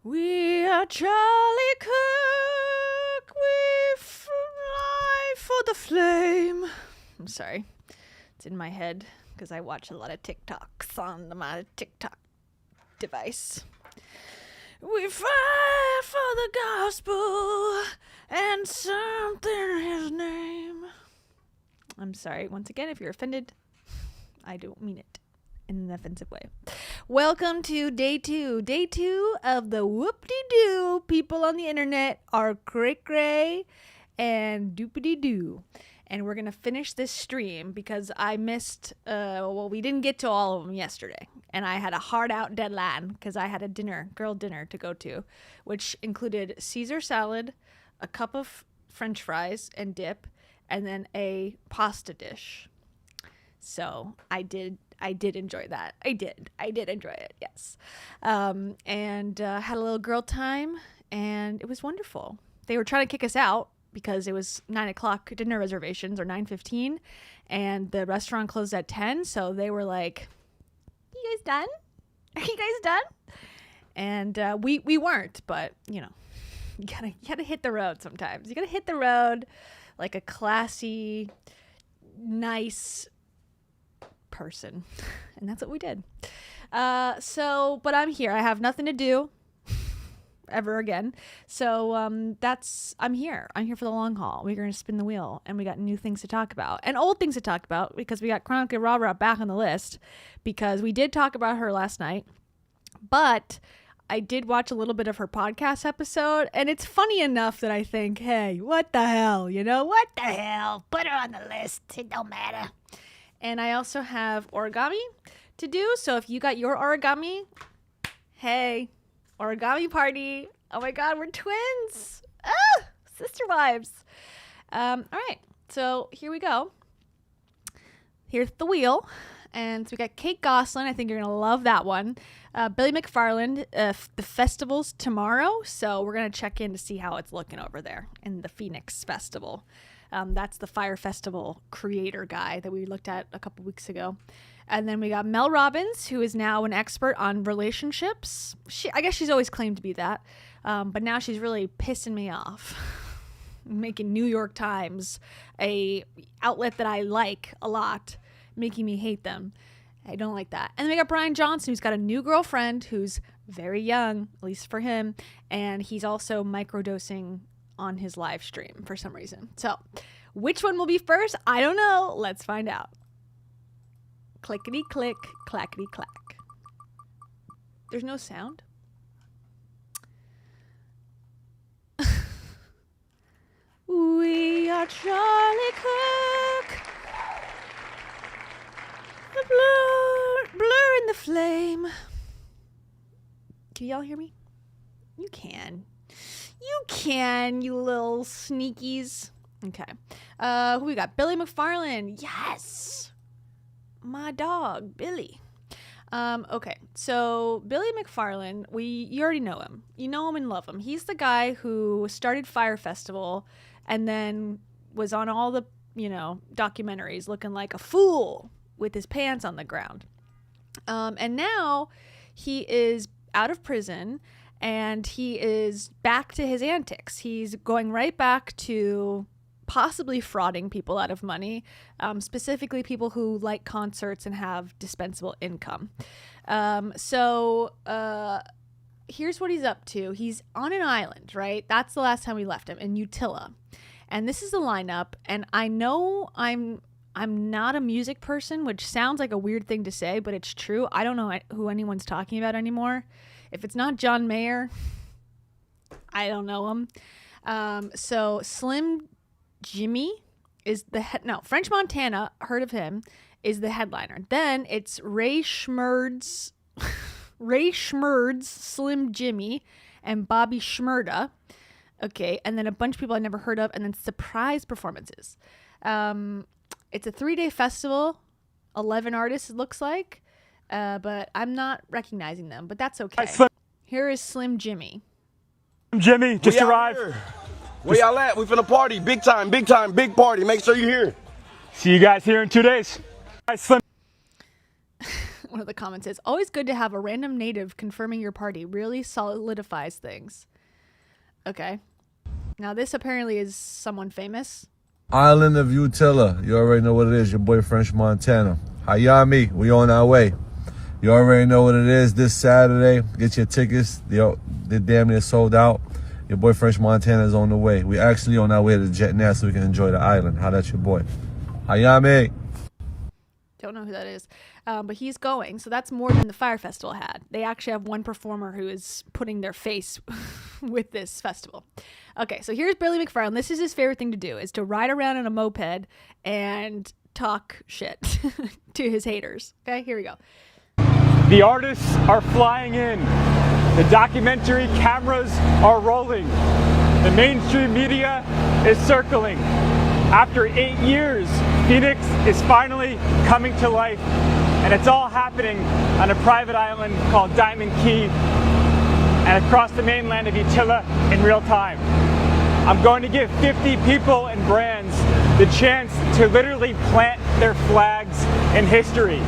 We are Charlie Cook. We fly for the flame. I'm sorry. It's in my head because I watch a lot of TikToks on my TikTok device. We fight for the gospel and something in his name. I'm sorry. Once again, if you're offended, I don't mean it in an offensive way. Welcome to day two. Day two of the whoop-de-doo. People on the internet are cray-cray and doopity-doo. And we're going to finish this stream because I missed, we didn't get to all of them yesterday. And I had a hard-out deadline because I had a girl dinner to go to, which included Caesar salad, a cup of French fries and dip, and then a pasta dish. So I did enjoy that. I did enjoy it, yes. And had a little girl time, and it was wonderful. They were trying to kick us out because it was 9 o'clock dinner reservations, or 9:15, and the restaurant closed at 10, so they were like, you guys done? Are you guys done? And we weren't, but, you know, you gotta hit the road sometimes. You gotta hit the road like a classy, nice person, and that's what we did. But I'm here. I have nothing to do ever again, so I'm here for the long haul. We're gonna spin the wheel, and we got new things to talk about and old things to talk about, because we got Chronically Rara back on the list, because we did talk about her last night, but I did watch a little bit of her podcast episode, and it's funny enough that I think, hey, what the hell, what the hell, put her on the list, it don't matter. And I also have origami to do. So if you got your origami, hey, origami party. Oh my God, we're twins. Sister wives. All right, so here we go. Here's the wheel. And so we got Kate Gosselin. I think you're going to love that one. Billy McFarland. The festival's tomorrow. So we're going to check in to see how it's looking over there in the Phnx festival. That's the Fyre Festival creator guy that we looked at a couple weeks ago. And then we got Mel Robbins, who is now an expert on relationships. I guess she's always claimed to be that. But now she's really pissing me off. Making New York Times a outlet that I like a lot, making me hate them. I don't like that. And then we got Bryan Johnson, who's got a new girlfriend who's very young, at least for him. And he's also microdosing on his live stream for some reason. So which one will be first? I don't know. Let's find out. Clickety click, clackety clack. There's no sound. We are Charlie Cook. The blur in the flame. Can y'all hear me? You can. You little sneakies. Okay. Who we got? Billy McFarland. Yes. My dog, Billy. Okay. So Billy McFarland, you already know him. You know him and love him. He's the guy who started Fyre Festival and then was on all the, documentaries looking like a fool with his pants on the ground. And now he is out of prison, and he is back to his antics. He's going right back to possibly frauding people out of money, specifically people who like concerts and have dispensable income. So here's what he's up to. He's on an island, right? That's the last time we left him, in Utila. And this is the lineup. And I know I'm not a music person, which sounds like a weird thing to say, but it's true. I don't know who anyone's talking about anymore. If it's not John Mayer, I don't know him. So Slim Jimmy is French Montana, heard of him, is the headliner. Then it's Ray Schmerd's Slim Jimmy and Bobby Shmurda. Okay, and then a bunch of people I never heard of, and then surprise performances. It's a 3-day festival, 11 artists it looks like, but I'm not recognizing them, but that's okay. Here is Slim Jimmy. Jimmy, just arrived. Where y'all at? We finna party. Big time, big party. Make sure you're here. See you guys here in 2 days. Hi, Slim. One of the comments is, always good to have a random native confirming your party. Really solidifies things. Okay. Now this apparently is someone famous. Island of Utila. You already know what it is. Your boy French Montana. Hayami, we on our way. You already know what it is. This Saturday, get your tickets. They're damn near sold out. Your boy French Montana is on the way. We actually on our way to Jet now so we can enjoy the island. How that's your boy? Hayami. Don't know who that is. But he's going. So that's more than the Fyre Festival had. They actually have one performer who is putting their face with this festival. Okay, so here's Billy McFarland. This is his favorite thing to do, is to ride around on a moped and talk shit to his haters. Okay, here we go. The artists are flying in. The documentary cameras are rolling. The mainstream media is circling. After 8 years, Phnx is finally coming to life, and it's all happening on a private island called Diamond Key and across the mainland of Utila in real time. I'm going to give 50 people and brands the chance to literally plant their flags in history.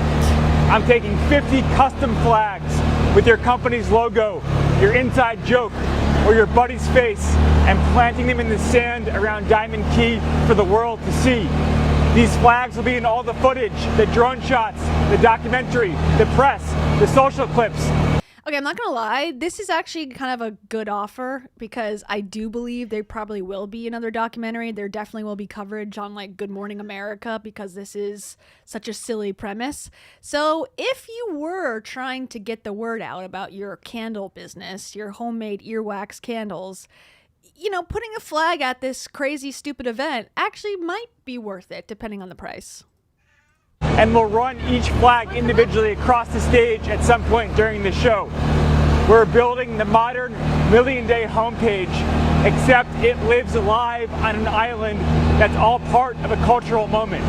I'm taking 50 custom flags with your company's logo, your inside joke, or your buddy's face, and planting them in the sand around Diamond Key for the world to see. These flags will be in all the footage, the drone shots, the documentary, the press, the social clips. Okay, I'm not gonna lie, this is actually kind of a good offer because I do believe there probably will be another documentary. There definitely will be coverage on like Good Morning America because this is such a silly premise. So if you were trying to get the word out about your candle business, your homemade earwax candles, you know, putting a flag at this crazy stupid event actually might be worth it depending on the price. And we'll run each flag individually across the stage at some point during the show. We're building the modern Million Day homepage, except it lives live on an island that's all part of a cultural moment.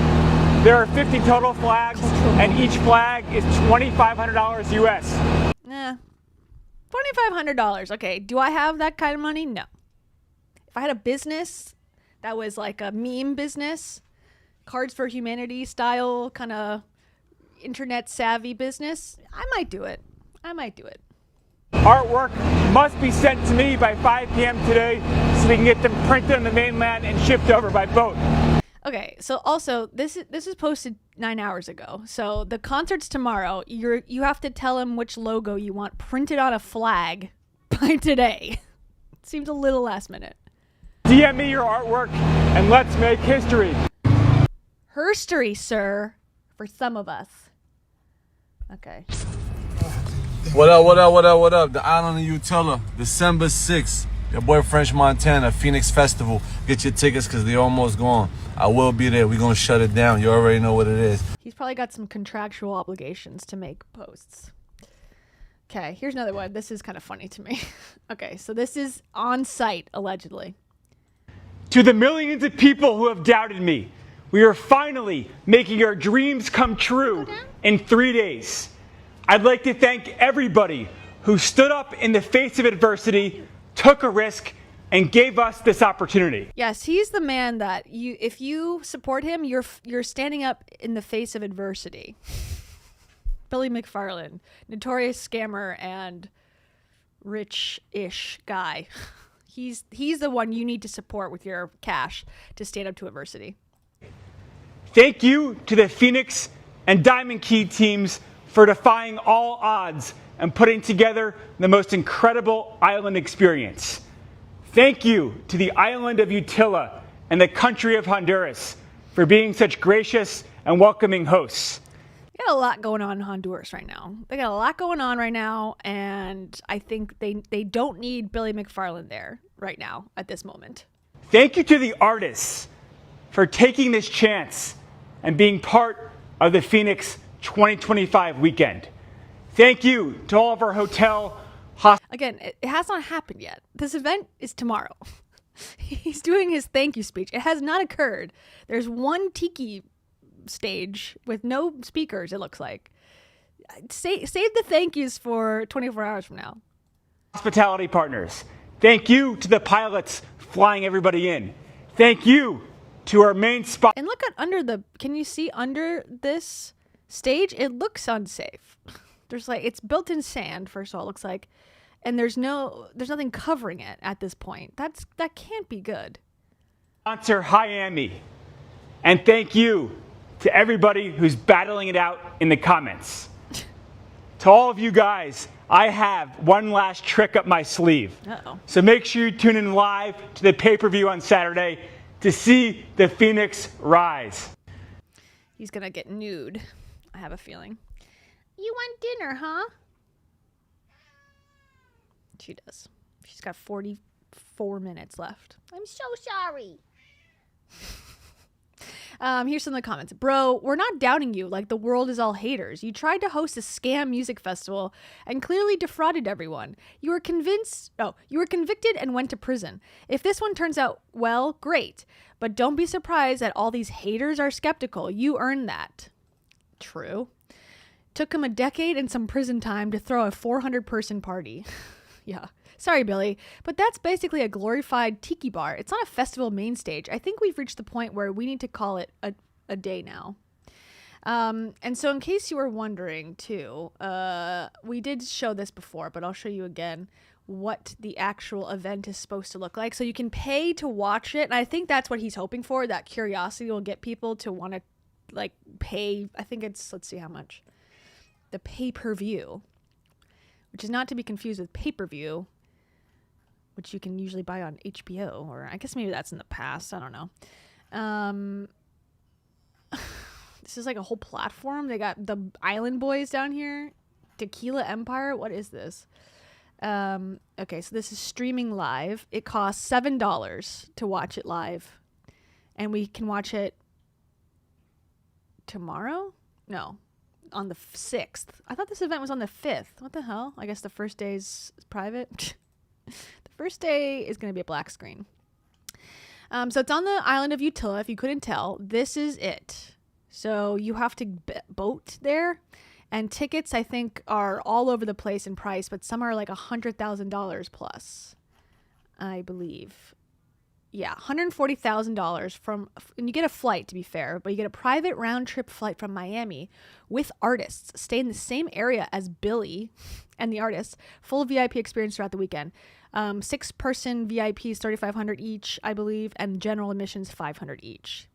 There are 50 total flags, and each flag is $2,500 US. $2,500. Okay, do I have that kind of money? No. If I had a business that was like a meme business, Cards for Humanity style kind of internet savvy business, I might do it. Artwork must be sent to me by 5 p.m. today so we can get them printed on the mainland and shipped over by boat. Okay, so also this is posted 9 hours ago. So the concert's tomorrow. You have to tell him which logo you want printed on a flag by today. Seems a little last minute. DM me your artwork and let's make history. Herstory, sir, for some of us. Okay. What up? The island of Utila, December 6th. Your boy French Montana, Phnx Festival. Get your tickets because they're almost gone. I will be there. We're going to shut it down. You already know what it is. He's probably got some contractual obligations to make posts. Okay, here's another one. This is kind of funny to me. Okay, so this is on site, allegedly. To the millions of people who have doubted me, we are finally making our dreams come true in 3 days. I'd like to thank everybody who stood up in the face of adversity, took a risk, and gave us this opportunity. Yes, he's the man that if you support him, you're standing up in the face of adversity. Billy McFarland, notorious scammer and rich-ish guy. He's the one you need to support with your cash to stand up to adversity. Thank you to the Phnx and Diamond Key teams for defying all odds and putting together the most incredible island experience. Thank you to the island of Utila and the country of Honduras for being such gracious and welcoming hosts. They got a lot going on in Honduras right now. And I think they don't need Billy McFarland there right now at this moment. Thank you to the artists for taking this chance and being part of the Phnx 2025 weekend. Thank you to all of our hotel Again, it has not happened yet. This event is tomorrow. He's doing his thank you speech. It has not occurred. There's one tiki stage with no speakers, it looks like. Save the thank yous for 24 hours from now. Hospitality partners. Thank you to the pilots flying everybody in. Thank you to our main spot. And look at can you see under this Stage, it looks unsafe. There's like, it's built in sand, first of all, it looks like, and there's nothing covering it at this point. That can't be good. Sponsor Miami. And thank you to everybody who's battling it out in the comments. To all of you guys, I have one last trick up my sleeve. Uh-oh. So make sure you tune in live to the pay-per-view on Saturday to see the Phnx rise. He's gonna get nude, I have a feeling. You want dinner, huh? She does. She's got 44 minutes left. I'm so sorry. Here's some of the comments. Bro, we're not doubting you like the world is all haters. You tried to host a scam music festival and clearly defrauded everyone. You were convicted and went to prison. If this one turns out well, great. But don't be surprised that all these haters are skeptical. You earned that. True. Took him a decade and some prison time to throw a 400-person party. Yeah. Sorry, Billy, but that's basically a glorified tiki bar. It's not a festival main stage. I think we've reached the point where we need to call it a day now. And so in case you were wondering, too, we did show this before, but I'll show you again what the actual event is supposed to look like. So you can pay to watch it, and I think that's what he's hoping for. That curiosity will get people to want to, like, pay. I think it's, let's see how much. The pay-per-view, which is not to be confused with pay-per-view, which you can usually buy on HBO, or I guess maybe that's in the past. I don't know. This is like a whole platform. They got the Island Boys down here. Tequila Empire. What is this? Okay, so this is streaming live. It costs $7 to watch it live. And we can watch it tomorrow? No. On the 6th. I thought this event was on the 5th. What the hell? I guess the first day's private. The first day is going to be a black screen. So it's on the island of Utila, if you couldn't tell. This is it. So you have to boat there. And tickets, I think, are all over the place in price, but some are like $100,000 plus, I believe. Yeah, $140,000 and you get a flight, to be fair, but you get a private round trip flight from Miami with artists. Stay in the same area as Billy and the artists. Full VIP experience throughout the weekend. 6-person VIPs, $3,500 each, I believe, and general admissions, $500 each.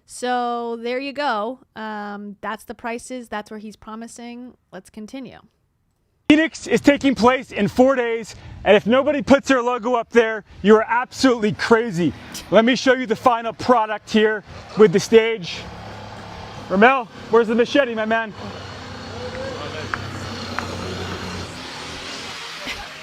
So there you go. That's the prices. That's where he's promising. Let's continue. Phnx is taking place in 4 days, and if nobody puts their logo up there, you are absolutely crazy. Let me show you the final product here with the stage. Ramel, where's the machete, my man?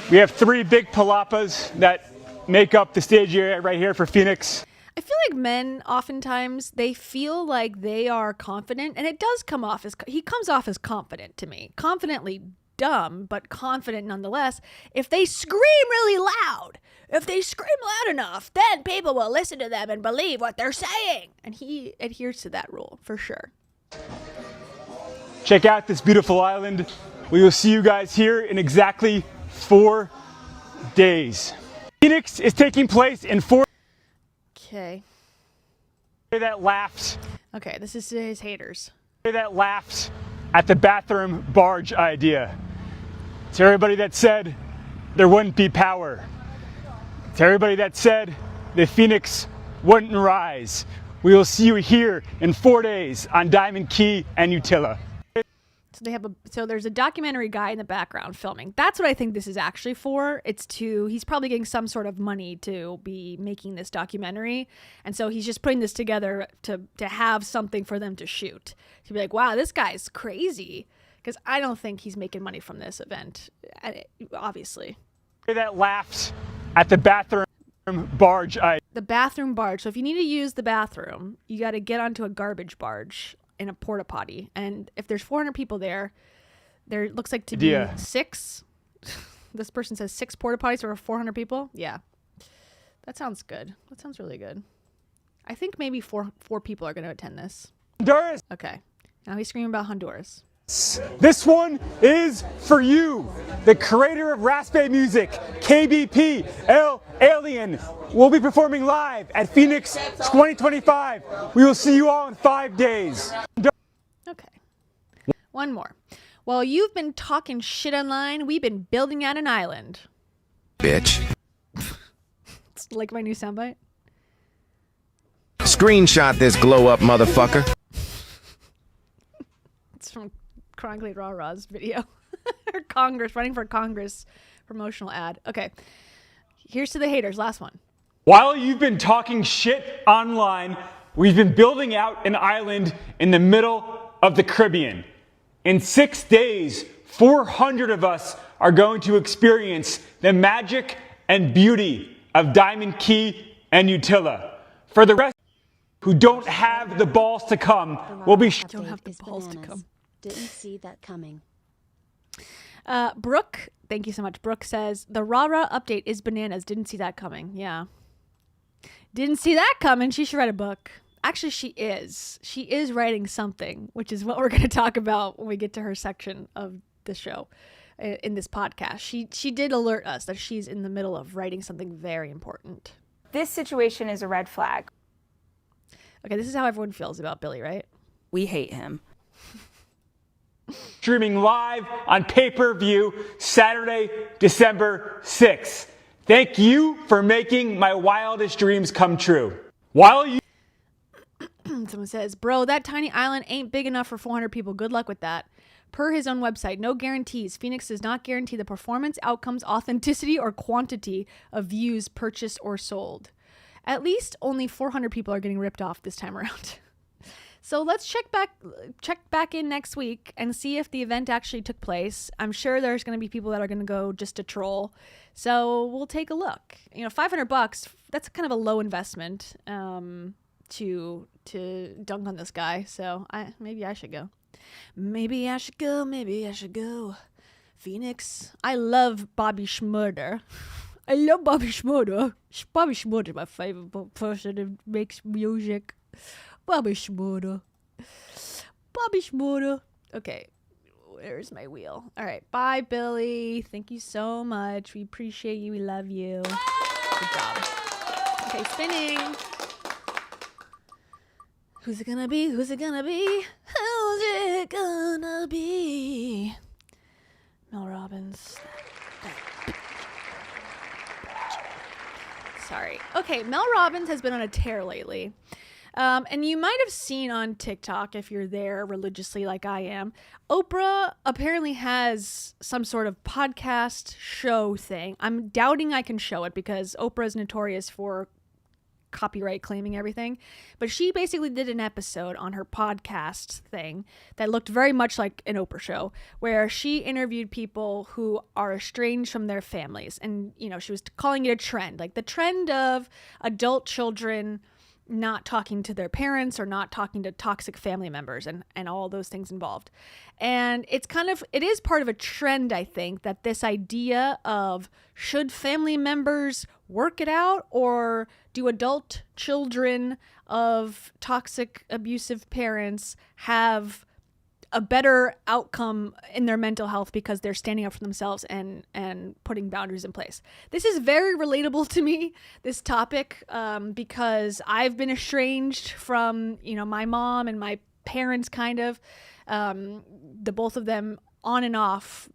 We have 3 big palapas that make up the stage area right here for Phnx. I feel like men oftentimes, they feel like they are confident, and it does come off as, he comes off as confident to me. Confidently dumb, but confident nonetheless. If they scream really loud, if they scream loud enough, then people will listen to them and believe what they're saying. And he adheres to that rule, for sure. Check out this beautiful island. We will see you guys here in exactly 4 days. Phnx is taking place in 4 Okay. that laughed. Okay, this is his haters. That laughed at the bathroom barge idea. To everybody that said there wouldn't be power. To everybody that said the Phnx wouldn't rise. We will see you here in 4 days on Diamond Key and Utila. So there's a documentary guy in the background filming. That's what I think this is actually for. He's probably getting some sort of money to be making this documentary. And so he's just putting this together to have something for them to shoot. To be like, wow, this guy's crazy. Because I don't think he's making money from this event, obviously. That laughed at the bathroom barge idea. The bathroom barge. So if you need to use the bathroom, you got to get onto a garbage barge in a porta potty, and if there's 400 people there looks like to be 6. This person says 6 porta potties for 400 people. Yeah, that sounds good. That sounds really good. I think maybe four people are going to attend this. Honduras. Okay, now he's screaming about Honduras. This one is for you, the creator of Raspe Music, KBP, El Alien, will be performing live at Phnx 2025. We will see you all in 5 days. Okay. One more. While you've been talking shit online, we've been building out an island. Bitch. It's like my new soundbite. Screenshot this glow up motherfucker. It's from Chronically Rara's video. Her running for Congress promotional ad. Okay. Here's to the haters. Last one. While you've been talking shit online, we've been building out an island in the middle of the Caribbean. In 6 days, 400 of us are going to experience the magic and beauty of Diamond Key and Utila. For the rest who don't have the balls to come, we'll be Don't have the balls to come. Didn't see that coming. Brooke, thank you so much. Brooke says, the Rara update is bananas. Didn't see that coming. Yeah. Didn't see that coming. She should write a book. Actually, she is. She is writing something, which is what we're going to talk about when we get to her section of the show in this podcast. She did alert us that she's in the middle of writing something very important. This situation is a red flag. Okay, this is how everyone feels about Billy, right? We hate him. streaming live on pay-per-view Saturday, December 6th. Thank you for making my wildest dreams come true. While you Someone says, bro, that tiny island ain't big enough for 400 people. Good luck with that. Per his own website, no guarantees. Phnx does not guarantee the performance, outcomes, authenticity, or quantity of views purchased or sold. At least only 400 people are getting ripped off this time around. So let's check back in next week and see if the event actually took place. I'm sure there's going to be people that are going to go just to troll. So we'll take a look. You know, $500, that's kind of a low investment to dunk on this guy. So maybe I should go. Maybe I should go. Phnx. I love Bobby Schmurder. I love Bobby Schmurder. Bobby Schmurder is my favorite person that makes music. Bobby Schmurder. Okay, where's my wheel? All right, bye, Billy. Thank you so much. We appreciate you. We love you. Good job. Okay, spinning. Who's it gonna be? Mel Robbins. Sorry. Okay, Mel Robbins has been on a tear lately. And you might have seen on TikTok, if you're there religiously like I am, Oprah apparently has some sort of podcast show thing. I'm doubting I can show it because Oprah is notorious for copyright claiming everything. But she basically did an episode on her podcast thing that looked very much like an Oprah show, where she interviewed people who are estranged from their families. And, you know, she was calling it a trend, like the trend of adult children not talking to their parents or not talking to toxic family members and all those things involved. And it is part of a trend, I think, that this idea of should family members work it out, or do adult children of toxic, abusive parents have a better outcome in their mental health because they're standing up for themselves and putting boundaries in place. This is very relatable to me, this topic, because I've been estranged from, you know, my mom and my parents, kind of, the both of them on and off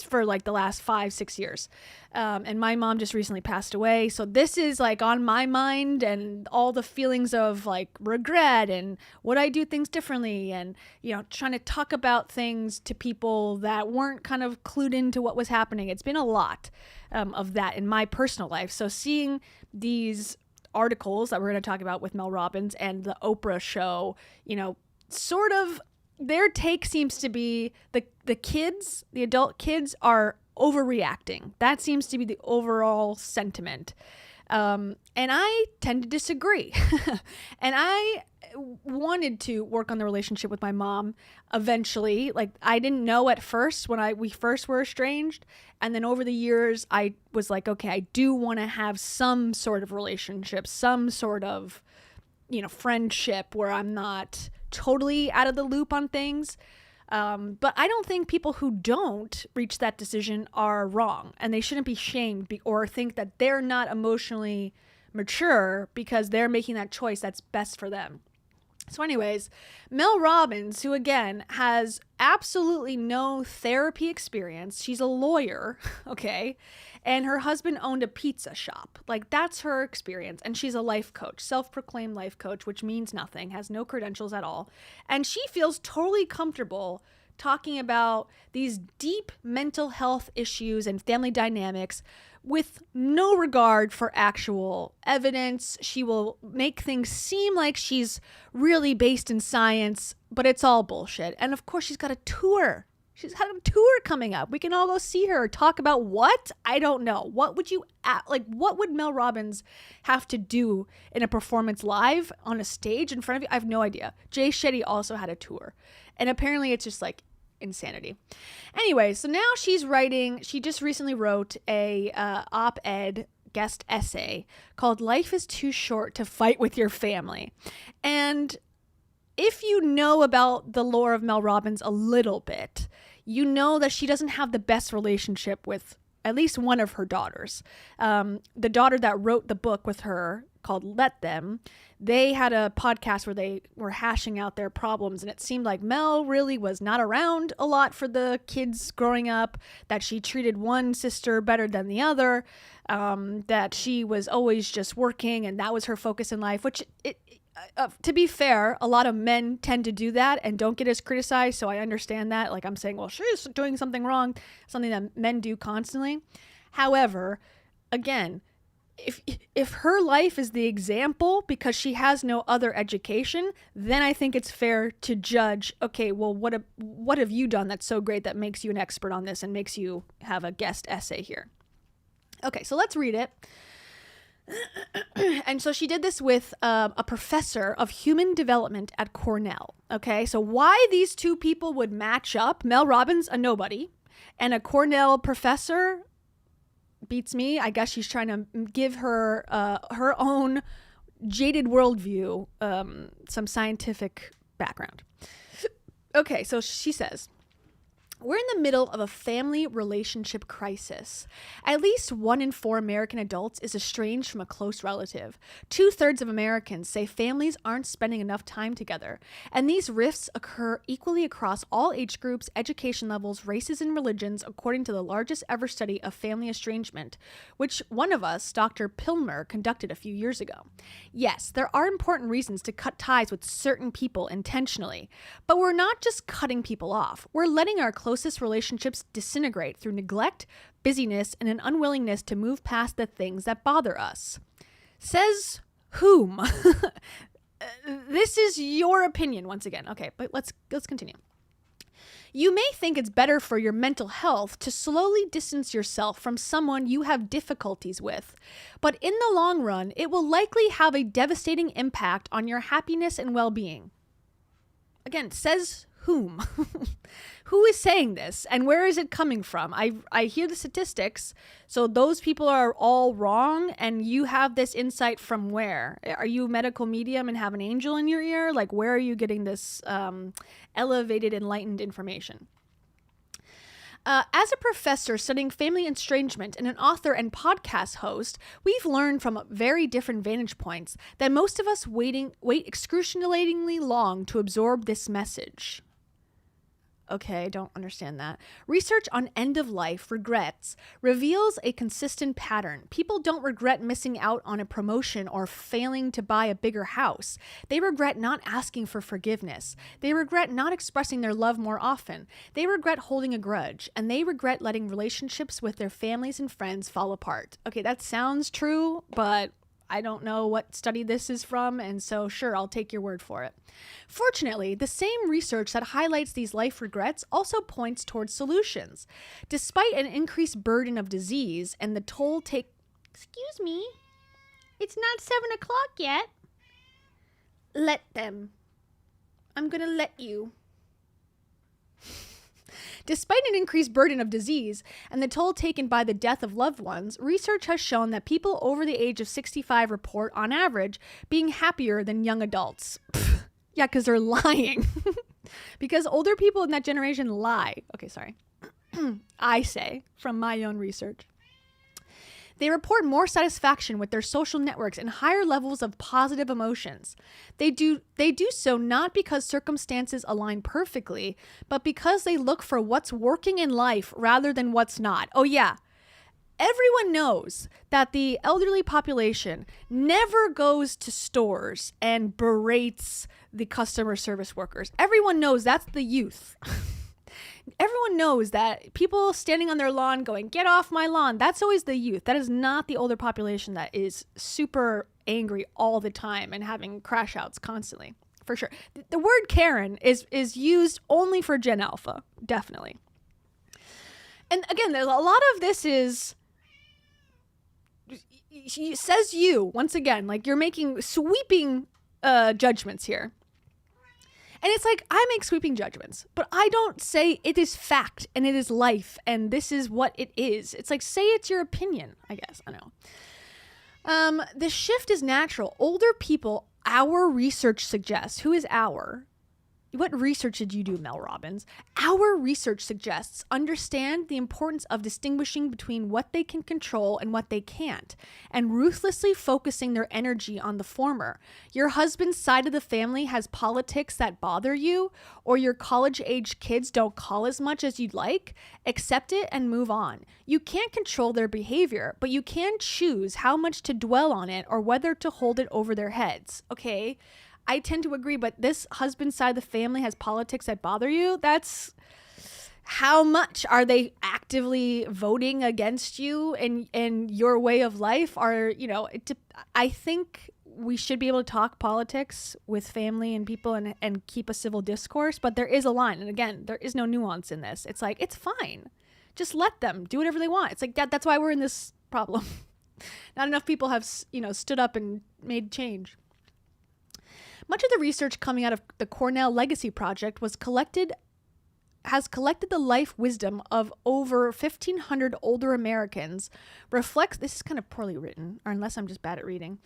for like the last 5-6 years. And my mom just recently passed away. So this is like on my mind, and all the feelings of like regret and would I do things differently, and, you know, trying to talk about things to people that weren't kind of clued into what was happening. It's been a lot of that in my personal life. So seeing these articles that we're going to talk about with Mel Robbins and the Oprah show, you know, sort of their take seems to be the adult kids are overreacting. That seems to be the overall sentiment. And I tend to disagree. And I wanted to work on the relationship with my mom eventually. Like, I didn't know at first when we first were estranged. And then over the years, I was like, okay, I do want to have some sort of relationship, some sort of, you know, friendship where I'm not totally out of the loop on things. But I don't think people who don't reach that decision are wrong, and they shouldn't be shamed or think that they're not emotionally mature because they're making that choice that's best for them. So anyways, Mel Robbins, who again has absolutely no therapy experience, she's a lawyer, okay, and her husband owned a pizza shop. Like, that's her experience. And she's a life coach, self-proclaimed life coach, which means nothing, has no credentials at all. And she feels totally comfortable talking about these deep mental health issues and family dynamics with no regard for actual evidence. She will make things seem like she's really based in science, but it's all bullshit. And of course, she's got a tour. She's had a tour coming up. We can all go see her. Talk about what? I don't know. What would you, what would Mel Robbins have to do in a performance live on a stage in front of you? I have no idea. Jay Shetty also had a tour. And apparently it's just like insanity. Anyway, so now she's writing, she just recently wrote a op-ed guest essay called Life is Too Short to Fight with Your Family. And if you know about the lore of Mel Robbins a little bit, you know that she doesn't have the best relationship with at least one of her daughters. The daughter that wrote the book with her called Let Them, they had a podcast where they were hashing out their problems, and it seemed like Mel really was not around a lot for the kids growing up, that she treated one sister better than the other, that she was always just working and that was her focus in life, which to be fair, a lot of men tend to do that and don't get as criticized, so I understand that. Like, I'm saying, well, she's doing something wrong, something that men do constantly. However, again, if her life is the example because she has no other education, then I think it's fair to judge, okay, well, what have you done that's so great that makes you an expert on this and makes you have a guest essay here? Okay, so let's read it. And so she did this with a professor of human development at Cornell. Okay, so why these two people would match up, Mel Robbins, a nobody, and a Cornell professor, beats me. I guess she's trying to give her her own jaded worldview some scientific background. Okay, so she says, we're in the middle of a family relationship crisis. At least 1 in 4 American adults is estranged from a close relative. 2/3 of Americans say families aren't spending enough time together. And these rifts occur equally across all age groups, education levels, races, and religions, according to the largest ever study of family estrangement, which one of us, Dr. Pilmer, conducted a few years ago. Yes, there are important reasons to cut ties with certain people intentionally, but we're not just cutting people off. We're letting our closest relationships disintegrate through neglect, busyness, and an unwillingness to move past the things that bother us. Says whom? This is your opinion once again. Okay, but let's continue. You may think it's better for your mental health to slowly distance yourself from someone you have difficulties with, but in the long run, it will likely have a devastating impact on your happiness and well-being. Again, says whom? Who is saying this and where is it coming from? I hear the statistics. So those people are all wrong, and you have this insight from where? Are you a medical medium and have an angel in your ear? Like, where are you getting this elevated, enlightened information? As a professor studying family estrangement and an author and podcast host, we've learned from very different vantage points that most of us wait excruciatingly long to absorb this message. Okay, I don't understand that. Research on end-of-life regrets reveals a consistent pattern. People don't regret missing out on a promotion or failing to buy a bigger house. They regret not asking for forgiveness. They regret not expressing their love more often. They regret holding a grudge. And they regret letting relationships with their families and friends fall apart. Okay, that sounds true, but I don't know what study this is from, and so sure, I'll take your word for it. Fortunately, the same research that highlights these life regrets also points towards solutions. Despite an increased burden of disease and the toll Excuse me? It's not 7 o'clock yet. Let them. I'm gonna let you. Despite an increased burden of disease and the toll taken by the death of loved ones, research has shown that people over the age of 65 report, on average, being happier than young adults. Yeah, because they're lying. Because older people in that generation lie. Okay, sorry. I say, from my own research. They report more satisfaction with their social networks and higher levels of positive emotions. They do so not because circumstances align perfectly, but because they look for what's working in life rather than what's not. Oh yeah. Everyone knows that the elderly population never goes to stores and berates the customer service workers. Everyone knows that's the youth. Everyone knows that people standing on their lawn going, "Get off my lawn," that's always the youth. That is not the older population that is super angry all the time and having crash outs constantly, for sure. The word Karen is used only for Gen Alpha, definitely. And again, there's a lot of this is, says you, once again, like you're making sweeping judgments here. And it's like, I make sweeping judgments, but I don't say it is fact and it is life and this is what it is. It's like, say it's your opinion, I guess. I know. The shift is natural. Older people, our research suggests, who is our? What research did you do, Mel Robbins? Our research suggests understand the importance of distinguishing between what they can control and what they can't, and ruthlessly focusing their energy on the former. Your husband's side of the family has politics that bother you, or your college-age kids don't call as much as you'd like. Accept it and move on. You can't control their behavior, but you can choose how much to dwell on it or whether to hold it over their heads. Okay? I tend to agree, but this husband's side of the family has politics that bother you. That's how much are they actively voting against you and your way of life? I think we should be able to talk politics with family and people and keep a civil discourse, but there is a line. And again, there is no nuance in this. It's like, it's fine. Just let them do whatever they want. It's like that's why we're in this problem. Not enough people have, stood up and made change. Much of the research coming out of the Cornell Legacy Project has collected the life wisdom of over 1,500 older Americans. This is kind of poorly written, or unless I'm just bad at reading.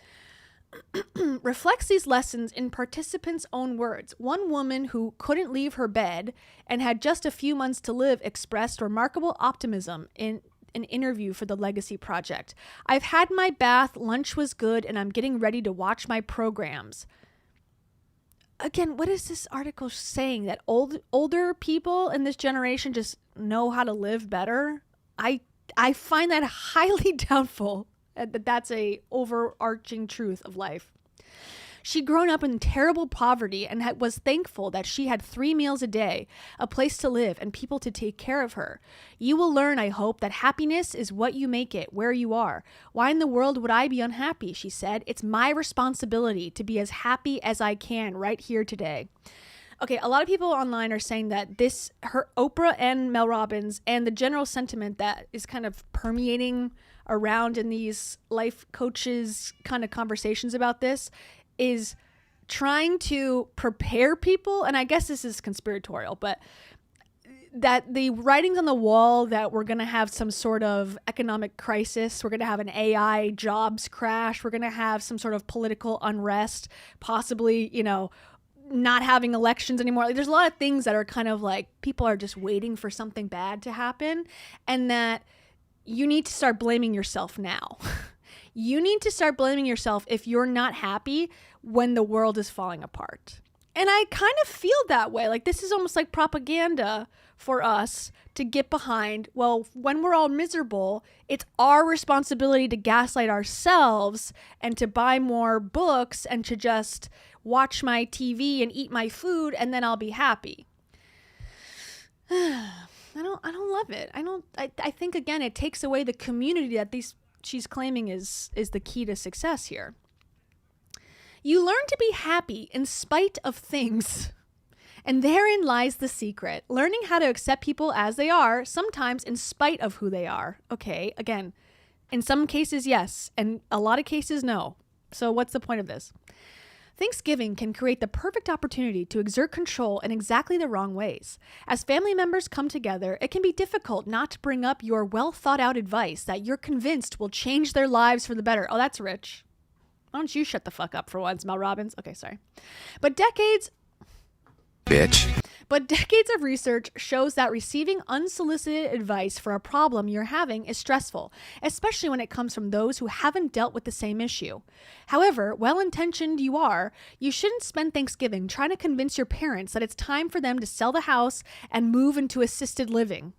Reflects these lessons in participants' own words. One woman who couldn't leave her bed and had just a few months to live expressed remarkable optimism in an interview for the Legacy Project. "I've had my bath, lunch was good, and I'm getting ready to watch my programs." Again, what is this article saying? That older people in this generation just know how to live better? I find that highly doubtful that that's a overarching truth of life. She'd grown up in terrible poverty and was thankful that she had 3 meals a day, a place to live, and people to take care of her. "You will learn, I hope, that happiness is what you make it, where you are. Why in the world would I be unhappy?" she said. "It's my responsibility to be as happy as I can right here today." Okay, a lot of people online are saying that Oprah and Mel Robbins and the general sentiment that is kind of permeating around in these life coaches kind of conversations about this is trying to prepare people, and I guess this is conspiratorial, but that the writings on the wall that we're going to have some sort of economic crisis, we're going to have an AI jobs crash, we're going to have some sort of political unrest, possibly, not having elections anymore. Like, there's a lot of things that are kind of like people are just waiting for something bad to happen, and that you need to start blaming yourself now. You need to start blaming yourself if you're not happy when the world is falling apart. And I kind of feel that way. Like, this is almost like propaganda for us to get behind. Well, when we're all miserable, it's our responsibility to gaslight ourselves and to buy more books and to just watch my TV and eat my food, and then I'll be happy. I don't love it. I think, again, it takes away the community that she's claiming is the key to success here. You learn to be happy in spite of things. And therein lies the secret. Learning how to accept people as they are, sometimes in spite of who they are. Okay, again, in some cases, yes. And a lot of cases, no. So what's the point of this? Thanksgiving can create the perfect opportunity to exert control in exactly the wrong ways. As family members come together, it can be difficult not to bring up your well-thought-out advice that you're convinced will change their lives for the better. Oh, that's rich. Why don't you shut the fuck up for once, Mel Robbins? Okay, sorry. But But decades of research shows that receiving unsolicited advice for a problem you're having is stressful, especially when it comes from those who haven't dealt with the same issue. However, well-intentioned you shouldn't spend Thanksgiving trying to convince your parents that it's time for them to sell the house and move into assisted living.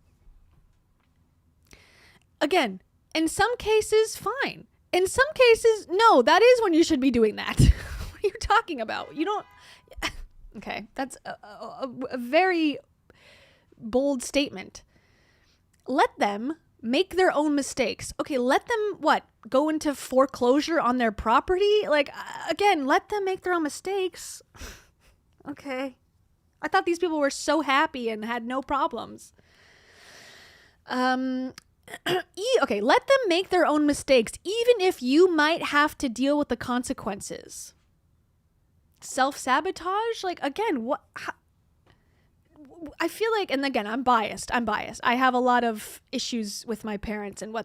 Again, in some cases, fine. In some cases, no, that is when you should be doing that. What are you talking about? You don't... Okay, that's a very bold statement. Let them make their own mistakes. Okay, let them, go into foreclosure on their property? Like, again, let them make their own mistakes. Okay. I thought these people were so happy and had no problems. Okay, let them make their own mistakes, even if you might have to deal with the consequences. Self-sabotage? Like, again, what? I feel like, and again, I'm biased. I have a lot of issues with my parents and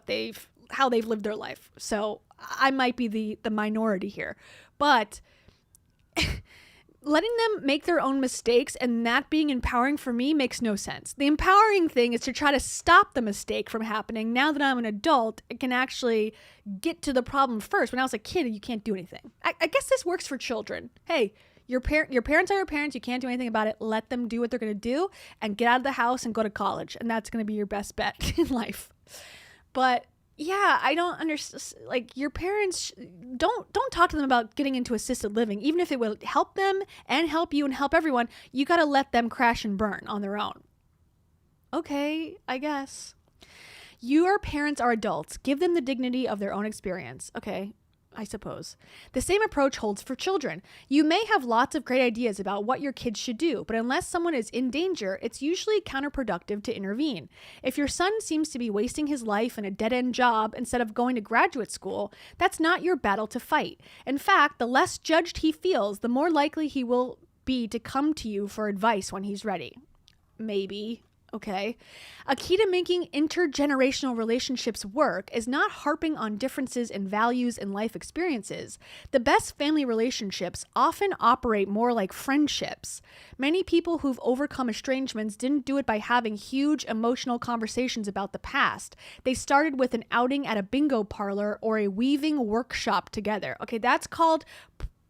how they've lived their life. So I might be the minority here. But letting them make their own mistakes and that being empowering for me makes no sense. The empowering thing is to try to stop the mistake from happening. Now that I'm an adult, I can actually get to the problem first. When I was a kid, you can't do anything. I guess this works for children. Hey, your parents are your parents. You can't do anything about it. Let them do what they're going to do and get out of the house and go to college. And that's going to be your best bet in life. But yeah, I don't understand. Like, your parents, don't talk to them about getting into assisted living. Even if it will help them and help you and help everyone, you got to let them crash and burn on their own. Okay, I guess. Your parents are adults. Give them the dignity of their own experience. Okay, I suppose. The same approach holds for children. You may have lots of great ideas about what your kids should do, but unless someone is in danger, it's usually counterproductive to intervene. If your son seems to be wasting his life in a dead-end job instead of going to graduate school, that's not your battle to fight. In fact, the less judged he feels, the more likely he will be to come to you for advice when he's ready. Maybe. Okay. A key to making intergenerational relationships work is not harping on differences in values and life experiences. The best family relationships often operate more like friendships. Many people who've overcome estrangements didn't do it by having huge emotional conversations about the past. They started with an outing at a bingo parlor or a weaving workshop together. Okay, that's called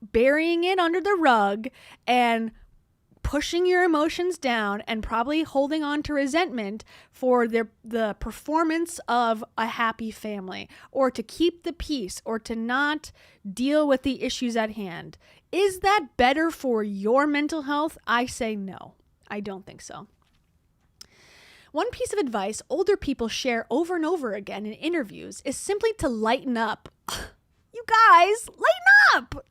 burying it under the rug and pushing your emotions down and probably holding on to resentment for the performance of a happy family, or to keep the peace, or to not deal with the issues at hand. Is that better for your mental health? I say no. I don't think so. One piece of advice older people share over and over again in interviews is simply to lighten up. You guys, lighten up!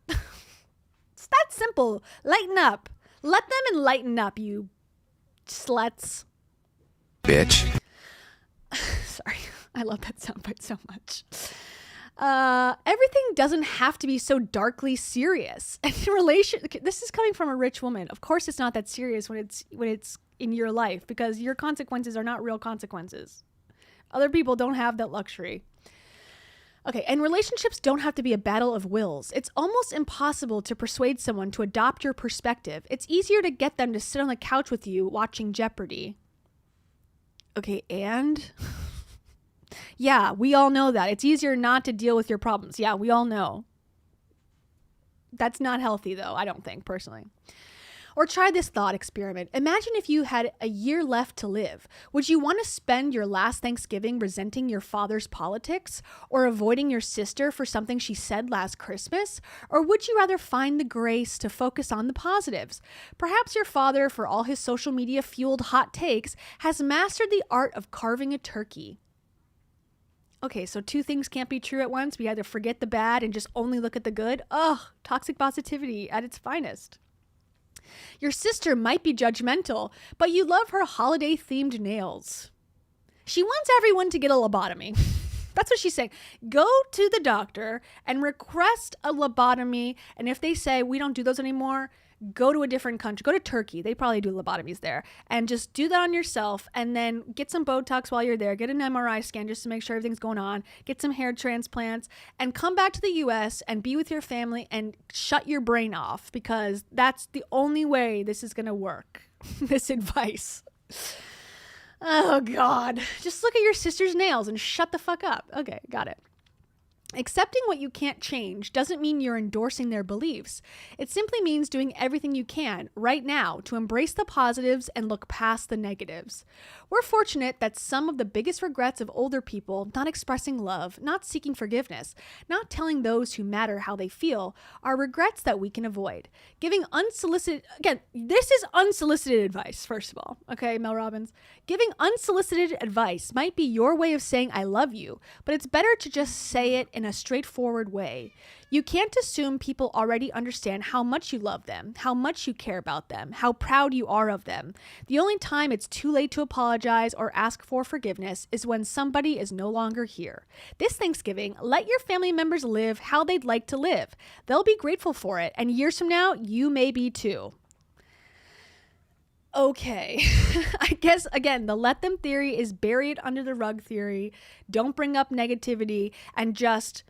It's that simple. Lighten up. Let them enlighten up, you sluts. Bitch. Sorry, I love that soundbite so much. Everything doesn't have to be so darkly serious. And this is coming from a rich woman. Of course, it's not that serious when it's in your life, because your consequences are not real consequences. Other people don't have that luxury. Okay, and relationships don't have to be a battle of wills. It's almost impossible to persuade someone to adopt your perspective. It's easier to get them to sit on the couch with you watching Jeopardy. Okay, and? Yeah, we all know that. It's easier not to deal with your problems. Yeah, we all know. That's not healthy, though, I don't think, personally. Or try this thought experiment. Imagine if you had a year left to live. Would you want to spend your last Thanksgiving resenting your father's politics, or avoiding your sister for something she said last Christmas? Or would you rather find the grace to focus on the positives? Perhaps your father, for all his social media fueled hot takes, has mastered the art of carving a turkey. Okay, so two things can't be true at once. We either forget the bad and just only look at the good. Ugh, toxic positivity at its finest. Your sister might be judgmental, but you love her holiday-themed nails. She wants everyone to get a lobotomy. That's what she's saying. Go to the doctor and request a lobotomy, and if they say, we don't do those anymore, go to a different country, go to Turkey. They probably do lobotomies there, and just do that on yourself, and then get some Botox while you're there, get an MRI scan just to make sure everything's going on, get some hair transplants, and come back to the US and be with your family and shut your brain off, because that's the only way this is going to work. This advice. Oh God, just look at your sister's nails and shut the fuck up. Okay, got it. Accepting what you can't change doesn't mean you're endorsing their beliefs. It simply means doing everything you can right now to embrace the positives and look past the negatives. We're fortunate that some of the biggest regrets of older people not expressing love, not seeking forgiveness, not telling those who matter how they feel, are regrets that we can avoid. Giving unsolicited, again, this is unsolicited advice, first of all, okay, Mel Robbins? Giving unsolicited advice might be your way of saying I love you, but it's better to just say it in a straightforward way. You can't assume people already understand how much you love them, how much you care about them, how proud you are of them. The only time it's too late to apologize or ask for forgiveness is when somebody is no longer here. This Thanksgiving, let your family members live how they'd like to live. They'll be grateful for it, and years from now, you may be too. Okay, I guess, again, the let them theory is buried under the rug theory. Don't bring up negativity, and just,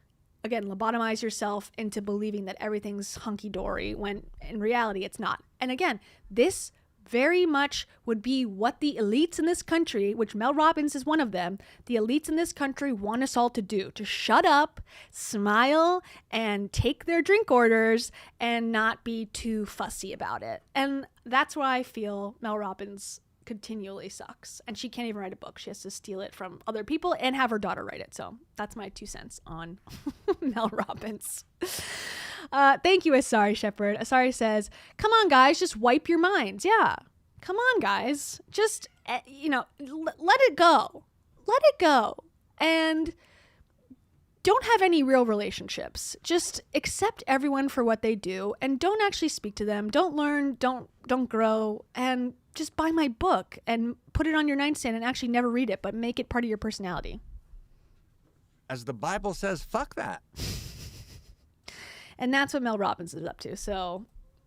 again, lobotomize yourself into believing that everything's hunky-dory when in reality it's not. And again, this very much would be what the elites in this country, which Mel Robbins is one of them, the elites in this country want us all to do, to shut up, smile, and take their drink orders and not be too fussy about it. And that's why I feel Mel Robbins continually sucks. And she can't even write a book. She has to steal it from other people and have her daughter write it. So that's my 2 cents on Mel Robbins. Thank you, Asari Shepherd. Asari says, come on, guys, just wipe your minds. Yeah. Come on, guys. Just, let it go. Let it go. And don't have any real relationships. Just accept everyone for what they do and don't actually speak to them. Don't learn, don't grow, and just buy my book and put it on your nightstand and actually never read it, but make it part of your personality. As the Bible says, fuck that. And that's what Mel Robbins is up to. So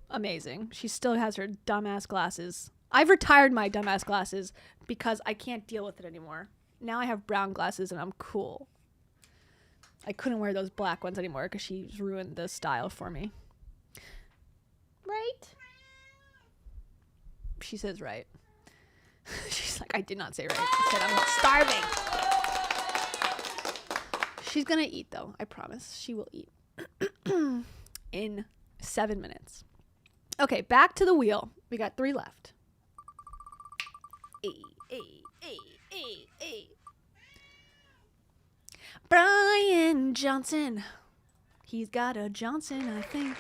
amazing. She still has her dumbass glasses. I've retired my dumbass glasses because I can't deal with it anymore. Now I have brown glasses and I'm cool. I couldn't wear those black ones anymore because she's ruined the style for me. Right? She says right. She's like, I did not say right. I said I'm starving. She's gonna eat though. I promise. She will eat. In 7 minutes. Okay, back to the wheel. We got 3 left. Bryan Johnson. He's got a Johnson, I think.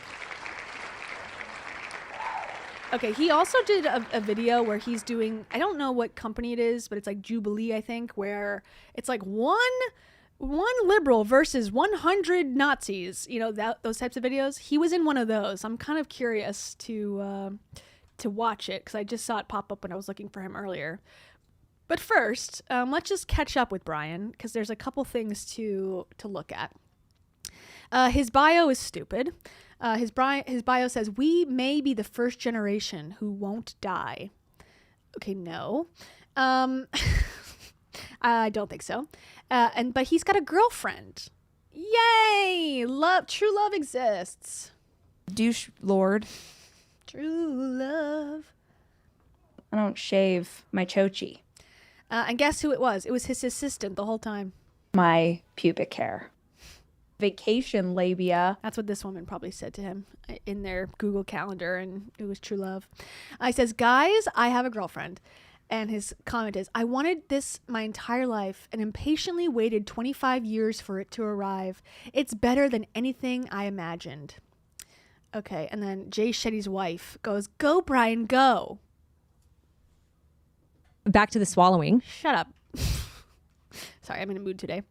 Okay, he also did a video where he's doing, I don't know what company it is, but it's like Jubilee, I think, where it's like one liberal versus 100 Nazis, those types of videos. He was in one of those. I'm kind of curious to watch it because I just saw it pop up when I was looking for him earlier. But first, let's just catch up with Bryan because there's a couple things to look at. His bio is stupid. His bio says, we may be the first generation who won't die. Okay, no. I don't think so. But he's got a girlfriend. Yay! True love exists. Douche lord. True love. I don't shave my chochi. And guess who it was? It was his assistant the whole time. My pubic hair. Vacation labia. That's what this woman probably said to him in their Google Calendar, and it was true love. He says, guys, I have a girlfriend. And his comment is, I wanted this my entire life and impatiently waited 25 years for it to arrive. It's better than anything I imagined. Okay, and then Jay Shetty's wife goes, go, Bryan, go. Back to the swallowing. Shut up. Sorry, I'm in a mood today.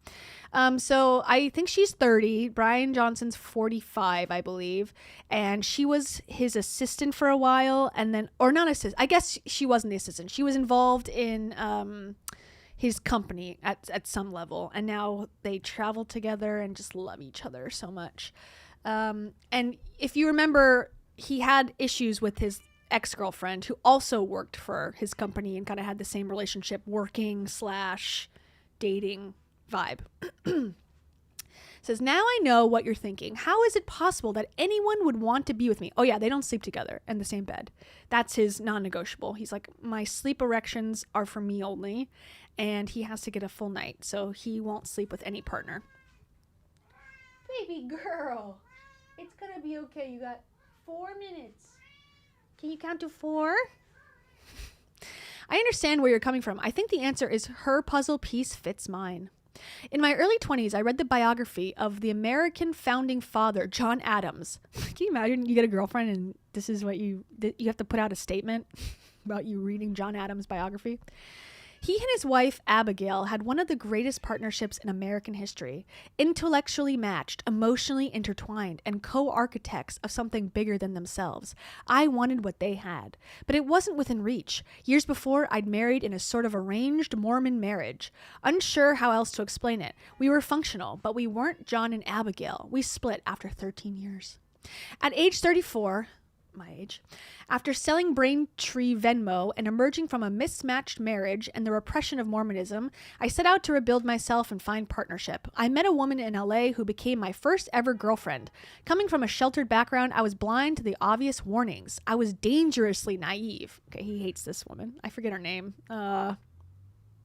So I think she's 30. Bryan Johnson's 45, I believe. And she was his assistant for a while. And then, or not assistant. I guess she wasn't the assistant. She was involved in his company at some level. And now they travel together and just love each other so much. And if you remember he had issues with his ex-girlfriend who also worked for his company and kind of had the same relationship, working / dating vibe. Says, now I know what you're thinking. How is it possible that anyone would want to be with me? Oh yeah, they don't sleep together in the same bed. That's his non-negotiable. He's like, my sleep erections are for me only, and he has to get a full night, so he won't sleep with any partner. Baby girl, it's gonna be okay. You got 4 minutes. Can you count to 4? I understand where you're coming from. I think the answer is her puzzle piece fits mine. In my early 20s, I read the biography of the American founding father, John Adams. Can you imagine you get a girlfriend and this is what you have to put out a statement about you reading John Adams' biography? He and his wife, Abigail, had one of the greatest partnerships in American history. Intellectually matched, emotionally intertwined, and co-architects of something bigger than themselves. I wanted what they had. But it wasn't within reach. Years before, I'd married in a sort of arranged Mormon marriage. Unsure how else to explain it. We were functional, but we weren't John and Abigail. We split after 13 years. At age 34... my age, after selling Braintree Venmo and emerging from a mismatched marriage and the repression of Mormonism, I set out to rebuild myself and find partnership. I met a woman in LA who became my first ever girlfriend. Coming from a sheltered background, I was blind to the obvious warnings. I was dangerously naive. Okay, he hates this woman. I forget her name.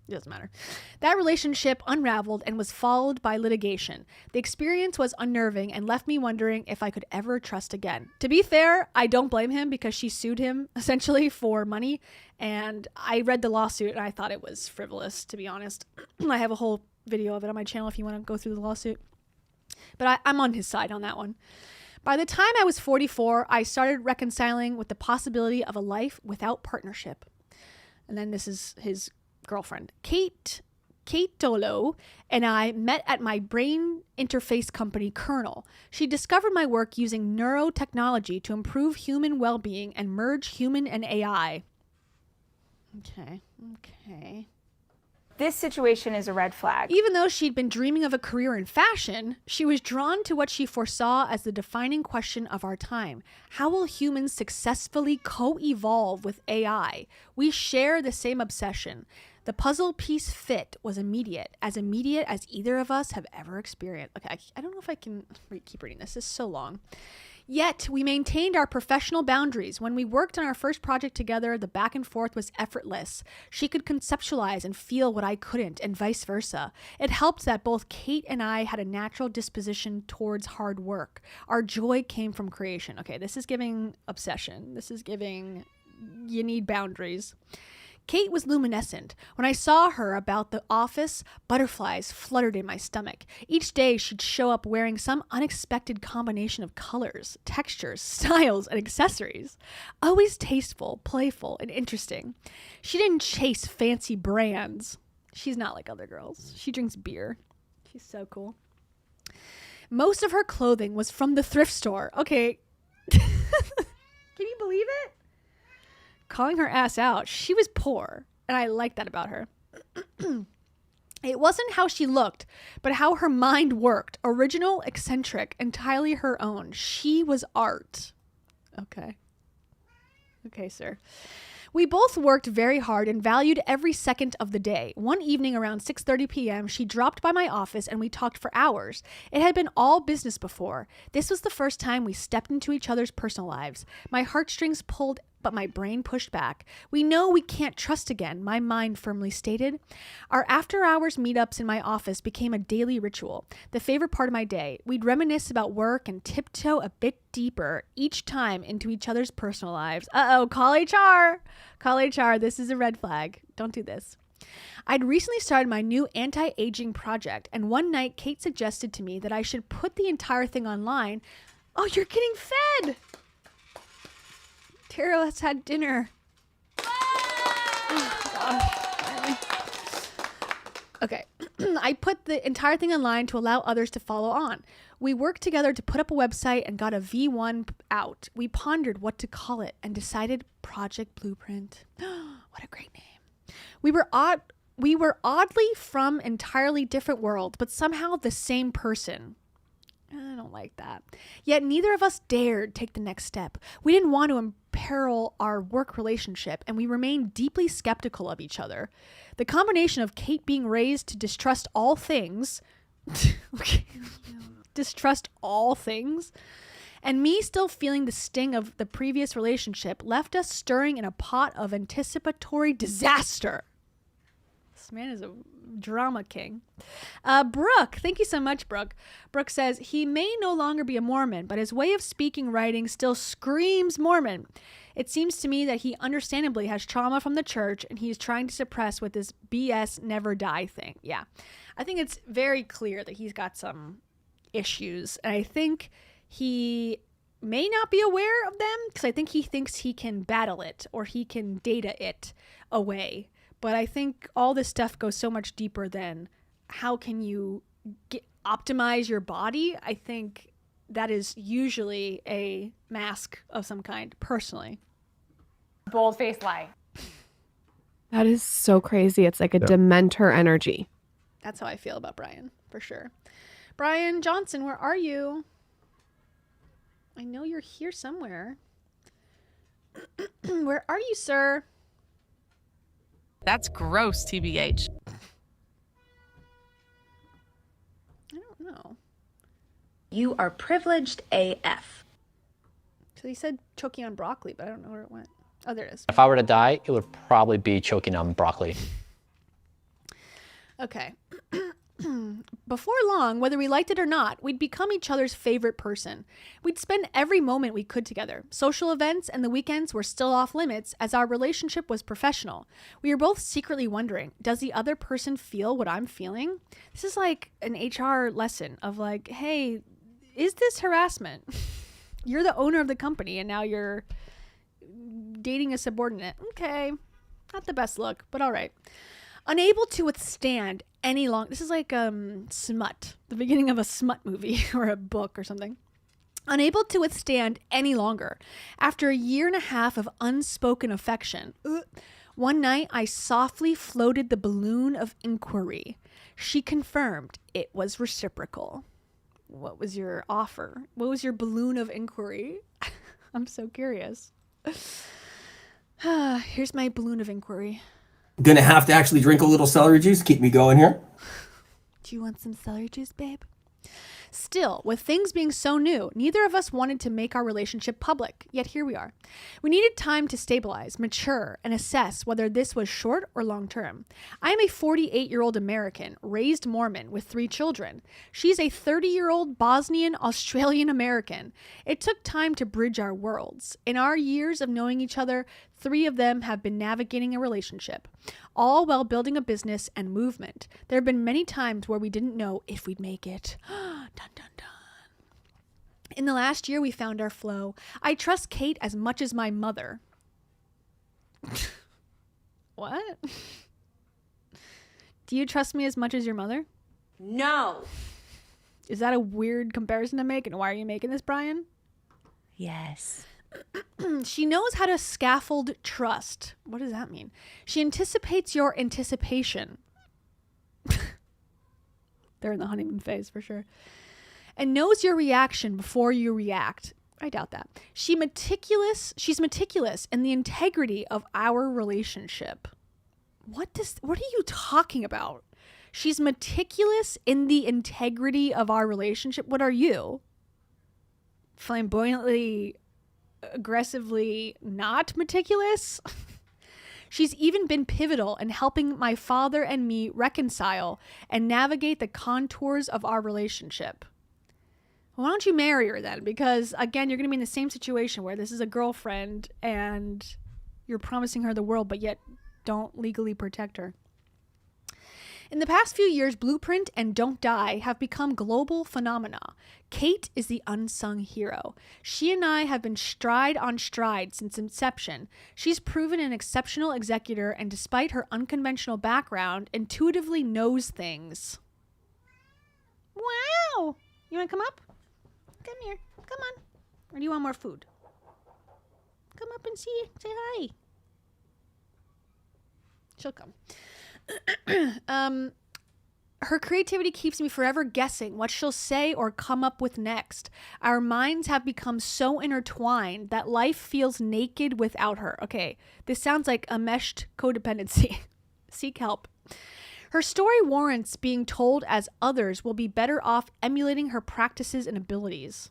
It doesn't matter. That relationship unraveled and was followed by litigation. The experience was unnerving and left me wondering if I could ever trust again. To be fair, I don't blame him because she sued him essentially for money, and I read the lawsuit and I thought it was frivolous, to be honest. I have a whole video of it on my channel if you want to go through the lawsuit. But I'm on his side on that one. By the time I was 44, I started reconciling with the possibility of a life without partnership. And then this is his girlfriend. Kate Dolo and I met at my brain interface company, Kernel. She discovered my work using neurotechnology to improve human well-being and merge human and AI. Okay. This situation is a red flag. Even though she'd been dreaming of a career in fashion, she was drawn to what she foresaw as the defining question of our time. How will humans successfully co-evolve with AI? We share the same obsession. The puzzle piece fit was immediate as either of us have ever experienced. Okay, I don't know if I can keep reading this. This is so long. Yet, we maintained our professional boundaries. When we worked on our first project together, the back and forth was effortless. She could conceptualize and feel what I couldn't, and vice versa. It helped that both Kate and I had a natural disposition towards hard work. Our joy came from creation. Okay, this is giving obsession. This is giving you need boundaries. Kate was luminescent. When I saw her about the office, butterflies fluttered in my stomach. Each day she'd show up wearing some unexpected combination of colors, textures, styles, and accessories. Always tasteful, playful, and interesting. She didn't chase fancy brands. She's not like other girls. She drinks beer. She's so cool. Most of her clothing was from the thrift store. Okay. Can you believe it? Calling her ass out. She was poor, and I like that about her. It wasn't how she looked, but how her mind worked. Original, eccentric, entirely her own. She was art. Okay, sir. We both worked very hard and valued every second of the day. One evening around 6:30 p.m., she dropped by my office and we talked for hours. It had been all business before. This was the first time we stepped into each other's personal lives. My heartstrings pulled, but my brain pushed back. We know we can't trust again, my mind firmly stated. Our after-hours meetups in my office became a daily ritual, the favorite part of my day. We'd reminisce about work and tiptoe a bit deeper each time into each other's personal lives. Uh-oh, call HR. Call HR. This is a red flag. Don't do this. I'd recently started my new anti-aging project, and one night Kate suggested to me that I should put the entire thing online. Oh, you're getting fed! Tara, let's have dinner. Okay. I put the entire thing online to allow others to follow on. We worked together to put up a website and got a V1 out. We pondered what to call it and decided Project Blueprint. What a great name. We were oddly from entirely different worlds, but somehow the same person. I don't like that. Yet neither of us dared take the next step. We didn't want to imperil our work relationship, and we remained deeply skeptical of each other. The combination of Kate being raised to distrust all things, distrust all things, and me still feeling the sting of the previous relationship left us stirring in a pot of anticipatory disaster. This man is a drama king. Brooke, thank you so much, Brooke. Brooke says, he may no longer be a Mormon, but his way of speaking, writing still screams Mormon. It seems to me that he understandably has trauma from the church and he's trying to suppress with this BS never die thing. Yeah, I think it's very clear that he's got some issues. And I think he may not be aware of them because I think he thinks he can battle it or he can data it away. But I think all this stuff goes so much deeper than how can you optimize your body. I think that is usually a mask of some kind, personally. Bold-faced lie. That is so crazy. It's like a Dementor energy. That's how I feel about Bryan, for sure. Bryan Johnson, where are you? I know you're here somewhere. Where are you, sir? That's gross, TBH. I don't know. You are privileged AF. So he said choking on broccoli, but I don't know where it went. Oh, there it is. If I were to die, it would probably be choking on broccoli. Okay. Before long, whether we liked it or not, we'd become each other's favorite person. We'd spend every moment we could together. Social events and the weekends were still off limits as our relationship was professional. We were both secretly wondering, does the other person feel what I'm feeling? This is like an HR lesson of like, hey, is this harassment? You're the owner of the company and now you're dating a subordinate. Okay. Not the best look, but all right. Unable to withstand any long... This is like smut. The beginning of a smut movie or a book or something. Unable to withstand any longer. After a year and a half of unspoken affection, one night I softly floated the balloon of inquiry. She confirmed it was reciprocal. What was your offer? What was your balloon of inquiry? I'm so curious. Here's my balloon of inquiry. Gonna have to actually drink a little celery juice. Keep me going here. Do you want some celery juice, babe? Still, with things being so new, neither of us wanted to make our relationship public, yet here we are. We needed time to stabilize, mature, and assess whether this was short or long term. I am a 48-year-old American, raised Mormon, with 3 children. She's a 30-year-old Bosnian Australian American. It took time to bridge our worlds. In our years of knowing each other, 3 of them have been navigating a relationship, all while building a business and movement. There have been many times where we didn't know if we'd make it. Dun, dun, dun. In the last year, we found our flow. I trust Kate as much as my mother. What? Do you trust me as much as your mother? No. Is that a weird comparison to make? And why are you making this, Bryan? Yes. She knows how to scaffold trust. What does that mean? She anticipates your anticipation. They're in the honeymoon phase for sure. And knows your reaction before you react. I doubt that. She's meticulous in the integrity of our relationship. What are you talking about? She's meticulous in the integrity of our relationship. What are you? Flamboyantly, aggressively not meticulous? She's even been pivotal in helping my father and me reconcile and navigate the contours of our relationship. Why don't you marry her then? Because, again, you're going to be in the same situation where this is a girlfriend and you're promising her the world, but yet don't legally protect her. In the past few years, Blueprint and Don't Die have become global phenomena. Kate is the unsung hero. She and I have been stride on stride since inception. She's proven an exceptional executor and despite her unconventional background, intuitively knows things. Wow! You want to come up? Come here. Come on. Or do you want more food? Come up and say hi. She'll come. Her creativity keeps me forever guessing what she'll say or come up with next. Our minds have become so intertwined that life feels naked without her. Okay, this sounds like a meshed codependency. Seek help. Her story warrants being told as others will be better off emulating her practices and abilities.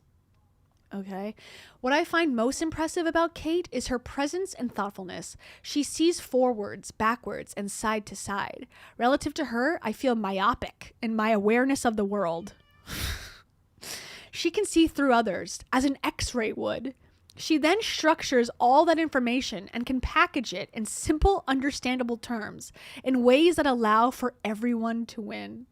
Okay. What I find most impressive about Kate is her presence and thoughtfulness. She sees forwards, backwards, and side to side. Relative to her, I feel myopic in my awareness of the world. She can see through others, as an X-ray would. She then structures all that information and can package it in simple, understandable terms in ways that allow for everyone to win.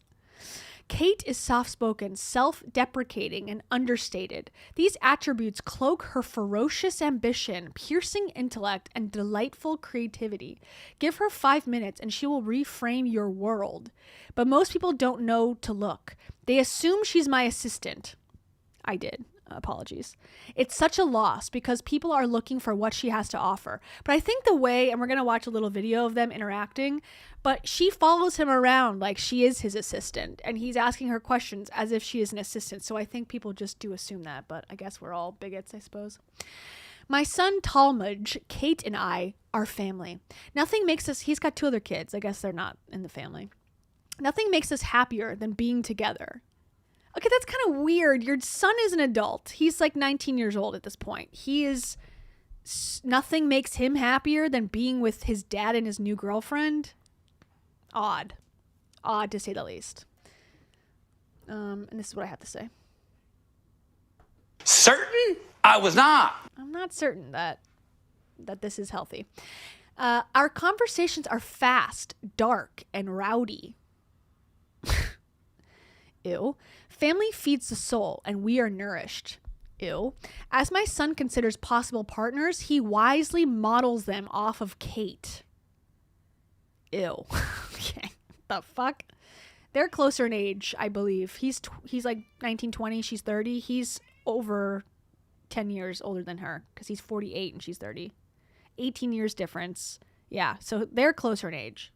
Kate is soft-spoken, self-deprecating, and understated. These attributes cloak her ferocious ambition, piercing intellect, and delightful creativity. Give her 5 minutes and she will reframe your world. But most people don't know to look. They assume she's my assistant. I did. Apologies. It's such a loss because people are looking for what she has to offer. But I think the way, and we're going to watch a little video of them interacting, but she follows him around like she is his assistant and he's asking her questions as if she is an assistant. So I think people just do assume that, but I guess we're all bigots, I suppose. My son Talmadge, Kate, and I are family. Nothing makes us, he's got 2 other kids. I guess they're not in the family. Nothing makes us happier than being together. Okay, that's kind of weird. Your son is an adult. He's like 19 years old at this point. Nothing makes him happier than being with his dad and his new girlfriend. Odd. Odd to say the least. And this is what I have to say. Certain? I was not. I'm not certain that this is healthy. Our conversations are fast, dark, and rowdy. Ew. Family feeds the soul, and we are nourished. Ew. As my son considers possible partners, he wisely models them off of Kate. Ew. Okay. The fuck? They're closer in age, I believe. He's like 19, 20. She's 30. He's over 10 years older than her because he's 48 and she's 30. 18 years difference. Yeah, so they're closer in age.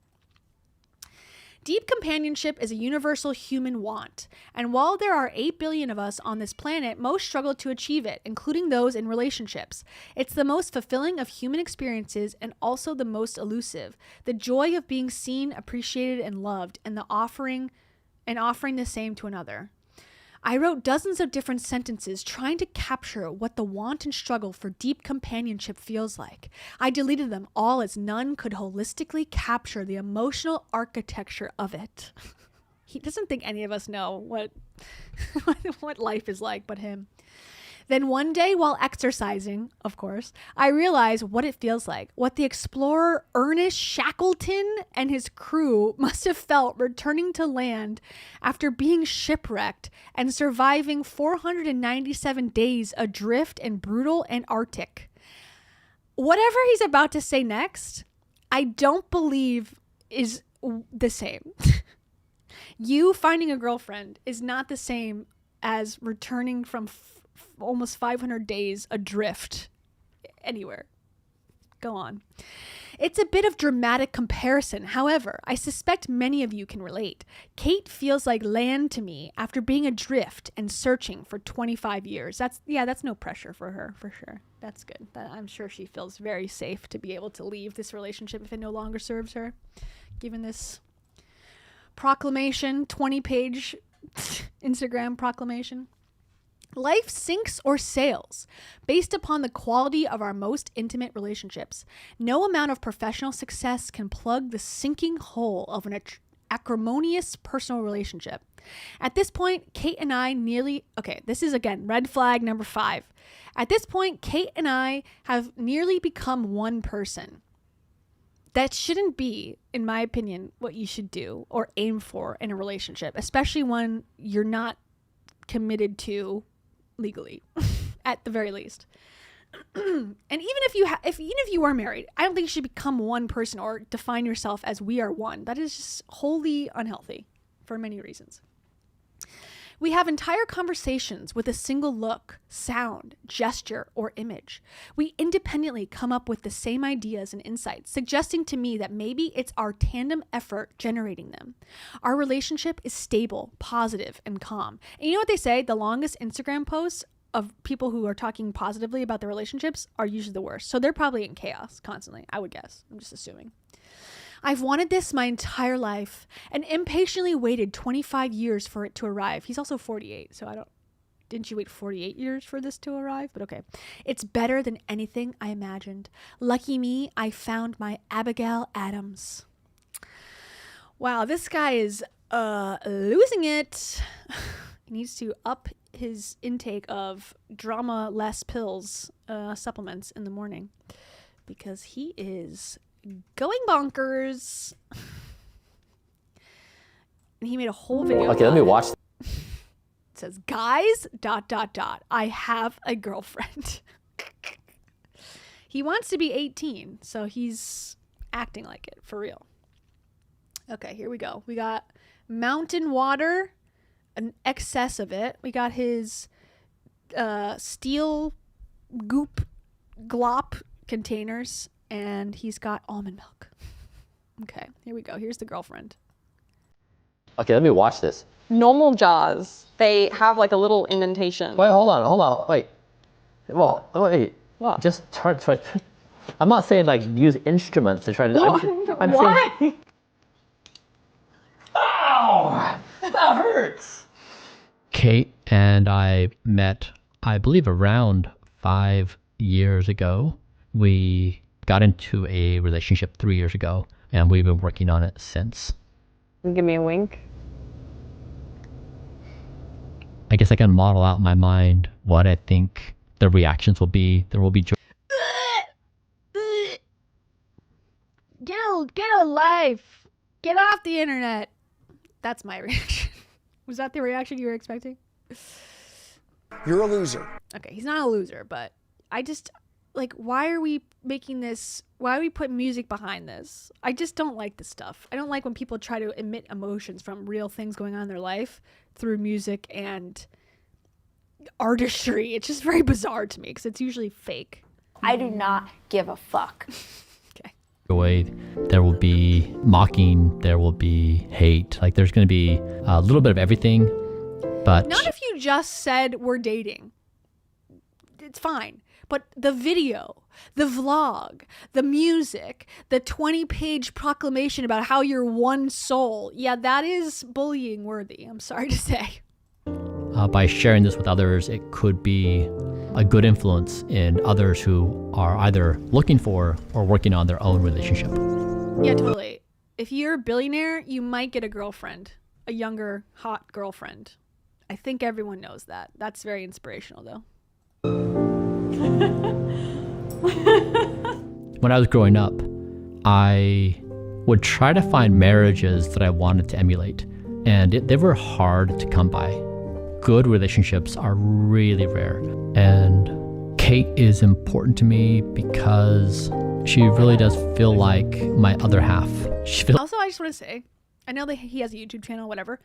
Deep companionship is a universal human want, and while there are 8 billion of us on this planet, most struggle to achieve it, including those in relationships. It's the most fulfilling of human experiences and also the most elusive. The joy of being seen, appreciated, and loved, and offering the same to another. I wrote dozens of different sentences trying to capture what the want and struggle for deep companionship feels like. I deleted them all as none could holistically capture the emotional architecture of it. He doesn't think any of us know what life is like but him. Then one day while exercising, of course, I realized what it feels like, what the explorer Ernest Shackleton and his crew must have felt returning to land after being shipwrecked and surviving 497 days adrift in brutal Antarctic. Whatever he's about to say next, I don't believe is the same. You finding a girlfriend is not the same as returning from almost 500 days adrift anywhere. Go on. It's a bit of dramatic comparison. However, I suspect many of you can relate. Kate feels like land to me after being adrift and searching for 25 years. That's no pressure for her, for sure. That's good. I'm sure she feels very safe to be able to leave this relationship if it no longer serves her. Given this proclamation, 20-page Instagram proclamation. Life sinks or sails based upon the quality of our most intimate relationships. No amount of professional success can plug the sinking hole of an acrimonious personal relationship. At this point, Kate and I this is again, red flag number 5. At this point, Kate and I have nearly become one person. That shouldn't be, in my opinion, what you should do or aim for in a relationship, especially when you're not committed to legally, at the very least. And even if you are married, I don't think you should become one person or define yourself as we are one. That is just wholly unhealthy for many reasons. We have entire conversations with a single look, sound, gesture, or image. We independently come up with the same ideas and insights, suggesting to me that maybe it's our tandem effort generating them. Our relationship is stable, positive, and calm. And you know what they say? The longest Instagram posts of people who are talking positively about their relationships are usually the worst. So they're probably in chaos constantly, I would guess. I'm just assuming. I've wanted this my entire life and impatiently waited 25 years for it to arrive. He's also 48, so didn't you wait 48 years for this to arrive? But okay. It's better than anything I imagined. Lucky me, I found my Abigail Adams. Wow, this guy is losing it. He needs to up his intake of drama-less pills, supplements in the morning, because he is going bonkers. And he made a whole video. Okay, let me watch. It says, guys, ... I have a girlfriend. He wants to be 18, so he's acting like it, for real. Okay, here we go. We got mountain water, an excess of it. We got his steel goop glop containers, and he's got almond milk. Okay, here we go. Here's the girlfriend. Okay, let me watch this. Normal jars, they have like a little indentation. Wait, hold on. Wait. Well, wait. What? Just try. I'm not saying like use instruments to try to. I'm Why? saying. Ow! That hurts. Kate and I met, I believe, around 5 years ago. We got into a relationship 3 years ago, and we've been working on it since. Give me a wink. I guess I can model out in my mind what I think the reactions will be. There will be joy. Get a life. Get off the internet. That's my reaction. Was that the reaction you were expecting? You're a loser. Okay, he's not a loser, but I just, like, why are we making this? Why are we putting music behind this? I just don't like this stuff. I don't like when people try to emit emotions from real things going on in their life through music and artistry. It's just very bizarre to me because it's usually fake. I do not give a fuck. Joy. There will be mocking. There will be hate. Like there's going to be a little bit of everything, but not if you just said we're dating. It's fine. But the video, the vlog, the music, the 20-page proclamation about how you're one soul. Yeah, that is bullying worthy. I'm sorry to say. By sharing this with others, it could be a good influence in others who are either looking for or working on their own relationship. Yeah, totally. If you're a billionaire, you might get a girlfriend, a younger, hot girlfriend. I think everyone knows that. That's very inspirational, though. When I was growing up, I would try to find marriages that I wanted to emulate, and they were hard to come by. Good relationships are really rare, and Kate is important to me because she really does feel like my other half. Also, I just want to say, I know that he has a YouTube channel, whatever.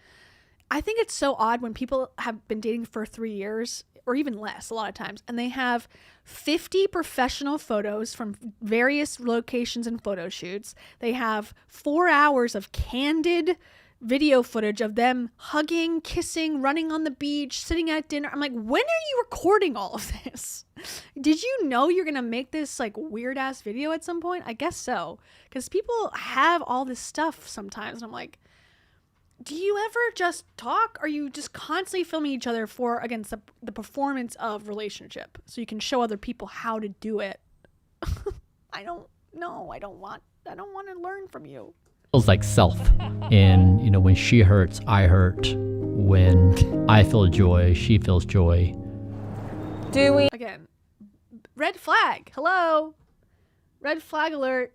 I think it's so odd when people have been dating for 3 years or even less a lot of times, and they have 50 professional photos from various locations and photo shoots. They have 4 hours of candid video footage of them hugging, kissing, running on the beach, sitting at dinner. I'm like, when are you recording all of this? Did you know you're gonna make this like weird ass video at some point? I guess so, because people have all this stuff sometimes, and I'm like, do you ever just talk? Or are you just constantly filming each other for, against the performance of relationship so you can show other people how to do it? I don't want to learn from you. Feels like self. And, you know, when she hurts, I hurt. When I feel joy, she feels joy. Do we? Again, red flag. Hello. Red flag alert.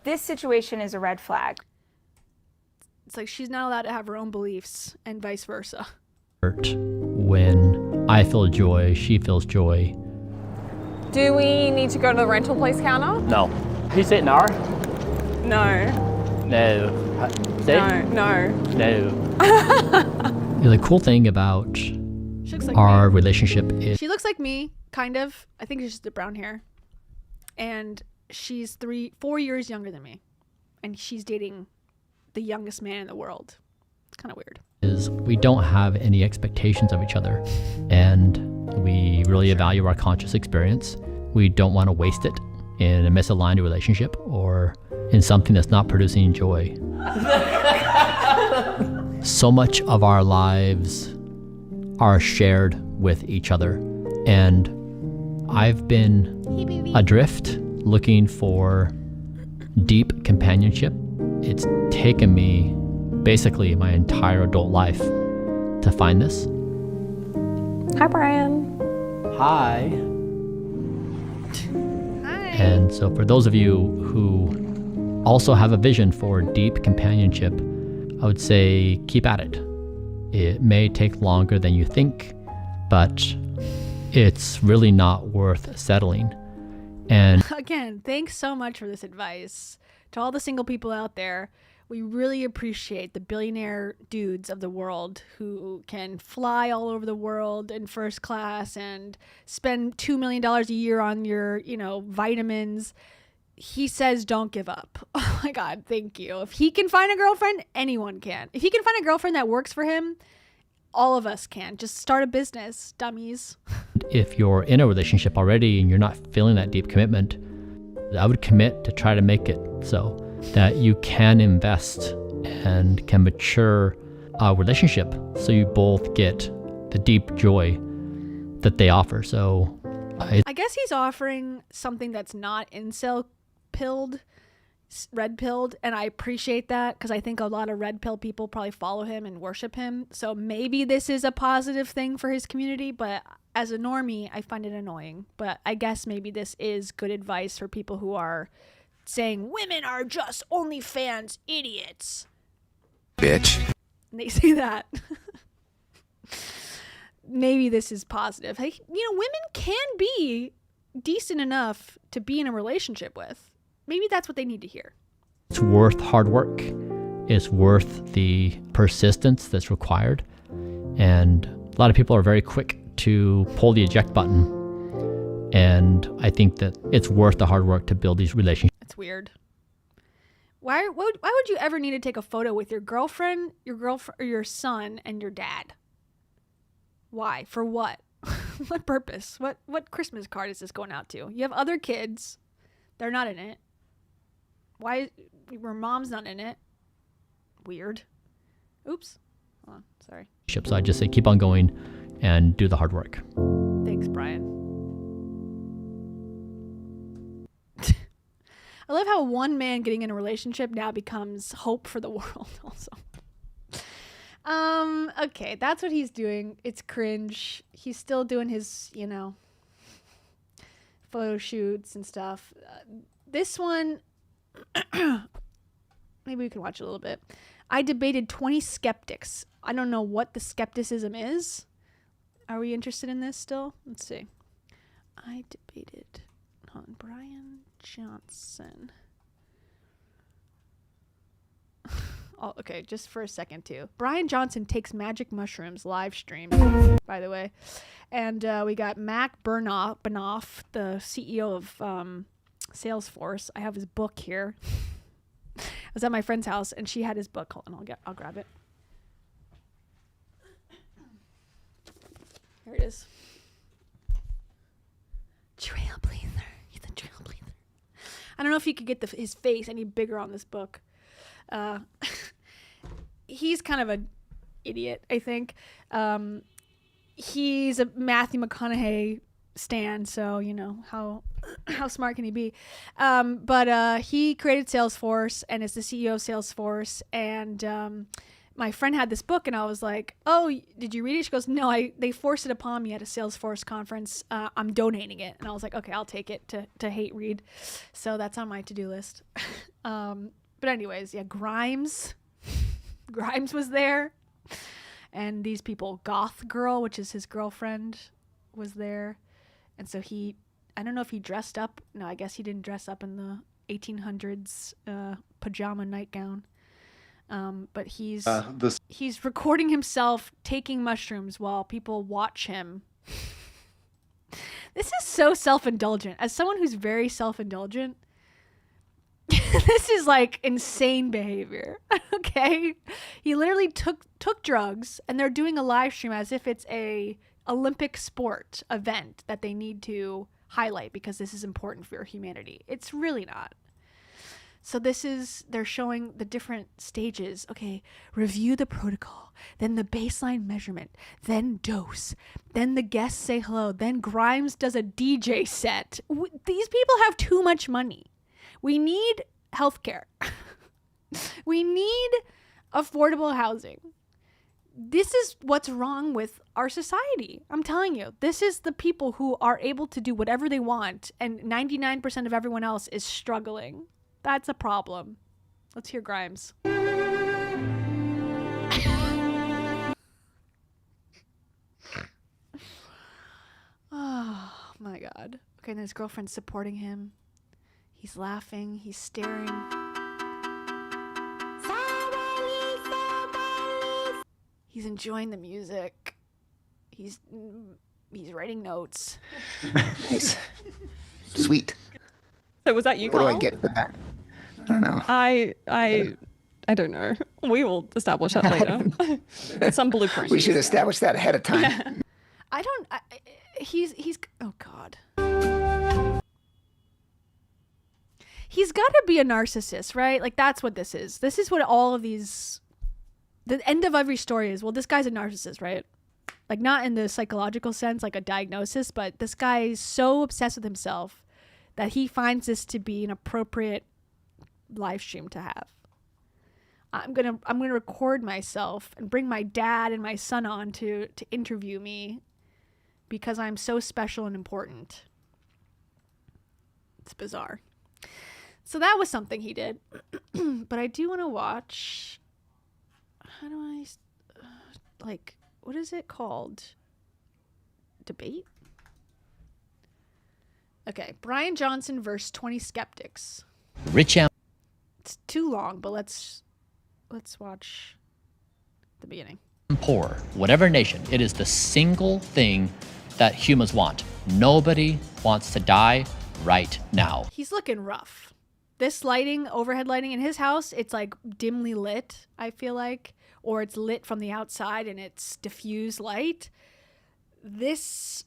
This situation is a red flag. It's like she's not allowed to have her own beliefs and vice versa. Hurt. When I feel joy, she feels joy. Do we need to go to the rental place counter? No. Can you say it an hour? No. No. No. No. The cool thing about Like our relationship is she looks like me, kind of. I think it's just the brown hair. And she's 4 years younger than me. And she's dating the youngest man in the world. It's kind of weird. is we don't have any expectations of each other, and we really value our conscious experience. We don't want to waste it in a misaligned relationship or in something that's not producing joy. So much of our lives are shared with each other, and I've been adrift looking for deep companionship. It's taken me basically my entire adult life to find this. Hi, Bryan. Hi. And so for those of you who also have a vision for deep companionship, I would say keep at it. It may take longer than you think, but it's really not worth settling. And again, thanks so much for this advice. To all the single people out there, we really appreciate the billionaire dudes of the world who can fly all over the world in first class and spend $2 million a year on your, vitamins. He says don't give up. Oh my God, thank you. If he can find a girlfriend, anyone can. If he can find a girlfriend that works for him, all of us can. Just start a business, dummies. if you're in a relationship already and you're not feeling that deep commitment, I would commit to try to make it so that you can invest and can mature a relationship so you both get the deep joy that they offer. So I guess he's offering something that's not incel pilled, red pilled, and I appreciate that because I think a lot of red pill people probably follow him and worship him. So maybe this is a positive thing for his community, but as a normie, I find it annoying. But I guess maybe this is good advice for people who are saying women are just OnlyFans idiots. Bitch. And they say that. Maybe this is positive. Hey, women can be decent enough to be in a relationship with. Maybe that's what they need to hear. It's worth hard work. It's worth the persistence that's required. And a lot of people are very quick to pull the eject button. And I think that it's worth the hard work to build these relationships. It's weird. Why would you ever need to take a photo with your girlfriend, or your son, and your dad? Why? For what? What purpose? What Christmas card is this going out to? You have other kids. They're not in it. Why? Your mom's not in it. Weird. Oops. Hold on. Sorry. So I just say keep on going and do the hard work. Thanks, Bryan. I love how one man getting in a relationship now becomes hope for the world also. Okay, that's what he's doing. It's cringe. He's still doing his, photo shoots and stuff. This one, maybe we can watch a little bit. I debated 20 skeptics. I don't know what the skepticism is. Are we interested in this still? Let's see. I debated on Bryan Johnson. Oh, okay, just for a second too. Bryan Johnson takes magic mushrooms live stream, by the way. And we got Mac Benoff, the CEO of Salesforce. I have his book here. I was at my friend's house and she had his book. Hold on, I'll grab it. Here it is. Trailblazer. He's a trailblazer. I don't know if you could get his face any bigger on this book. He's kind of an idiot, I think. He's a Matthew McConaughey stan, so how smart can he be? But he created Salesforce and is the CEO of Salesforce. And my friend had this book, and I was like, "Oh, did you read it?" She goes, "No, they forced it upon me at a Salesforce conference. I'm donating it." And I was like, "Okay, I'll take it to hate read." So that's on my to-do list. But anyways, yeah, Grimes was there. And these people, Goth Girl, which is his girlfriend, was there. And so I don't know if he dressed up. No, I guess he didn't dress up in the 1800s pajama nightgown. But he's recording himself taking mushrooms while people watch him. This is so self-indulgent. As someone who's very self-indulgent, this is like insane behavior. Okay, he literally took drugs, and they're doing a live stream as if it's a Olympic sport event that they need to highlight because this is important for humanity. It's really not. So they're showing the different stages. Okay, review the protocol, then the baseline measurement, then dose, then the guests say hello, then Grimes does a DJ set. These people have too much money. We need healthcare. We need affordable housing. This is what's wrong with our society. I'm telling you, this is the people who are able to do whatever they want, and 99% of everyone else is struggling. That's a problem. Let's hear Grimes. Oh my God. Okay, and his girlfriend's supporting him. He's laughing. He's staring. He's enjoying the music. He's writing notes. Nice. Sweet. So was that you, What do I Carl? get for that? I don't know. I don't know. We will establish that later. Some blueprint. We should establish that ahead of time. He's oh God. He's got to be a narcissist, right? Like, that's what this is. This is what all of these, the end of every story is, well, this guy's a narcissist, right? Like, not in the psychological sense, like a diagnosis, but this guy is so obsessed with himself that he finds this to be an appropriate live stream to have. I'm gonna record myself and bring my dad and my son on to interview me because I'm so special and important. It's bizarre. So that was something he did. But I do want to watch. How do I, what is it called? Debate? Okay, Bryan Johnson versus 20 skeptics. Rich am. It's too long, but let's watch the beginning. Poor, whatever nation, it is the single thing that humans want. Nobody wants to die right now. He's looking rough. This lighting, overhead lighting in his house, it's like dimly lit, I feel like, or it's lit from the outside and it's diffused light. This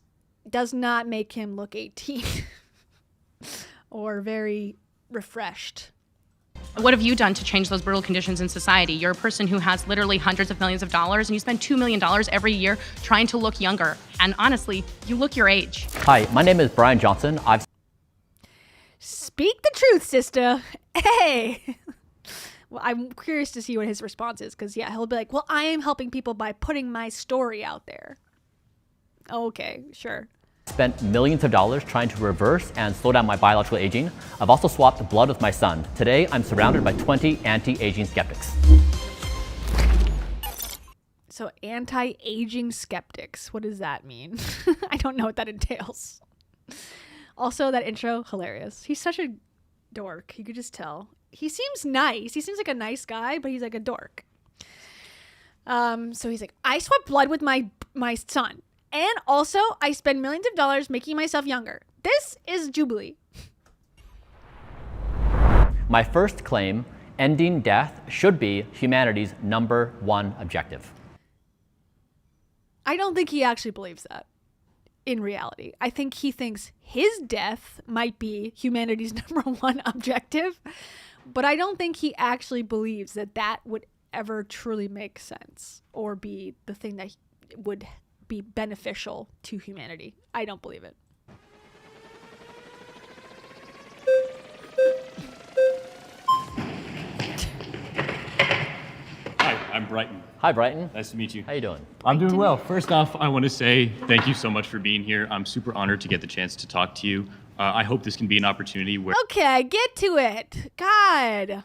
does not make him look 18 or very refreshed. What have you done to change those brutal conditions in society? You're a person who has literally hundreds of millions of dollars, and you spend $2 million every year trying to look younger. And honestly, you look your age. Hi, my name is Bryan Johnson. Speak the truth, sister. Hey. Well, I'm curious to see what his response is, because, yeah, he'll be like, well, I am helping people by putting my story out there. Okay, sure. Spent millions of dollars trying to reverse and slow down my biological aging. I've also swapped blood with my son. Today, I'm surrounded by 20 anti-aging skeptics. So, anti-aging skeptics. What does that mean? I don't know what that entails. Also, that intro, hilarious. He's such a dork. You could just tell. He seems nice. He seems like a nice guy, but he's like a dork. So he's like, I swap blood with my son. And also, I spend millions of dollars making myself younger. This is Jubilee. My first claim, ending death, should be humanity's #1 objective. I don't think he actually believes that in reality. I think he thinks his death might be humanity's #1 objective, but I don't think he actually believes that that would ever truly make sense or be the thing that would be beneficial to humanity. I don't believe it. Hi, I'm Brighton. Hi, Brighton. Nice to meet you. How you doing? I'm doing well. First off, I want to say thank you so much for being here. I'm super honored to get the chance to talk to you. I hope this can be an opportunity where Okay, get to it. God.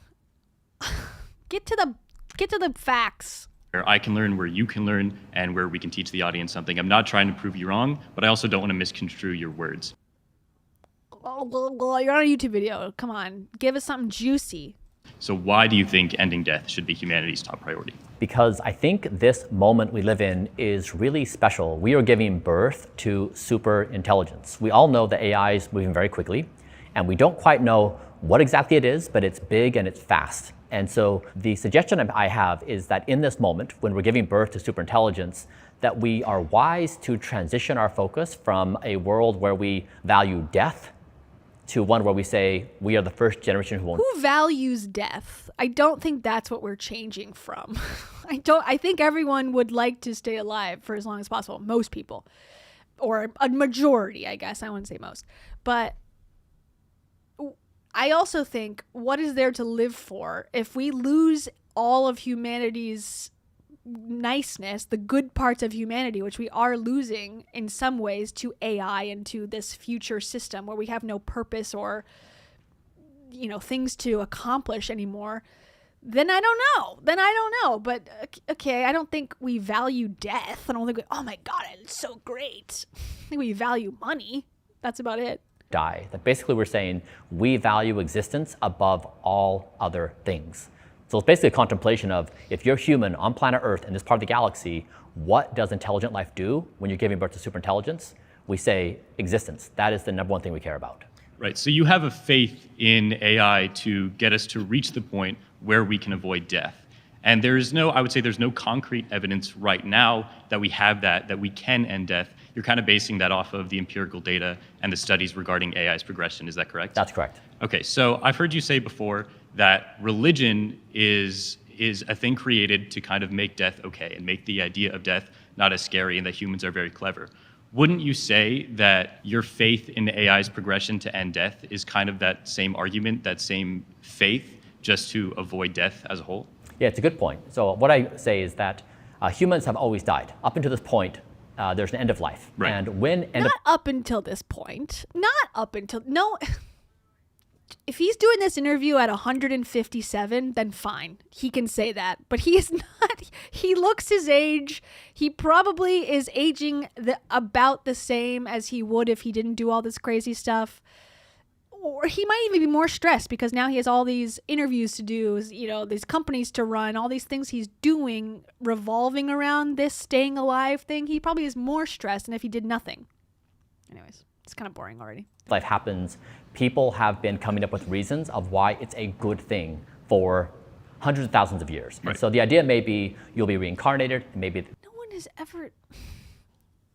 Get to the facts. I can learn, where you can learn, and where we can teach the audience something. I'm not trying to prove you wrong, but I also don't want to misconstrue your words. You're on a YouTube video. Come on. Give us something juicy. So why do you think ending death should be humanity's top priority? Because I think this moment we live in is really special. We are giving birth to super intelligence. We all know that AI is moving very quickly, and we don't quite know what exactly it is, but it's big and it's fast. And so the suggestion I have is that in this moment, when we're giving birth to super intelligence, that we are wise to transition our focus from a world where we value death to one where we say we are the first generation who won't. Who values death? I don't think that's what we're changing from. I think everyone would like to stay alive for as long as possible. Most people. Or a majority, I guess. I wouldn't say most. But I also think, what is there to live for if we lose all of humanity's niceness, the good parts of humanity, which we are losing in some ways to AI and to this future system where we have no purpose or, things to accomplish anymore, then I don't know. But okay, I don't think we value death. I don't think oh my God, it's so great. I think we value money. That's about it. Die. That basically we're saying we value existence above all other things. So it's basically a contemplation of, if you're human on planet Earth in this part of the galaxy, what does intelligent life do when you're giving birth to superintelligence? We say existence. That is the number one thing we care about. Right, so you have a faith in AI to get us to reach the point where we can avoid death. And there's no concrete evidence right now that we have that we can end death. You're kind of basing that off of the empirical data and the studies regarding AI's progression, is that correct? That's correct. Okay, so I've heard you say before that religion is a thing created to kind of make death okay and make the idea of death not as scary, and that humans are very clever. Wouldn't you say that your faith in AI's progression to end death is kind of that same argument, that same faith, just to avoid death as a whole? Yeah, it's a good point. So what I say is that humans have always died. Up until this point, there's an end of life. Right. And when Not up until this point. No. If he's doing this interview at 157, then fine. He can say that. But he is not. He looks his age. He probably is aging about the same as he would if he didn't do all this crazy stuff. Or he might even be more stressed because now he has all these interviews to do, these companies to run, all these things he's doing revolving around this staying alive thing. He probably is more stressed than if he did nothing. Anyways, it's kind of boring already. life happens, people have been coming up with reasons of why it's a good thing for hundreds of thousands of years. Right. And so the idea may be you'll be reincarnated, maybe.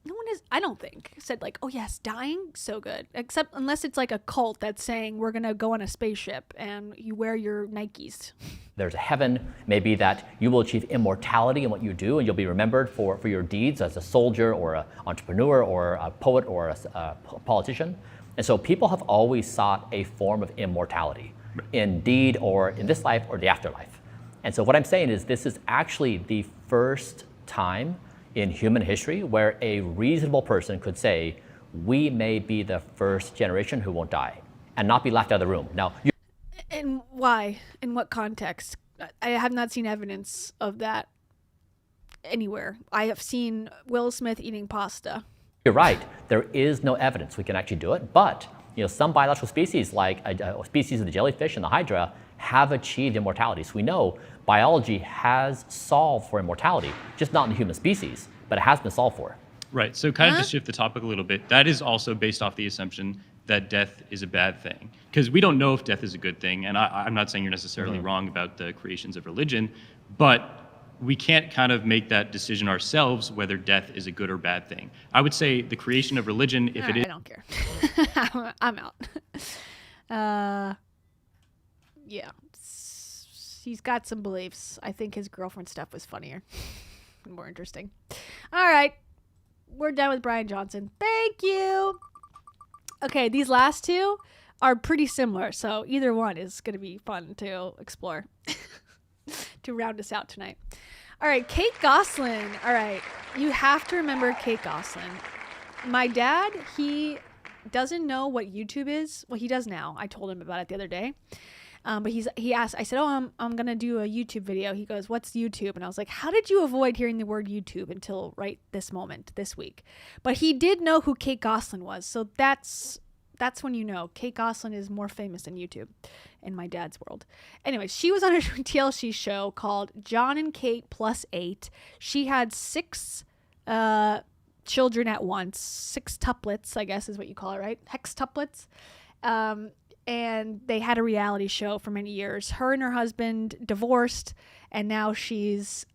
No one has, I don't think, said like, oh yes, dying, so good. Except unless it's like a cult that's saying we're going to go on a spaceship and you wear your Nikes. There's a heaven, maybe that you will achieve immortality in what you do and you'll be remembered for your deeds as a soldier or an entrepreneur or a poet or a politician. And so people have always sought a form of immortality in deed or in this life or the afterlife. And so what I'm saying is this is actually the first time in human history where a reasonable person could say, we may be the first generation who won't die and not be left out of the room. Now, And why? In what context? I have not seen evidence of that anywhere. I have seen Will Smith eating pasta. You're right. There is no evidence we can actually do it, but some biological species, like a species of the jellyfish and the hydra, have achieved immortality. So we know biology has solved for immortality, just not in the human species, but it has been solved for. Right. So kind of to shift the topic a little bit, that is also based off the assumption that death is a bad thing. Because we don't know if death is a good thing, and I'm not saying you're necessarily wrong about the creations of religion, but we can't kind of make that decision ourselves whether death is a good or bad thing. I would say the creation of religion, if it is... I don't care. I'm out. Yeah. He's got some beliefs. I think his girlfriend stuff was funnier. More interesting. All right. We're done with Bryan Johnson. Thank you. Okay, these last two are pretty similar, so either one is going to be fun to explore to round us out tonight. All right, Kate Gosselin. All right, you have to remember Kate Gosselin. My dad, he doesn't know what YouTube is. Well, he does now. I told him about it the other day. But he asked, I said, oh, I'm going to do a YouTube video. He goes, what's YouTube? And I was like, how did you avoid hearing the word YouTube until right this moment, this week? But he did know who Kate Gosselin was. So that's when you know Kate Gosselin is more famous than YouTube. in my dad's world. Anyway, she was on a TLC show called John and Kate Plus 8. She had 6 children at once, 6 tuplets, I guess is what you call it, right? Hextuplets. And they had a reality show for many years. Her and her husband divorced, and now she's,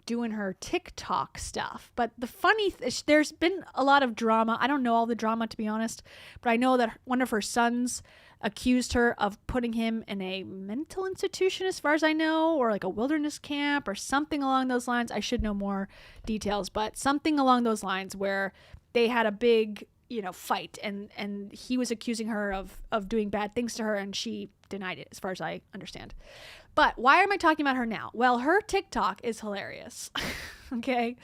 doing her TikTok stuff. But the funny there's been a lot of drama. I don't know all the drama, to be honest, but I know that one of her sons accused her of putting him in a mental institution, as far as I know, or like a wilderness camp or something along those lines. I should know more details, but something along those lines where they had a big, fight, and he was accusing her of doing bad things to her, and she denied it, as far as I understand. But why am I talking about her now? Well, her TikTok is hilarious. Okay,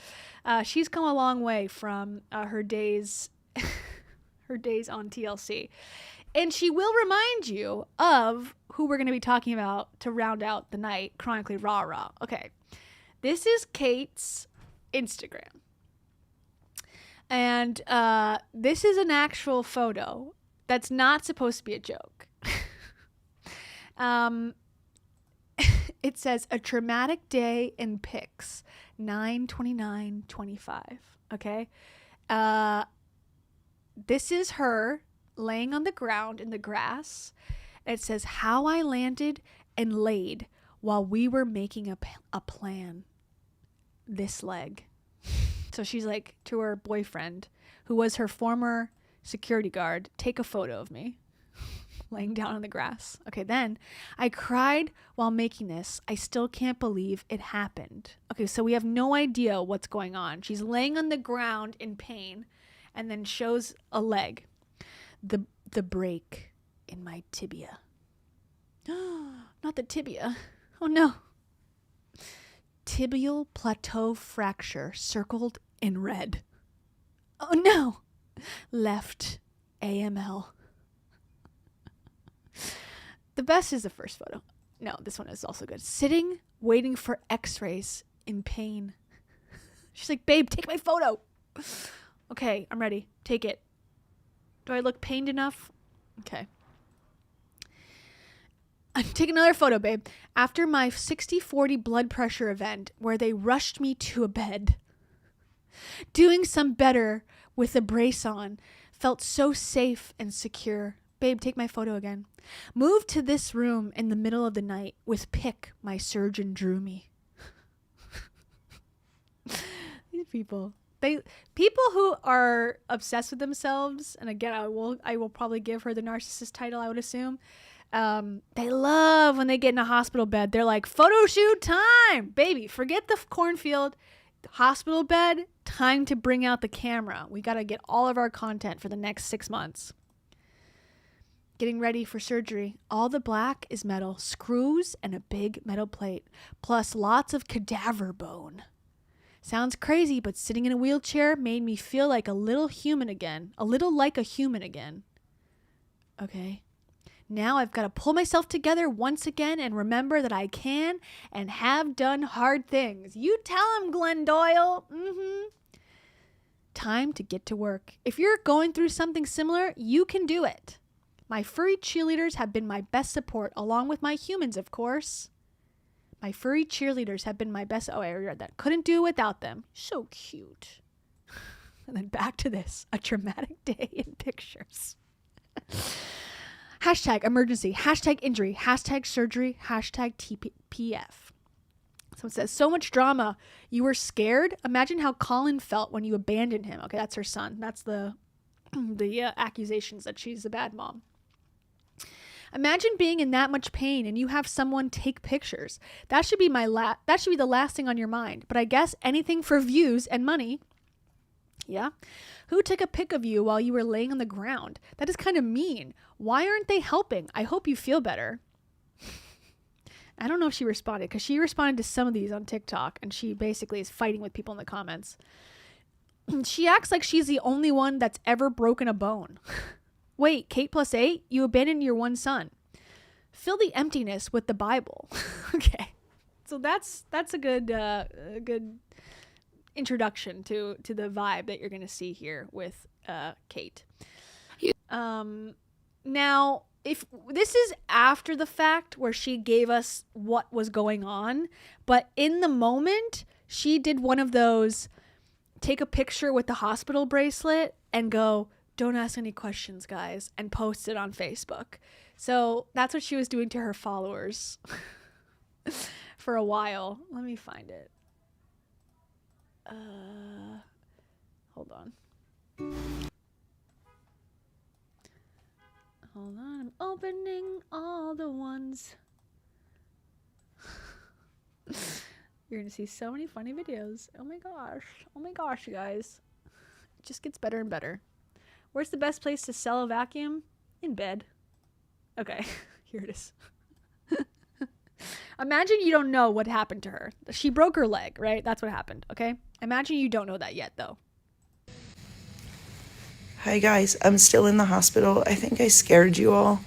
she's come a long way from her days on TLC, and she will remind you of who we're going to be talking about to round out the night. Chronically Rara. Okay, this is Kate's Instagram, and this is an actual photo that's not supposed to be a joke. It says a traumatic day in Phnx, 9/29/25. Okay. This is her laying on the ground in the grass. It says how I landed and laid while we were making a plan. This leg. So she's like to her boyfriend, who was her former security guard, take a photo of me laying down on the grass. Okay, then I cried while making this. I still can't believe it happened. Okay, so we have no idea what's going on. She's laying on the ground in pain and then shows a leg. The break in my tibia. Not the tibia. Oh no. Tibial plateau fracture circled in red. Oh no. Left AML. The best is the first photo. No, this one is also good. Sitting, waiting for x-rays in pain. She's like, babe, take my photo. Okay, I'm ready. Take it. Do I look pained enough? Okay. Take another photo, babe. After my 60/40 blood pressure event where they rushed me to a bed, doing some better with a brace on, felt so safe and secure. Babe, take my photo again. Moved to this room in the middle of the night with pick my surgeon drew me. These people. People who are obsessed with themselves, and again, I will probably give her the narcissist title, I would assume. They love when they get in a hospital bed. They're like, photo shoot time, baby. Forget the cornfield, hospital bed. Time to bring out the camera. We got to get all of our content for the next 6 months. Getting ready for surgery. All the black is metal, screws and a big metal plate, plus lots of cadaver bone. Sounds crazy, but sitting in a wheelchair made me feel like a little human again. A little like a human again. Okay. Now I've got to pull myself together once again and remember that I can and have done hard things. You tell him, Glenn Doyle. Time to get to work. If you're going through something similar, you can do it. My furry cheerleaders have been my best support, along with my humans, of course. My furry cheerleaders have been my best... Oh, I already read that. Couldn't do it without them. So cute. And then back to this. A traumatic day in pictures. Hashtag emergency. Hashtag injury. Hashtag surgery. Hashtag TPF. So it says, so much drama. You were scared? Imagine how Colin felt when you abandoned him. Okay, that's her son. That's the accusations that she's a bad mom. Imagine being in that much pain and you have someone take pictures. That should be that should be the last thing on your mind. But I guess anything for views and money. Yeah. Who took a pic of you while you were laying on the ground? That is kind of mean. Why aren't they helping? I hope you feel better. I don't know if she responded, because she responded to some of these on TikTok and she basically is fighting with people in the comments. She acts like she's the only one that's ever broken a bone. Wait, Kate plus 8? You abandoned your one son. Fill the emptiness with the Bible. Okay. So that's a good introduction to the vibe that you're going to see here with Kate. Now, if this is after the fact where she gave us what was going on, but in the moment she did one of those take a picture with the hospital bracelet and go, don't ask any questions, guys, and post it on Facebook. So that's what she was doing to her followers for a while. Let me find it. Hold on. Hold on, I'm opening all the ones. You're gonna see so many funny videos. Oh my gosh, you guys. It just gets better and better. Where's the best place to sell a vacuum? In bed. Okay, here it is. Imagine you don't know what happened to her. She broke her leg, right? That's what happened, okay? Imagine you don't know that yet, though. Hi guys, I'm still in the hospital. I think I scared you all.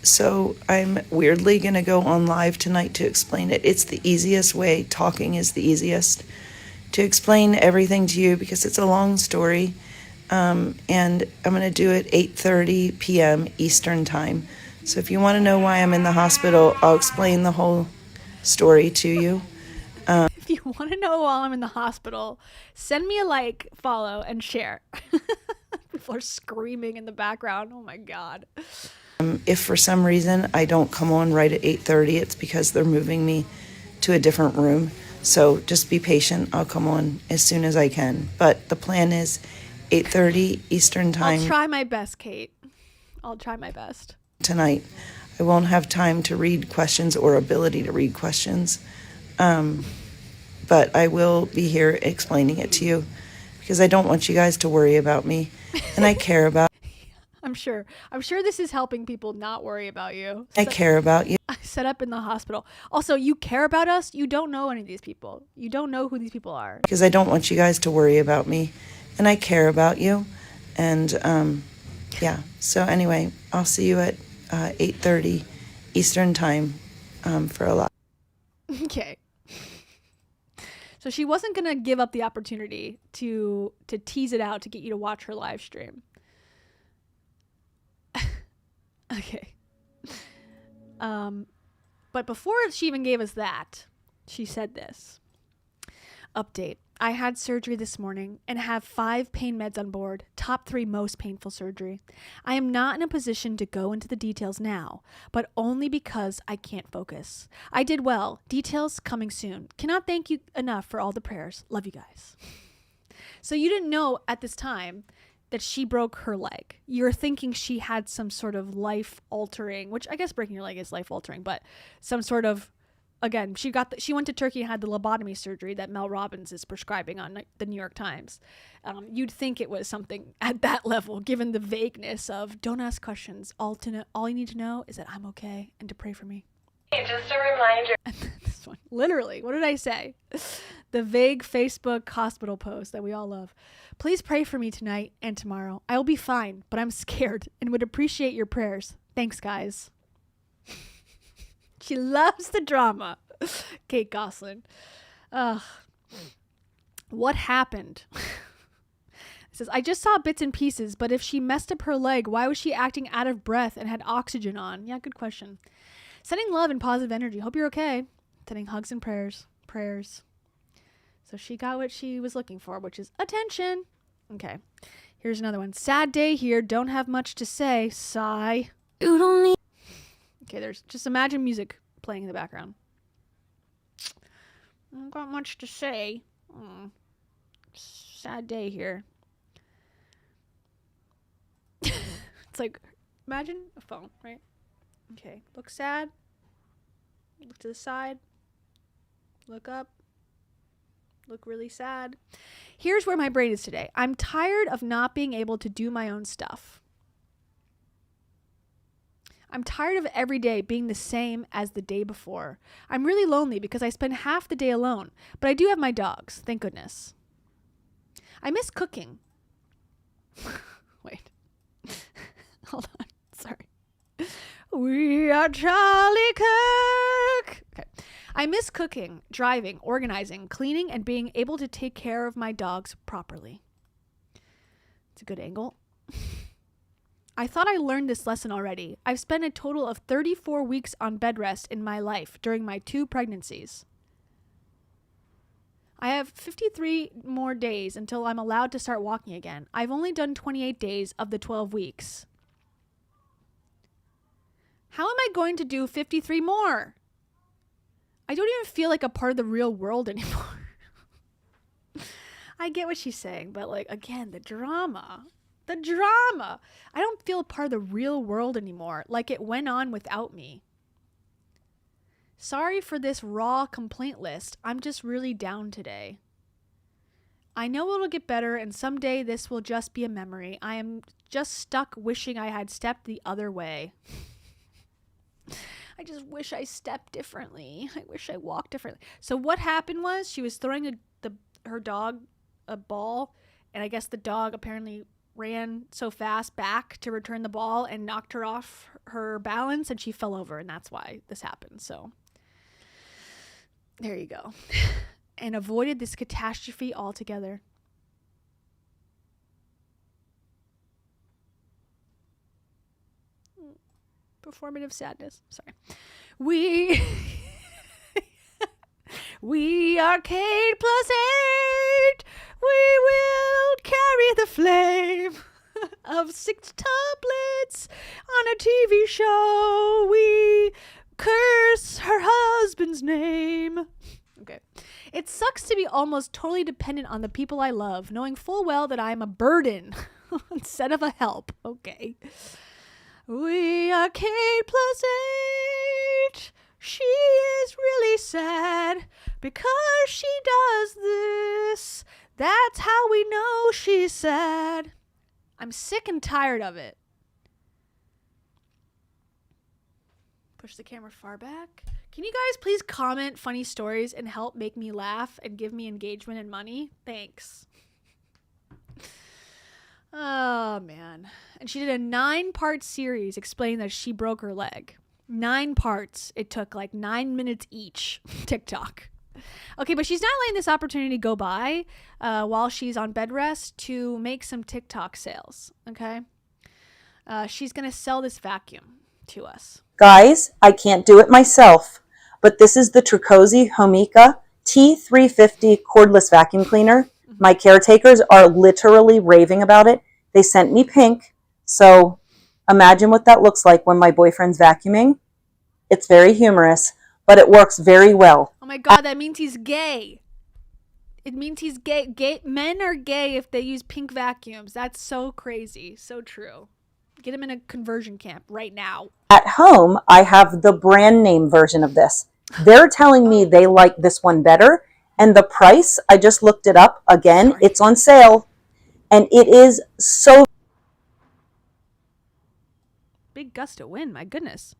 So I'm weirdly gonna go on live tonight to explain it. It's the easiest way. Talking is the easiest to explain everything to you because it's a long story. And I'm gonna do it 8:30 p.m. Eastern time. So if you want to know why I'm in the hospital, I'll explain the whole story to you. If you want to know while I'm in the hospital, send me a like, follow, and share. People are screaming in the background. Oh my God. If for some reason I don't come on right at 8:30, it's because they're moving me to a different room. So just be patient. I'll come on as soon as I can. But the plan is 8:30 Eastern time. I'll try my best, Kate. I'll try my best. Tonight. I won't have time to read questions or ability to read questions. But I will be here explaining it to you because I don't want you guys to worry about me. And I care about I'm sure this is helping people not worry about you. I care about you. I set up in the hospital. Also, you care about us. You don't know any of these people. You don't know who these people are. Because I don't want you guys to worry about me. And I care about you. And yeah. So anyway, I'll see you at 8:30 Eastern time for a lot. Okay. So she wasn't going to give up the opportunity to tease it out to get you to watch her live stream. Okay. But before she even gave us that, she said this. Update. I had surgery this morning and have 5 pain meds on board, top 3 most painful surgery. I am not in a position to go into the details now, but only because I can't focus. I did well. Details coming soon. Cannot thank you enough for all the prayers. Love you guys. So you didn't know at this time that she broke her leg. You're thinking she had some sort of life-altering, which I guess breaking your leg is life-altering, but some sort of, again, she went to Turkey and had the lobotomy surgery that Mel Robbins is prescribing on the New York Times. You'd think it was something at that level, given the vagueness of don't ask questions. All you need to know is that I'm okay and to pray for me. Just a reminder. This one, literally, what did I say? The vague Facebook hospital post that we all love. Please pray for me tonight and tomorrow. I will be fine, but I'm scared and would appreciate your prayers. Thanks, guys. She loves the drama. Kate Gosselin. What happened? It says, I just saw bits and pieces, but if she messed up her leg, why was she acting out of breath and had oxygen on? Yeah, good question. Sending love and positive energy. Hope you're okay. Sending hugs and prayers. So she got what she was looking for, which is attention. Okay. Here's another one. Sad day here. Don't have much to say. Sigh. Okay, there's just imagine music playing in the background. I don't got much to say. Sad day here. It's like, imagine a phone, right? Okay, look sad. Look to the side. Look up. Look really sad. Here's where my brain is today. I'm tired of not being able to do my own stuff. I'm tired of every day being the same as the day before. I'm really lonely because I spend half the day alone, but I do have my dogs, thank goodness. I miss cooking. Wait. Hold on. Sorry. We are Charlie Cook. Okay. I miss cooking, driving, organizing, cleaning, and being able to take care of my dogs properly. It's a good angle. I thought I learned this lesson already. I've spent a total of 34 weeks on bed rest in my life during my 2 pregnancies. I have 53 more days until I'm allowed to start walking again. I've only done 28 days of the 12 weeks. How am I going to do 53 more? I don't even feel like a part of the real world anymore. I get what she's saying, but like, again, the drama. I don't feel a part of the real world anymore, like it went on without me. Sorry for this raw complaint list. I'm just really down today. I know it'll get better, and someday this will just be a memory. I am just stuck wishing I had stepped the other way. I just wish I stepped differently. I wish I walked differently. So what happened was she was throwing her dog a ball, and I guess the dog apparently ran so fast back to return the ball and knocked her off her balance, and she fell over, and that's why this happened. So there you go. And avoided this catastrophe altogether. Performative sadness. Sorry. We are Kate plus 8. We will carry the flame of 6 tuplets on a TV show. We curse her husband's name. Okay. It sucks to be almost totally dependent on the people I love, knowing full well that I am a burden instead of a help. Okay. We are Kate plus 8. She is really sad because she does this. That's how we know she's sad. I'm sick and tired of it. Push the camera far back. Can you guys please comment funny stories and help make me laugh and give me engagement and money? Thanks. Oh, man. And she did a 9-part series explaining that she broke her leg. 9 parts. It took like 9 minutes each. TikTok. Okay, but she's not letting this opportunity go by while she's on bed rest to make some TikTok sales. Okay? She's going to sell this vacuum to us. Guys, I can't do it myself, but this is the Tricosi Homica T350 cordless vacuum cleaner. My caretakers are literally raving about it. They sent me pink, so imagine what that looks like when my boyfriend's vacuuming. It's very humorous, but it works very well. Oh my god, that means he's gay. It means he's gay. Men are gay if they use pink vacuums. That's so crazy. So true. Get him in a conversion camp right now. At home, I have the brand name version of this. They're telling me they like this one better. And the price, I just looked it up again. Sorry. It's on sale. And it is so big gust of wind, my goodness.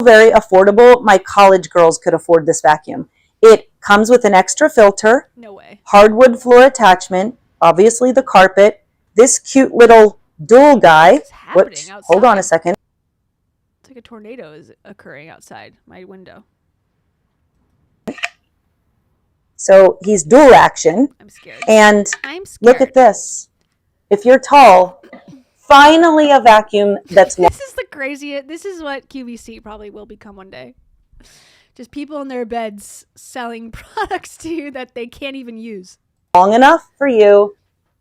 Very affordable. My college girls could afford this vacuum. It comes with an extra filter. No way. Hardwood floor attachment. Obviously the carpet. This cute little dual guy. Which, hold on a second. It's like a tornado is occurring outside my window. So he's dual action. I'm scared. And I'm scared. Look at this. If you're tall, finally a vacuum that's This is the craziest. This is what QVC probably will become one day. Just people in their beds selling products to you that they can't even use. Long enough for you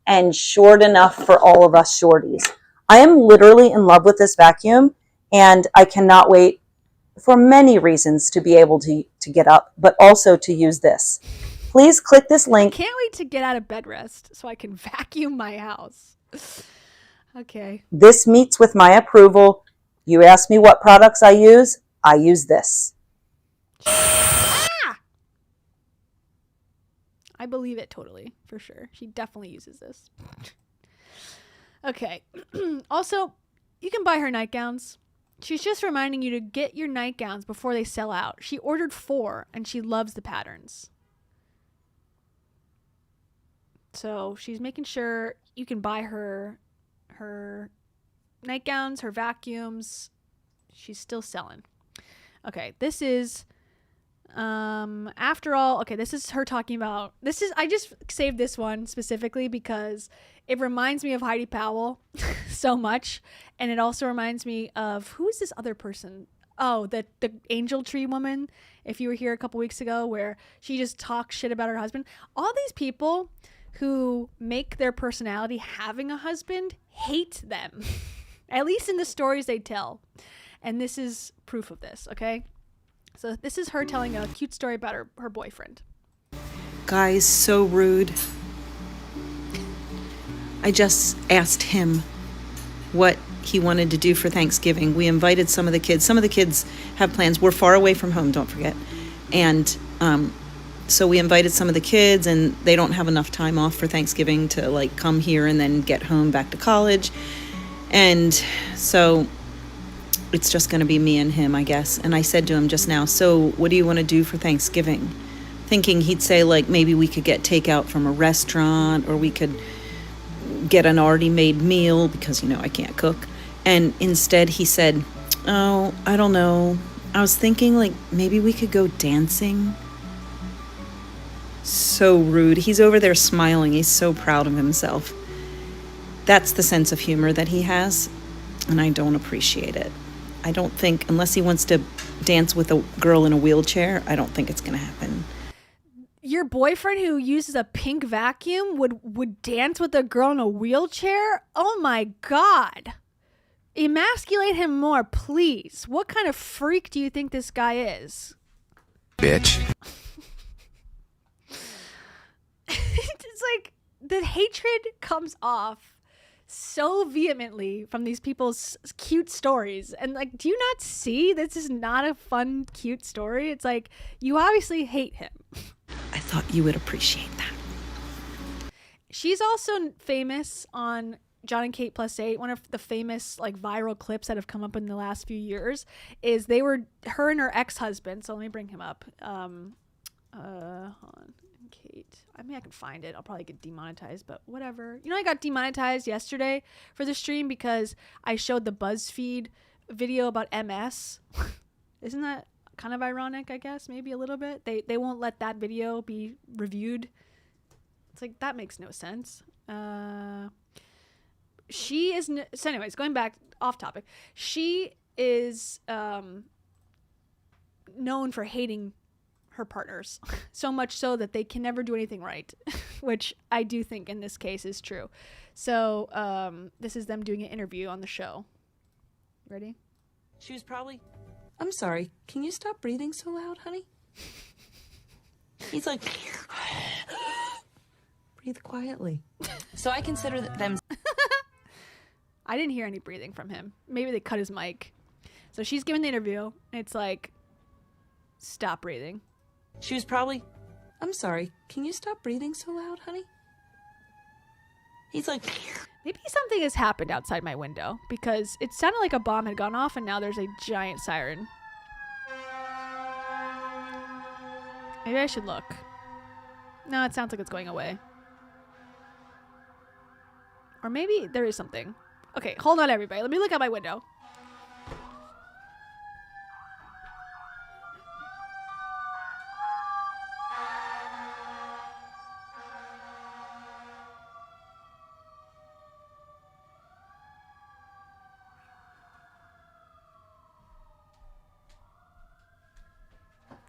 and short enough for all of us shorties. I am literally in love with this vacuum, and I cannot wait for many reasons to be able to get up, but also to use this. Please click this link. Can't wait to get out of bed rest so I can vacuum my house. Okay. This meets with my approval. You ask me what products I use this. Ah! I believe it totally, for sure. She definitely uses this. Okay. Also, you can buy her nightgowns. She's just reminding you to get your nightgowns before they sell out. She ordered 4, and she loves the patterns. So she's making sure you can buy her nightgowns, her vacuums. She's still selling. Okay, this is after all, okay, this is her talking about, I just saved this one specifically because it reminds me of Heidi Powell. so much. And it also reminds me of, who is this other person? Oh, the angel tree woman. If you were here a couple weeks ago, where she just talks shit about her husband. All these people who make their personality having a husband hate them. At least in the stories they tell. And this is proof of this, okay? So this is her telling a cute story about her boyfriend. Guy's so rude. I just asked him what he wanted to do for Thanksgiving. We invited some of the kids. Some of the kids have plans. We're far away from home, don't forget. And so we invited some of the kids, and they don't have enough time off for Thanksgiving to like come here and then get home back to college. And so it's just going to be me and him, I guess. And I said to him just now, so what do you want to do for Thanksgiving? Thinking he'd say, like, maybe we could get takeout from a restaurant, or we could get an already made meal because, you know, I can't cook. And instead he said, oh, I don't know. I was thinking, like, maybe we could go dancing. So rude. He's over there smiling. He's so proud of himself. That's the sense of humor that he has, and I don't appreciate it. I don't think, unless he wants to dance with a girl in a wheelchair, I don't think it's going to happen. Your boyfriend who uses a pink vacuum would dance with a girl in a wheelchair? Oh my God. Emasculate him more, please. What kind of freak do you think this guy is? Bitch. It's like the hatred comes off so vehemently from these people's cute stories. And like, do you not see this is not a fun, cute story? It's like, you obviously hate him. I thought you would appreciate that. She's also famous on John and Kate Plus 8. One of the famous like viral clips that have come up in the last few years is her and her ex-husband. So let me bring him up. Hold on. Kate. I mean, I can find it. I'll probably get demonetized, but whatever. You know, I got demonetized yesterday for the stream because I showed the BuzzFeed video about MS. Isn't that kind of ironic, I guess? Maybe a little bit. They won't let that video be reviewed. It's like, that makes no sense. She is... So anyways, going back off topic. She is known for hating her partners, so much so that they can never do anything right, which I do think in this case is true. So this is them doing an interview on the show. Ready? She was probably, I'm sorry, can you stop breathing so loud, honey? He's like, breathe quietly. So I consider them... I didn't hear any breathing from him. Maybe they cut his mic. So she's giving the interview, and it's like, stop breathing. She was probably, I'm sorry, can you stop breathing so loud, honey? He's like... Maybe something has happened outside my window, because it sounded like a bomb had gone off, and now there's a giant siren. Maybe I should look. No, it sounds like it's going away. Or maybe there is something. Okay, hold on, everybody. Let me look out my window.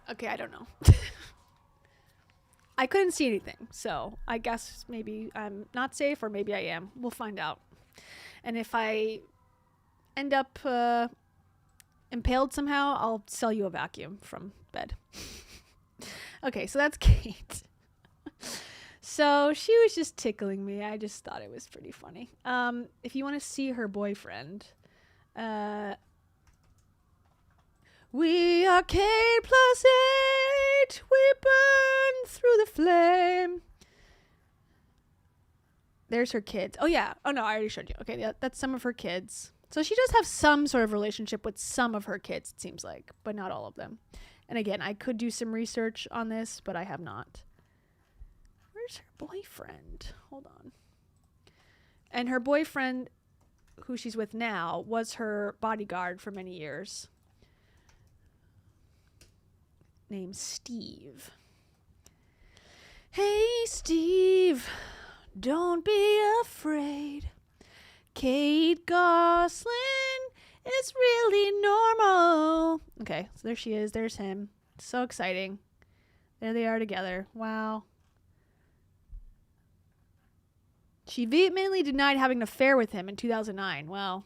Okay, I don't know. I couldn't see anything, so I guess maybe I'm not safe, or maybe I am. We'll find out. And if I end up impaled somehow, I'll sell you a vacuum from bed. Okay, so that's Kate. So she was just tickling me. I just thought it was pretty funny. If you want to see her boyfriend, we are Kate Plus 8. We burn through the flame. There's her kids. Oh, yeah. Oh, no, I already showed you. Okay, that's some of her kids. So she does have some sort of relationship with some of her kids, it seems like, but not all of them. And again, I could do some research on this, but I have not. Where's her boyfriend? Hold on. And her boyfriend, who she's with now, was her bodyguard for many years. Named Steve. Hey, Steve. Don't be afraid. Kate Gosselin is really normal. Okay, so there she is. There's him. So exciting. There they are together. Wow. She vehemently denied having an affair with him in 2009. Well,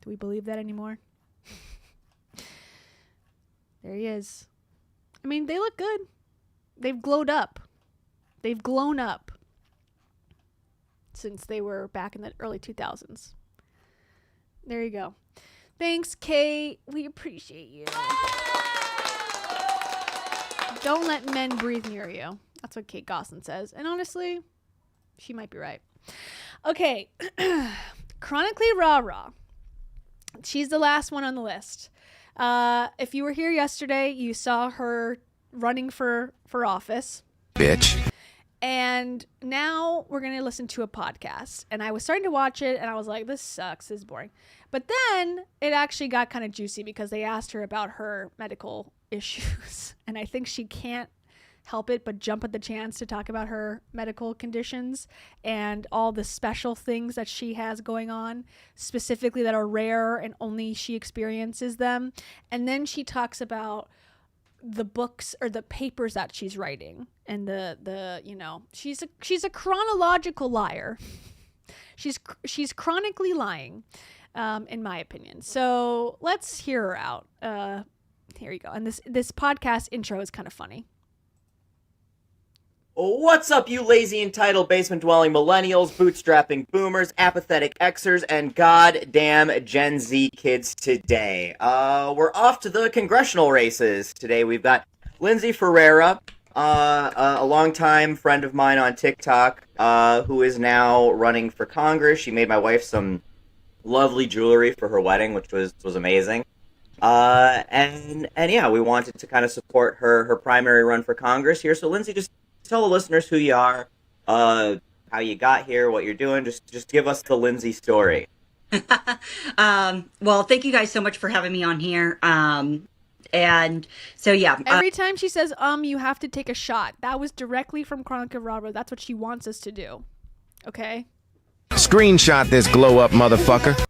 do we believe that anymore? There he is. I mean, they look good. They've glowed up. They've glown up since they were back in the early 2000s. There you go. Thanks, Kate. We appreciate you. Don't let men breathe near you. That's what Kate Gosselin says. And honestly, she might be right. Okay. Chronically Rara. She's the last one on the list. If you were here yesterday, you saw her running for office. Bitch. And now we're going to listen to a podcast. And I was starting to watch it, and I was like, this sucks. This is boring. But then it actually got kind of juicy because they asked her about her medical issues. And I think she can't help it but jump at the chance to talk about her medical conditions and all the special things that she has going on, specifically that are rare and only she experiences them. And then she talks about the books or the papers that she's writing and the you know, she's a chronological liar. She's chronically lying, in my opinion. So let's hear her out. Here you go. And this podcast intro is kind of funny. What's up, you lazy, entitled, basement-dwelling millennials, bootstrapping boomers, apathetic Xers, and goddamn Gen Z kids today? We're off to the congressional races. Today we've got Lindsay Ferreira, a longtime friend of mine on TikTok, who is now running for Congress. She made my wife some lovely jewelry for her wedding, which was amazing. And yeah, we wanted to kind of support her primary run for Congress here. So Lindsay, just tell the listeners who you are, how you got here, what you're doing. Just give us the Lindsay story. Well, thank you guys so much for having me on here. And so, yeah. Every time she says, you have to take a shot. That was directly from Chronically Rara. That's what she wants us to do. Okay? Screenshot this glow up motherfucker.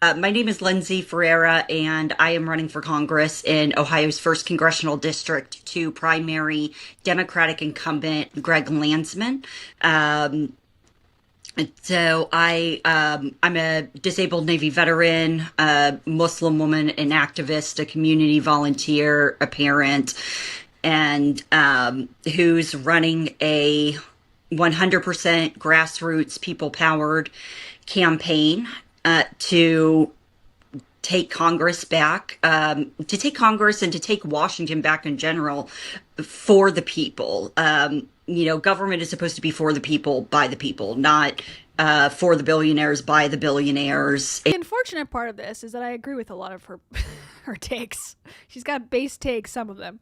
My name is Lindsay Ferreira, and I am running for Congress in Ohio's 1st Congressional District to primary Democratic incumbent Greg Landsman. So I'm a disabled Navy veteran, a Muslim woman, an activist, a community volunteer, a parent, and who's running a 100% grassroots, people-powered campaign to take Congress back, to take Congress and to take Washington back in general for the people. You know, government is supposed to be for the people, by the people, not for the billionaires, by the billionaires. The unfortunate part of this is that I agree with a lot of her her takes. She's got base takes, some of them.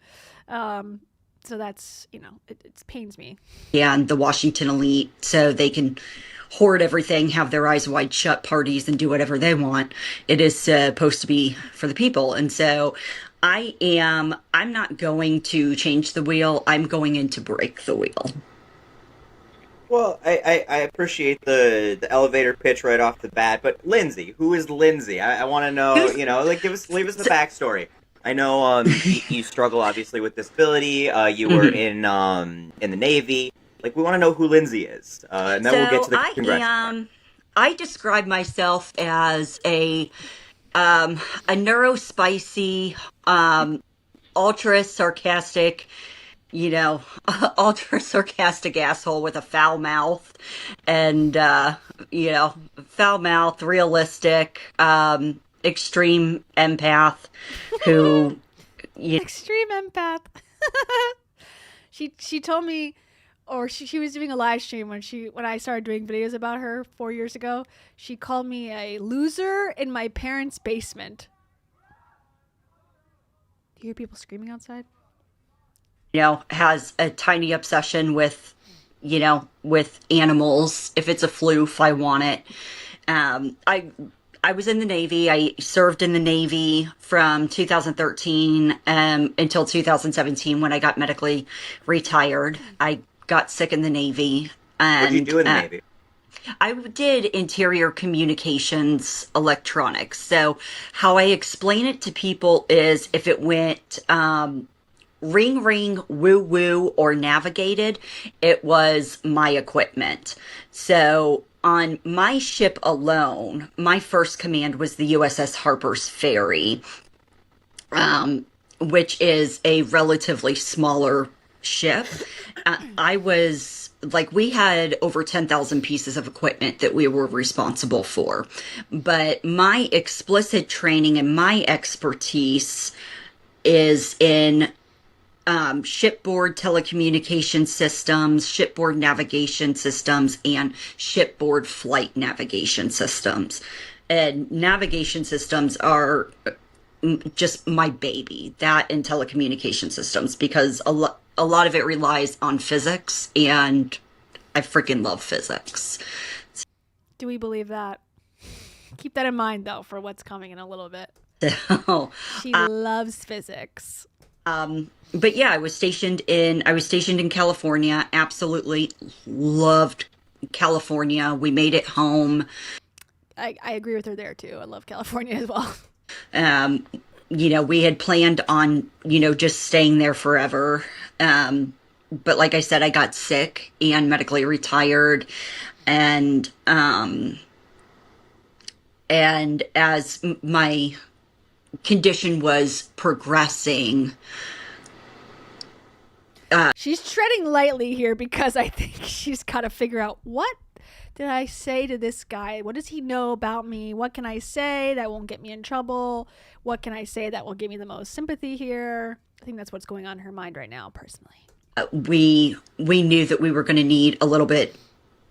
So that's, you know, it pains me. Yeah, and the Washington elite, so they can hoard everything, have their eyes wide shut parties, and do whatever they want. It is supposed to be for the people. And so I'm not going to change the wheel. I'm going in to break the wheel. Well, I appreciate the elevator pitch right off the bat, but Lindsay, who is Lindsay? I want to know, you know, like leave us the backstory. I know you struggle obviously with disability. You were in the Navy. Like, we want to know who Lindsay is, and then we'll get to the congressional. I describe myself as a neurospicy, ultra sarcastic, asshole with a foul mouth, and foul mouth, realistic, extreme empath, who extreme empath. She told me. Or she was doing a live stream when I started doing videos about her 4 years ago. She called me a loser in my parents' basement. Do you hear people screaming outside? Has a tiny obsession with animals. If it's a floof, I want it. I was in the Navy. I served in the Navy from 2013 until 2017 when I got medically retired. I got sick in the Navy. And, what did you do in the Navy? I did interior communications electronics. So how I explain it to people is if it went ring, ring, woo, woo, or navigated, it was my equipment. So on my ship alone, my first command was the USS Harper's Ferry, which is a relatively smaller ship. I was like, we had over 10,000 pieces of equipment that we were responsible for. But my explicit training and my expertise is in shipboard telecommunication systems, shipboard navigation systems, and shipboard flight navigation systems. And navigation systems are just my baby, that and telecommunication systems, because a lot of it relies on physics, and I freaking love physics. Do we believe that? Keep that in mind, though, for what's coming in a little bit. So, she loves physics. But yeah, I was stationed in California. Absolutely loved California. We made it home. I agree with her there too. I love California as well. We had planned on, just staying there forever. But like I said, I got sick and medically retired. And as my condition was progressing, she's treading lightly here because I think she's got to figure out, what did I say to this guy? What does he know about me? What can I say that won't get me in trouble? What can I say that will give me the most sympathy here? I think that's what's going on in her mind right now, personally. We knew that we were going to need a little bit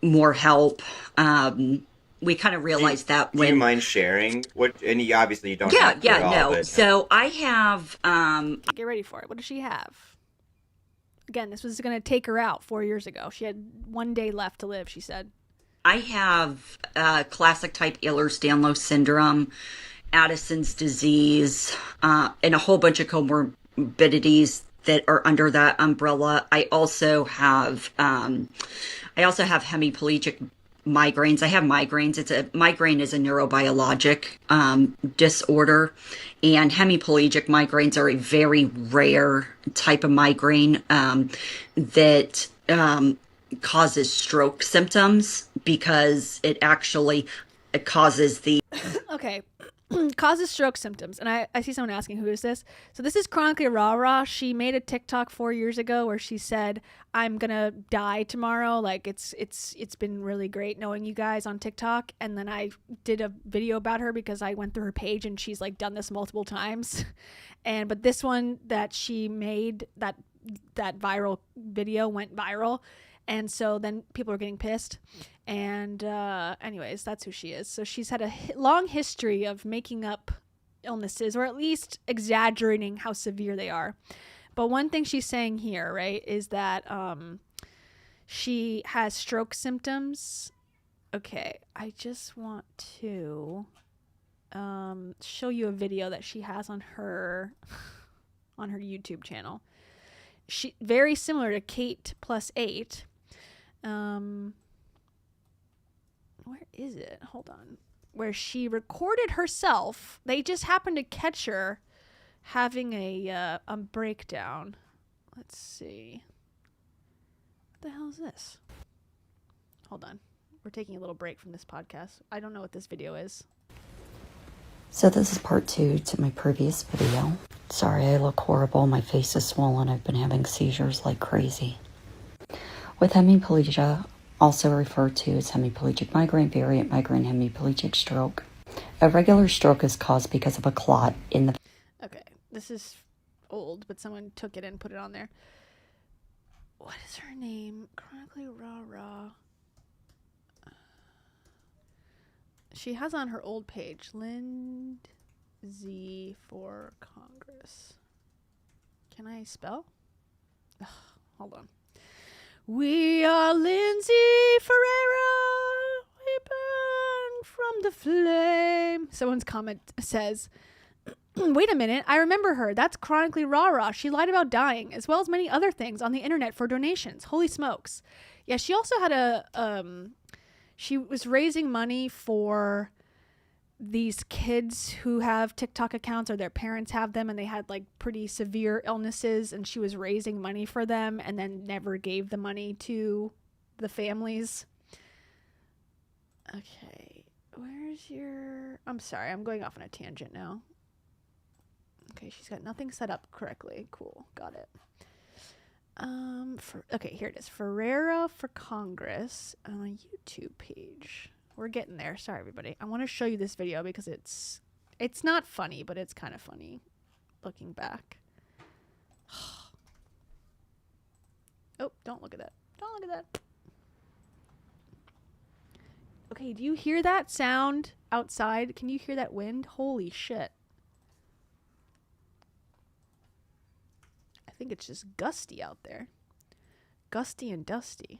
more help. We kind of realized that when... Do you mind sharing? And obviously you don't have to Yeah, at all, no. but... So I have... Get ready for it. What does she have? Again, this was going to take her out 4 years ago. She had 1 day left to live, she said. I have classic type Ehlers-Danlos syndrome, Addison's disease, and a whole bunch of comorbidities that are under that umbrella. I also have hemiplegic migraines. I have migraines. Migraine is a neurobiologic disorder, and hemiplegic migraines are a very rare type of migraine that causes stroke symptoms because it causes the... Okay. Causes stroke symptoms. And I see someone asking, who is this? So this is Chronically Rara. She made a TikTok 4 years ago where she said, I'm going to die tomorrow. Like, it's been really great knowing you guys on TikTok. And then I did a video about her because I went through her page and she's like done this multiple times. But this one that she made, that viral video went viral. And so then people are getting pissed. And anyways, that's who she is. So she's had a long history of making up illnesses, or at least exaggerating how severe they are. But one thing she's saying here, right, is that she has stroke symptoms. Okay, I just want to show you a video that she has on her YouTube channel. She very similar to Kate plus 8. Where is it? Hold on. Where she recorded herself. They just happened to catch her having a breakdown. Let's see. What the hell is this? Hold on. We're taking a little break from this podcast. I don't know what this video is. So this is part 2 to my previous video. Sorry, I look horrible. My face is swollen. I've been having seizures like crazy. With hemiplegia, also referred to as hemiplegic migraine, variant migraine, hemiplegic stroke. A regular stroke is caused because of a clot in the... Okay, this is old, but someone took it and put it on there. What is her name? Chronically Rara. She has on her old page, Lindsay for Congress. Can I spell? Ugh, hold on. We are Lindsay Ferreira. We burn from the flame. Someone's comment says, wait a minute, I remember her. That's Chronically Rara. She lied about dying, as well as many other things on the internet for donations. Holy smokes. Yeah, she also had She was raising money for these kids who have TikTok accounts, or their parents have them, and they had like pretty severe illnesses, and she was raising money for them and then never gave the money to the families. Okay, where's your... I'm sorry, I'm going off on a tangent now. Okay, she's got nothing set up correctly. Cool, got it. Okay, here it is. Ferreira for Congress on a YouTube page. We're getting there. Sorry, everybody. I want to show you this video because it's not funny, but it's kind of funny looking back. Oh, don't look at that. Don't look at that. Okay, do you hear that sound outside? Can you hear that wind? Holy shit. I think it's just gusty out there. Gusty and dusty.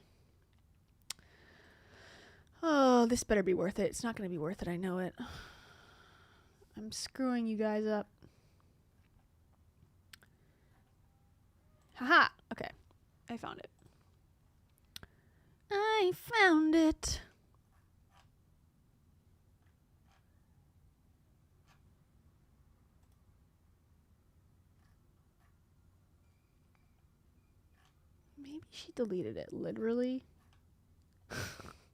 Oh, this better be worth it. It's not going to be worth it. I know it. I'm screwing you guys up. Haha. Okay. I found it. I found it. Maybe she deleted it literally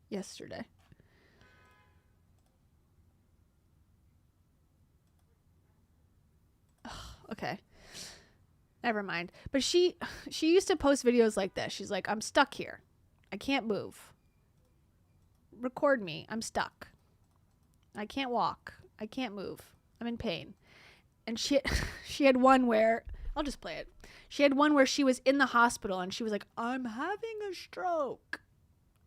yesterday. Okay. Never mind. But she used to post videos like this. She's like, I'm stuck here. I can't move. Record me. I'm stuck. I can't walk. I can't move. I'm in pain. And she had one where... I'll just play it. She had one where she was in the hospital and she was like, I'm having a stroke.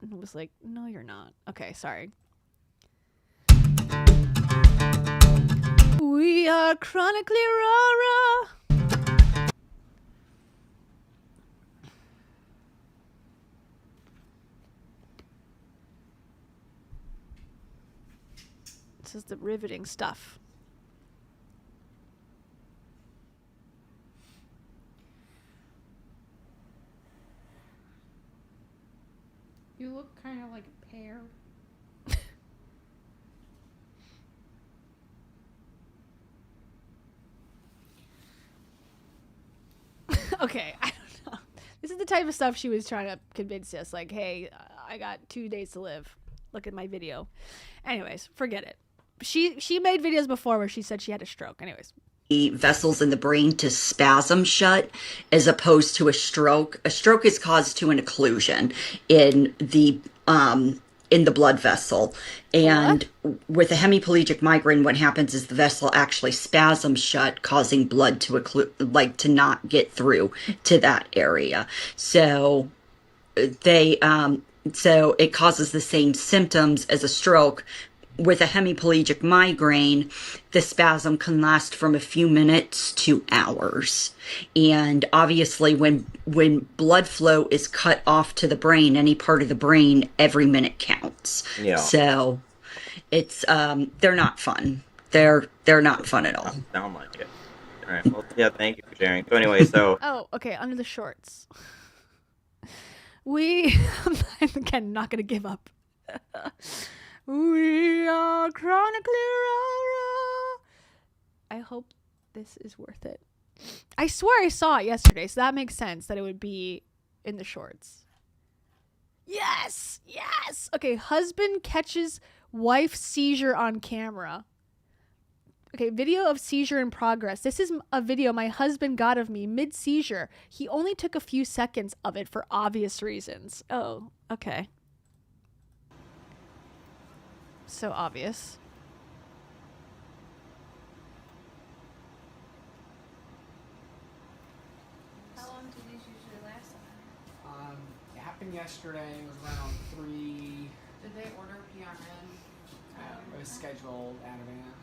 And it was like, no, you're not. Okay, sorry. We are Chronically Rara. This is the riveting stuff. You look kind of like a pear. Okay, I don't know. This is the type of stuff she was trying to convince us. Like, hey, I got 2 days to live. Look at my video. Anyways, forget it. She made videos before where she said she had a stroke. Anyways. The vessels in the brain to spasm shut as opposed to a stroke. A stroke is caused to an occlusion in the blood vessel. And with a hemiplegic migraine, what happens is the vessel actually spasms shut, causing blood to to not get through to that area. So so it causes the same symptoms as a stroke. With a hemiplegic migraine, the spasm can last from a few minutes to hours. And obviously when blood flow is cut off to the brain, any part of the brain, every minute counts. Yeah. So it's they're not fun. They're not fun at all. Sound like it. All right. Well, yeah, thank you for sharing. So anyway, so Oh, okay, under the shorts. I'm again not gonna give up. We are Chronically Rara. I hope this is worth it. I swear I saw it yesterday, so that makes sense that it would be in the shorts. Yes! Yes! Okay, husband catches wife seizure on camera. Okay, video of seizure in progress. This is a video my husband got of me mid-seizure. He only took a few seconds of it for obvious reasons. Oh, okay. So obvious. How long do these usually last? It happened yesterday. It was around 3. Did they order PRN? It was scheduled Ativan.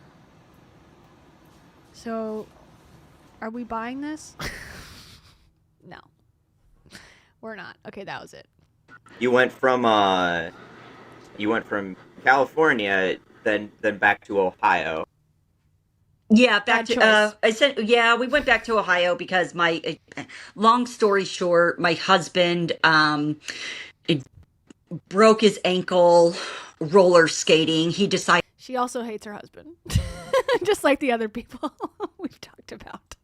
So, are we buying this? No. We're not. Okay, that was it. you went from California, then back to Ohio. Yeah, back to I said we went back to Ohio because my long story short, my husband broke his ankle roller skating. He decided She also hates her husband, just like the other people we've talked about.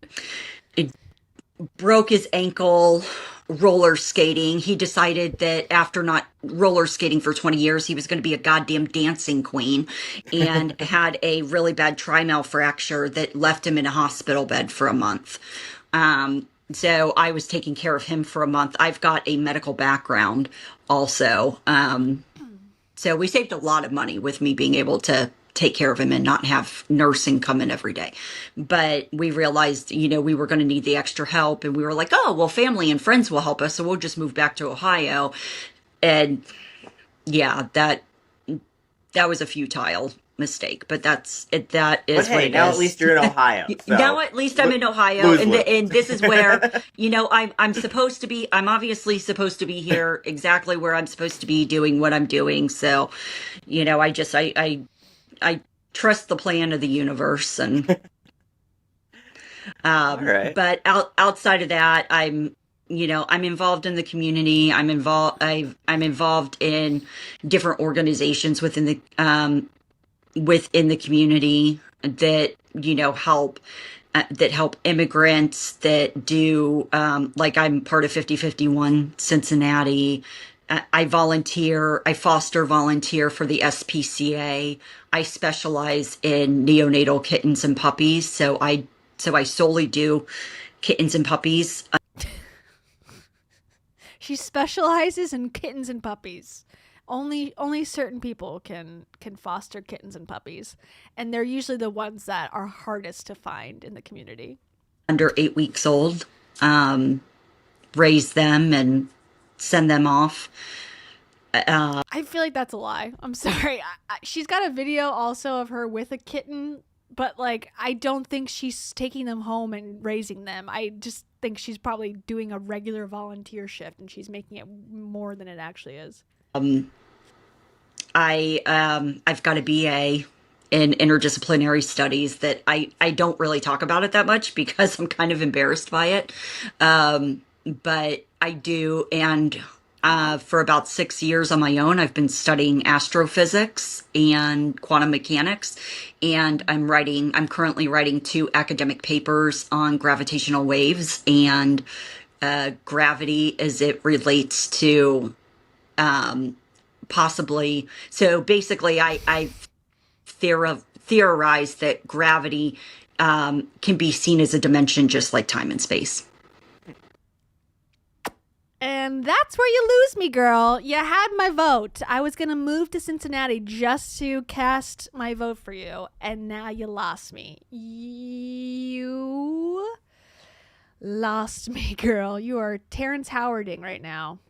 broke his ankle roller skating. He decided that after not roller skating for 20 years, he was going to be a goddamn dancing queen, and had a really bad trimal fracture that left him in a hospital bed for a month. So I was taking care of him for a month. I've got a medical background also. So we saved a lot of money with me being able to take care of him and not have nursing come in every day. But we realized, we were going to need the extra help, and we were like, oh, well, family and friends will help us, so we'll just move back to Ohio. And yeah, that was a a mistake, but that is But what hey, it now is. at least you're in Ohio. So. Now at least I'm in Ohio, Lose-lose. and this is where I'm supposed to be. I'm obviously supposed to be here, exactly where I'm supposed to be doing what I'm doing. So, I trust the plan of the universe, and right. But outside of that, I'm involved in the community. I'm involved in different organizations within the community that help immigrants, that do like I'm part of 5051 Cincinnati. I foster volunteer for the SPCA. I specialize in neonatal kittens and puppies, so I solely do kittens and puppies. She specializes in kittens and puppies. Only certain people can foster kittens and puppies, and they're usually the ones that are hardest to find in the community. Under 8 weeks old, raise them and send them off. I feel like that's a lie. I'm sorry. She's got a video also of her with a kitten, but I don't think she's taking them home and raising them. I just think she's probably doing a regular volunteer shift, and she's making it more than it actually is. I've got a BA in interdisciplinary studies that I don't really talk about it that much because I'm kind of embarrassed by it. But I do, and for about 6 years on my own, I've been studying astrophysics and quantum mechanics, and I'm currently writing 2 academic papers on gravitational waves and gravity as it relates to possibly. So basically, I've theorized that gravity can be seen as a dimension just like time and space. And that's where you lose me, girl. You had my vote. I was going to move to Cincinnati just to cast my vote for you, and now you lost me. You lost me, girl. You are Terrence Howarding right now.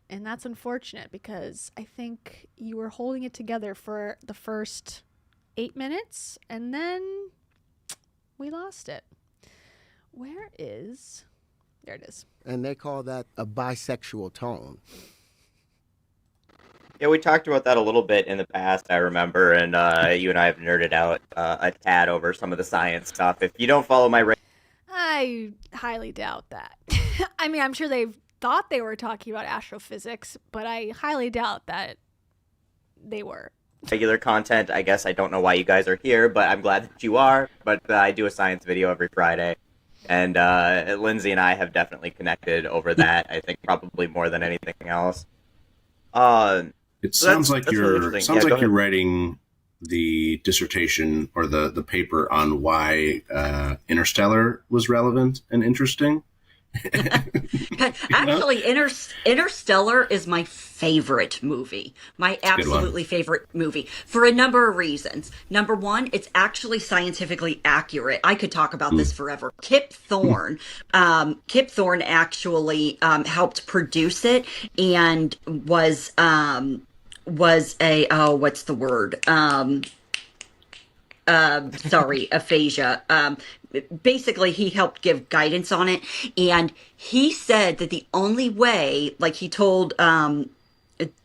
And that's unfortunate because I think you were holding it together for the first 8 minutes, and then we lost it. Where is... There it is. And they call that a bisexual tone. Yeah, we talked about that a little bit in the past, I remember, and you and I have nerded out a tad over some of the science stuff. If you don't follow my... I highly doubt that. I mean, I'm sure they thought they were talking about astrophysics, but I highly doubt that they were. regular content, I guess I don't know why you guys are here, but I'm glad that you are. But I do a science video every Friday. And Lindsay and I have definitely connected over that, I think probably more than anything else. It sounds like you're ahead. writing the dissertation or the paper on why Interstellar was relevant and interesting. Actually, Interstellar is my favorite movie. My absolutely favorite movie for a number of reasons. Number one, it's actually scientifically accurate. I could talk about this forever. Kip Thorne actually helped produce it and was a what's the word? Sorry, aphasia. Basically, he helped give guidance on it, and he said that the only way, like he told the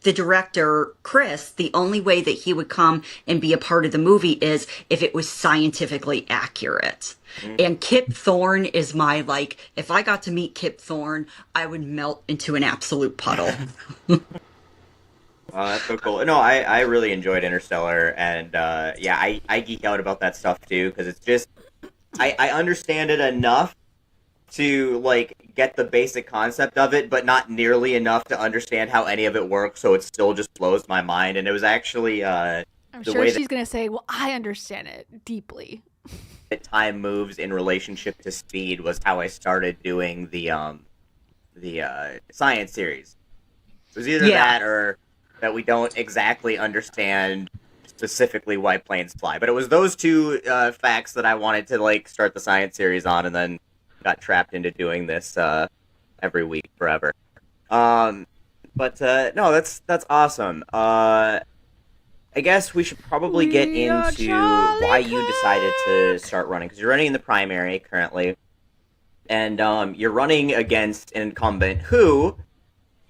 director, Chris, the only way that he would come and be a part of the movie is if it was scientifically accurate. And Kip Thorne is my, like, if I got to meet Kip Thorne, I would melt into an absolute puddle. That's so cool. No, I really enjoyed Interstellar, and yeah, I geek out about that stuff too, because it's just, I understand it enough to, like, get the basic concept of it, but not nearly enough to understand how any of it works, so it still just blows my mind, and it was actually, I'm sure she's going to say, well, I understand it deeply. that time moves in relationship to speed was how I started doing the science series. It was either that or that we don't exactly understand specifically why planes fly. But it was those two facts that I wanted to, like, start the science series on, and then got trapped into doing this every week forever. No, that's awesome. I guess we should probably get into why you decided to start running, because you're running in the primary currently, and you're running against an incumbent who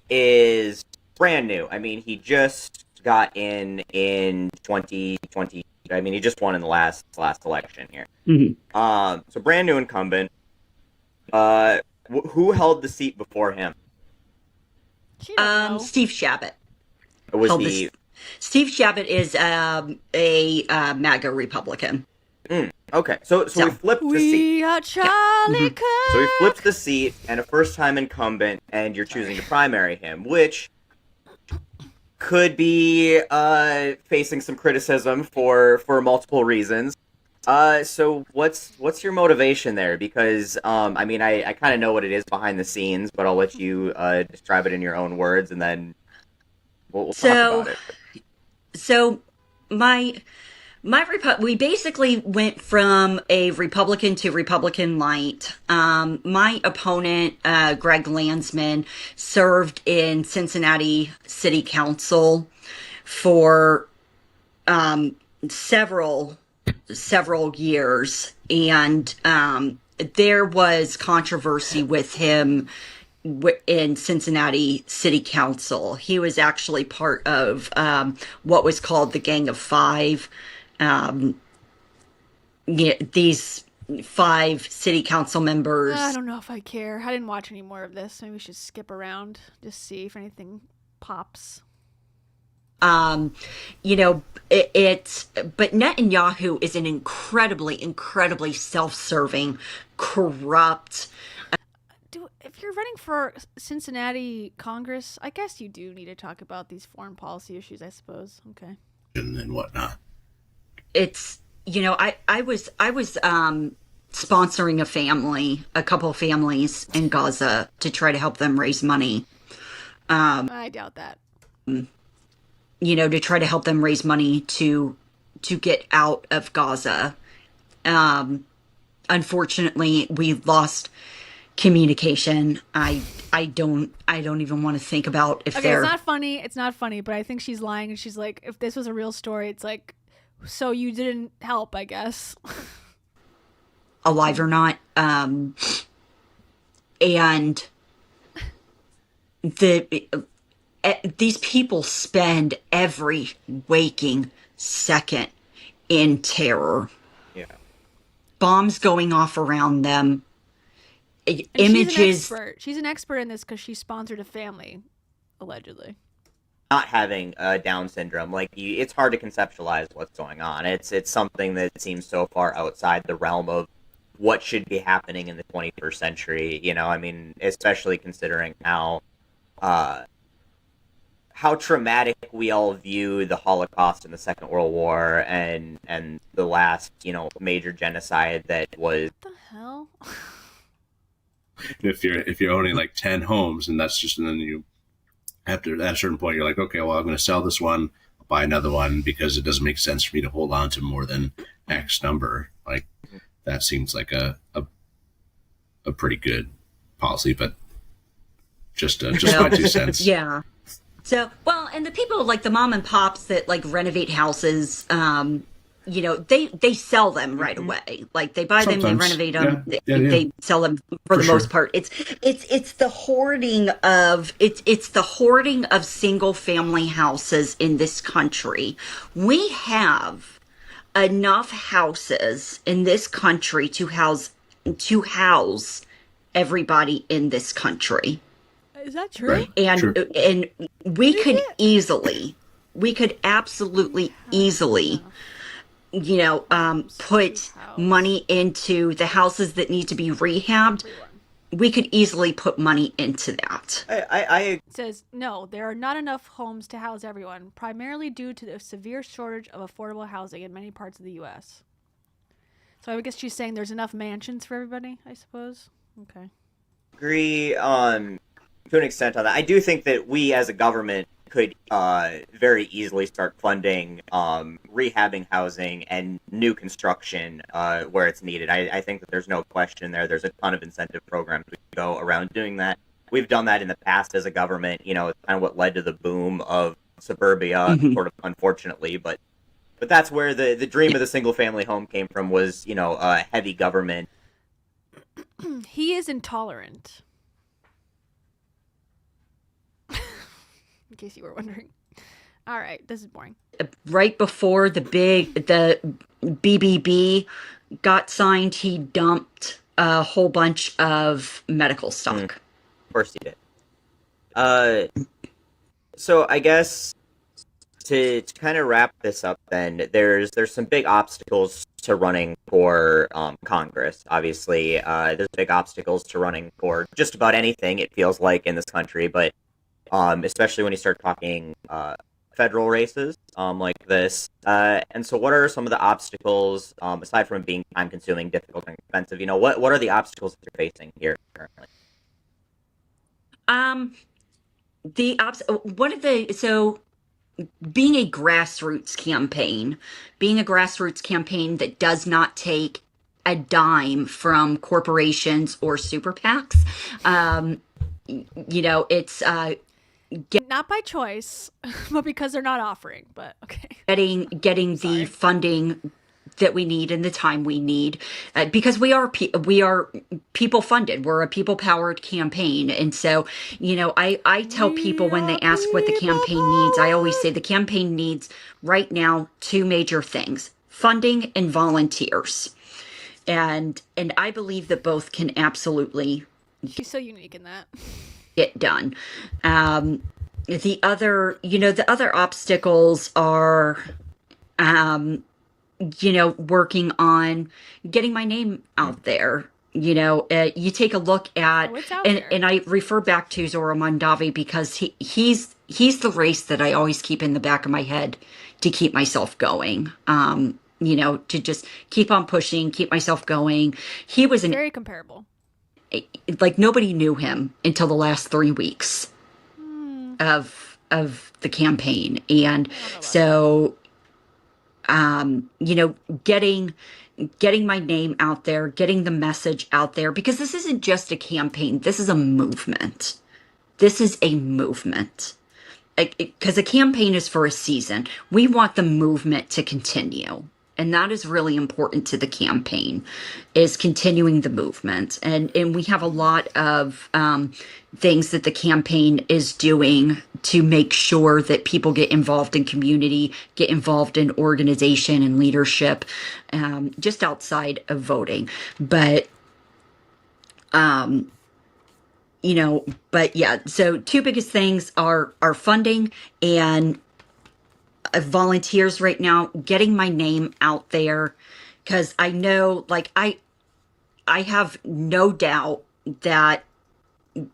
is brand new. I mean, he just got in 2020. I mean, he just won in the last election here. Mm-hmm. So brand new incumbent. Who held the seat before him? Steve Shabbat. Was Steve Shabbat is a MAGA Republican. Okay, so we flipped the seat. We are Charlie Kirk. So we flipped the seat, and a first-time incumbent, and you're choosing to primary him, which could be facing some criticism for multiple reasons. So what's your motivation there? Because I mean, I kind of know what it is behind the scenes, but I'll let you describe it in your own words, and then we'll talk about it. So we basically went from a Republican to Republican light. My opponent, Greg Landsman, served in Cincinnati City Council for several years, and there was controversy with him in Cincinnati City Council. He was actually part of what was called the Gang of Five. These 5 city council members. I don't know if I care. I didn't watch any more of this. Maybe we should skip around, just see if anything pops. But Netanyahu is an incredibly self-serving, corrupt. If you're running for Cincinnati Congress, I guess you do need to talk about these foreign policy issues, I suppose. Okay. And whatnot. It's, I was sponsoring a couple of families in Gaza to try to help them raise money. I doubt that. To try to help them raise money to get out of Gaza. Unfortunately, we lost communication. I don't even want to think about if they're... It's not funny, but I think she's lying, and she's like, if this was a real story, it's like, so you didn't help, I guess. Alive or not. And these people spend every waking second in terror. Yeah. Bombs going off around them. Images. She's an expert in this because she sponsored a family, allegedly. Not having Down syndrome, it's hard to conceptualize what's going on. It's something that seems so far outside the realm of what should be happening in the 21st century. I mean, especially considering how traumatic we all view the Holocaust and the Second World War and the last, major genocide that was. What the hell? If you're owning like 10 homes, and then you, after at a certain point, you're like, okay, well, I'm going to sell this one, I'll buy another one, because it doesn't make sense for me to hold on to more than X number. Like, that seems like a pretty good policy, but just my 2 cents. Yeah. So, well, and the people like the mom and pops that like renovate houses, they sell them right away. Like they buy them, they renovate them, they sell them for the most part. It's the hoarding of single family houses in this country. We have enough houses in this country to house everybody in this country. Is that true? And we could absolutely easily, put money into the houses that need to be rehabbed. We could easily put money into that. It says, no, there are not enough homes to house everyone, primarily due to the severe shortage of affordable housing in many parts of the U.S. So I guess she's saying there's enough mansions for everybody, I suppose. Okay. Agree to an extent on that. I do think that we as a government could very easily start funding rehabbing housing and new construction where it's needed. I think that there's no question there. There's a ton of incentive programs we can go around doing that. We've done that in the past as a government. It's kind of what led to the boom of suburbia, sort of unfortunately, but that's where the dream of the single family home came from, was, heavy government. He is intolerant. In case you were wondering. All right, this is boring. Right before the BBB got signed, he dumped a whole bunch of medical stock. Of course he did. So I guess to kind of wrap this up, then there's some big obstacles to running for Congress. Obviously, there's big obstacles to running for just about anything, it feels like, in this country, but especially when you start talking federal races like this. And so what are some of the obstacles, aside from being time-consuming, difficult, and expensive? What are the obstacles that you're facing here currently? Being a grassroots campaign that does not take a dime from corporations or super PACs, it's not by choice, but because they're not offering. But okay, getting the funding that we need and the time we need, because we are people funded. We're a people powered campaign, and so I tell people when they ask what the campaign needs, I always say the campaign needs right now 2 major things: funding and volunteers, and I believe that both can absolutely. She's so unique in that. Get done. The other obstacles are, working on getting my name out there. You take a look at, and I refer back to Zora Mondavi because he's the race that I always keep in the back of my head to keep myself going. To just keep on pushing, keep myself going. He was very comparable. Like nobody knew him until the last 3 weeks of the campaign, and so getting my name out there, getting the message out there, because this isn't just a campaign, this is a movement. Because a campaign is for a season. We want the movement to continue. And that is really important to the campaign, is continuing the movement. And we have a lot of things that the campaign is doing to make sure that people get involved in community, get involved in organization and leadership, just outside of voting. But, but yeah, so 2 biggest things are funding and volunteers right now, getting my name out there, because I know, I have no doubt that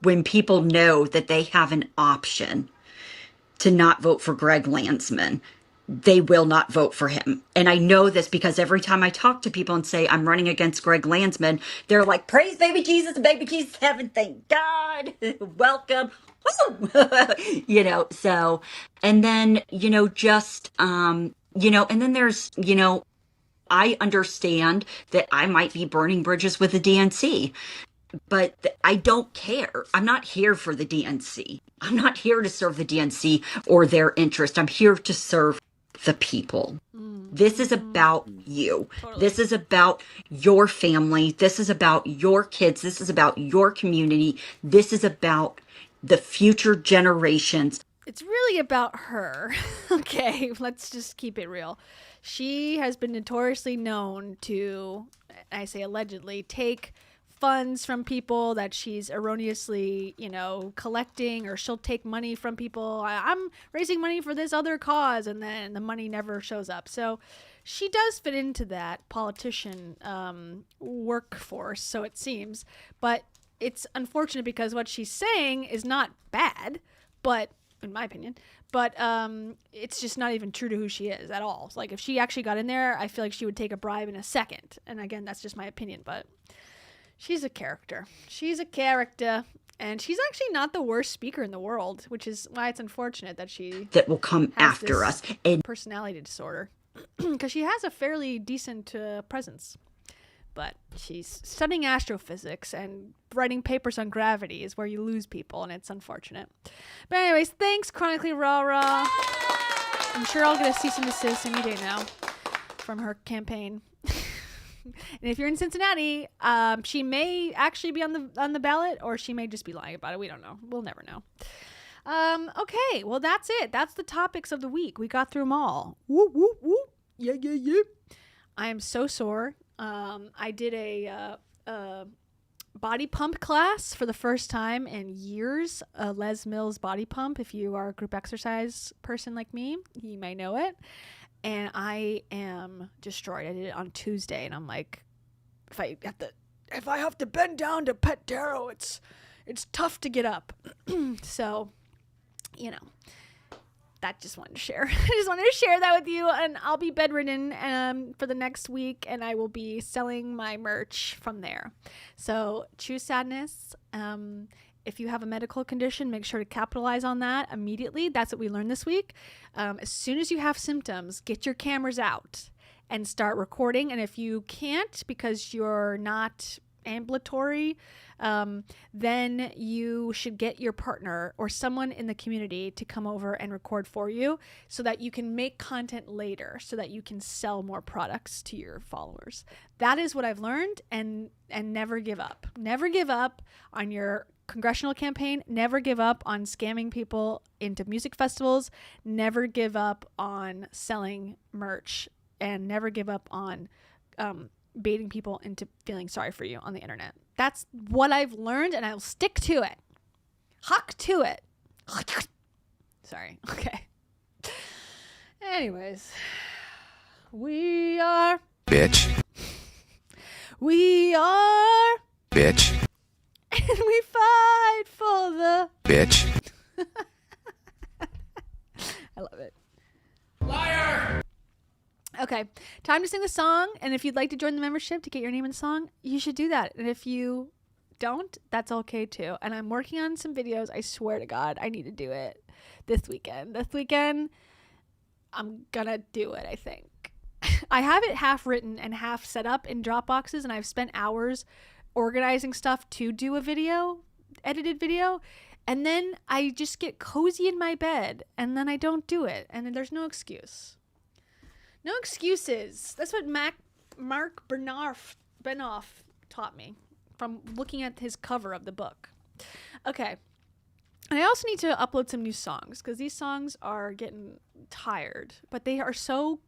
when people know that they have an option to not vote for Greg Landsman, they will not vote for him. And I know this because every time I talk to people and say I'm running against Greg Landsman, they're like, praise baby Jesus, heaven, thank God, welcome. So, and then, and then there's, I understand that I might be burning bridges with the DNC, but I don't care. I'm not here for the DNC. I'm not here to serve the DNC or their interest. I'm here to serve the people. This is about you. This is about your family. This is about your kids. This is about your community. This is about the future generations. It's really about her. Okay, let's just keep it real. She has been notoriously known to, I say allegedly, take funds from people that she's erroneously, collecting, or she'll take money from people. I'm raising money for this other cause, and then the money never shows up. So she does fit into that politician workforce, so it seems. But it's unfortunate because what she's saying is not bad, but in my opinion, but it's just not even true to who she is at all. Like, if she actually got in there, I feel like she would take a bribe in a second. And again, that's just my opinion, but she's a character. She's a character. And she's actually not the worst speaker in the world, which is why it's unfortunate that she that will come after us. And personality disorder, because she has a fairly decent presence. But she's studying astrophysics and writing papers on gravity is where you lose people, and it's unfortunate. But anyways, thanks, Chronically Rara. I'm sure I'll get a cease and desist any day now from her campaign. And if you're in Cincinnati, she may actually be on the ballot, or she may just be lying about it. We don't know. We'll never know. Okay, well, that's it. That's the topics of the week. We got through them all. Woo, woo, woo. Yeah, yeah, yeah. I am so sore. I did a body pump class for the first time in years, Les Mills body pump. If you are a group exercise person like me, you may know it. And I am destroyed. I did it on Tuesday, and I'm like, if I have to bend down to pet Darrow, it's tough to get up. So, that just wanted to share. I just wanted to share that with you, and I'll be bedridden for the next week, and I will be selling my merch from there. So choose sadness. If you have a medical condition, make sure to capitalize on that immediately. That's what we learned this week. As soon as you have symptoms, get your cameras out and start recording. And if you can't because you're not ambulatory, then you should get your partner or someone in the community to come over and record for you so that you can make content later, so that you can sell more products to your followers. That is what I've learned, and never give up. Never give up on your congressional campaign. Never give up on scamming people into music festivals. Never give up on selling merch, and never give up on baiting people into feeling sorry for you on the internet. That's what I've learned, and I'll stick to it. Huck to it. Sorry. Okay. Anyways, we are Bitch. We are Bitch. And we fight for the Bitch. I love it. Liar! Okay, time to sing the song, and if you'd like to join the membership to get your name in the song, you should do that. And if you don't, that's okay too. And I'm working on some videos. I swear to God, I need to do it this weekend. This weekend, I'm gonna do it, I think. I have it half written and half set up in Dropboxes, and I've spent hours organizing stuff to do a video, edited video, and then I just get cozy in my bed, and then I don't do it, and then there's no excuse. No excuses. That's what Mark Benoff taught me from looking at his cover of the book. Okay. And I also need to upload some new songs, because these songs are getting tired, but they are so...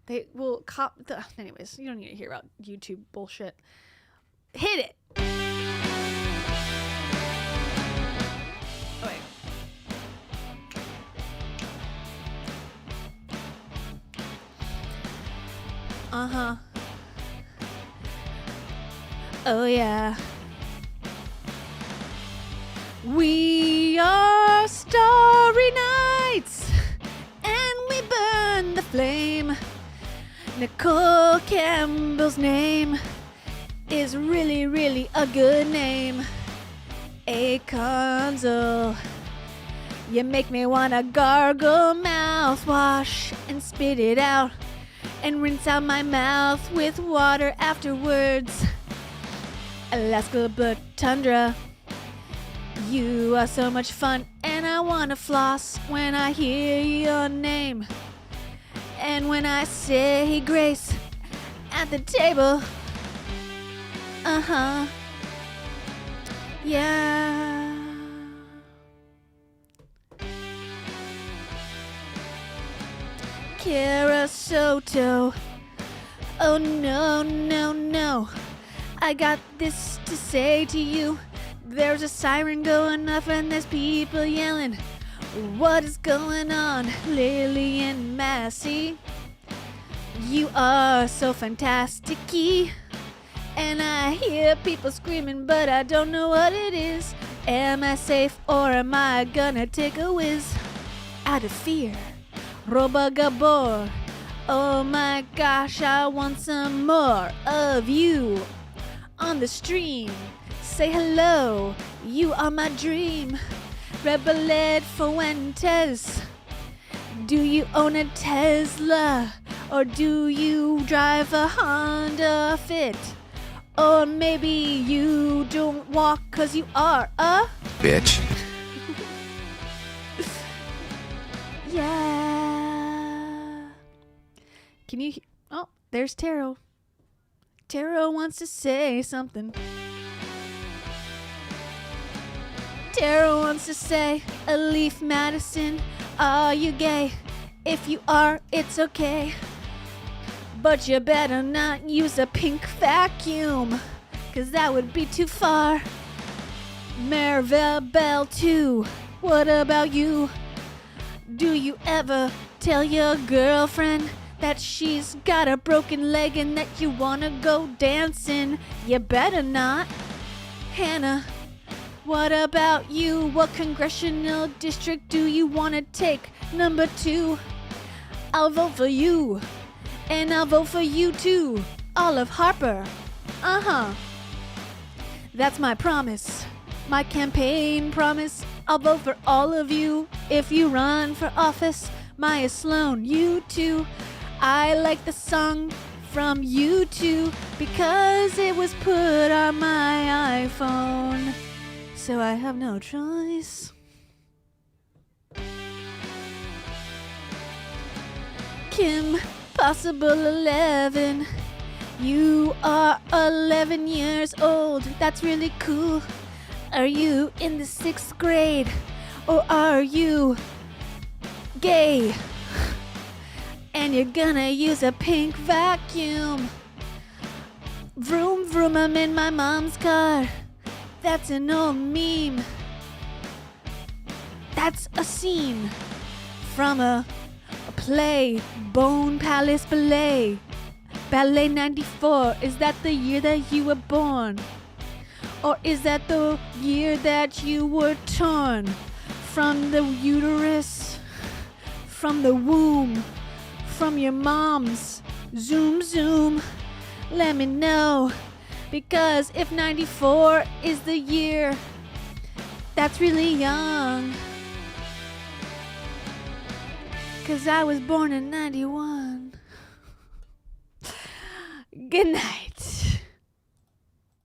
They will anyways, you don't need to hear about YouTube bullshit. Hit it. Oh, wait. Uh-huh. Oh, yeah. We are starry nights, and we burn the flame. Nicole Campbell's name is really, really a good name. A console. You make me wanna gargle mouthwash and spit it out and rinse out my mouth with water afterwards. Alaska Blue Tundra. You are so much fun, and I wanna floss when I hear your name. And when I say grace at the table, uh-huh, yeah. Kara Soto, oh no, no, no, I got this to say to you. There's a siren going off and there's people yelling. What is going on, Lily and Massey? You are so fantastic-y. And I hear people screaming, but I don't know what it is. Am I safe or am I gonna take a whiz? Out of fear, Roba Gabor. Oh my gosh, I want some more of you. On the stream, say hello, you are my dream. Rebeled Fuentes, do you own a Tesla? Or do you drive a Honda Fit? Or maybe you don't walk 'cause you are a bitch. Yeah. Can you... Oh, there's Taro. Taro wants to say something. Taro wants to say, Leaf Madison, are you gay? If you are, it's okay. But you better not use a pink vacuum, 'cause that would be too far. Marvel Bell too, what about you? Do you ever tell your girlfriend that she's got a broken leg and that you wanna go dancing? You better not. Hannah, what about you? What congressional district do you wanna take? Number 2. I'll vote for you. And I'll vote for you too. Olive Harper. Uh-huh. That's my promise. My campaign promise. I'll vote for all of you if you run for office. Maya Sloan, you too. I like the song from you too because it was put on my iPhone. So I have no choice. Kim, possible 11. You are 11 years old. That's really cool. Are you in the 6th grade? Or are you gay? And you're gonna use a pink vacuum. Vroom vroom, I'm in my mom's car. That's an old meme. That's a scene from a play, Bone Palace Ballet. Ballet 94, is that the year that you were born? Or is that the year that you were torn from the uterus, from the womb, from your mom's? Zoom, zoom, let me know. Because if 94 is the year, that's really young. 'Cause I was born in 91. Good night.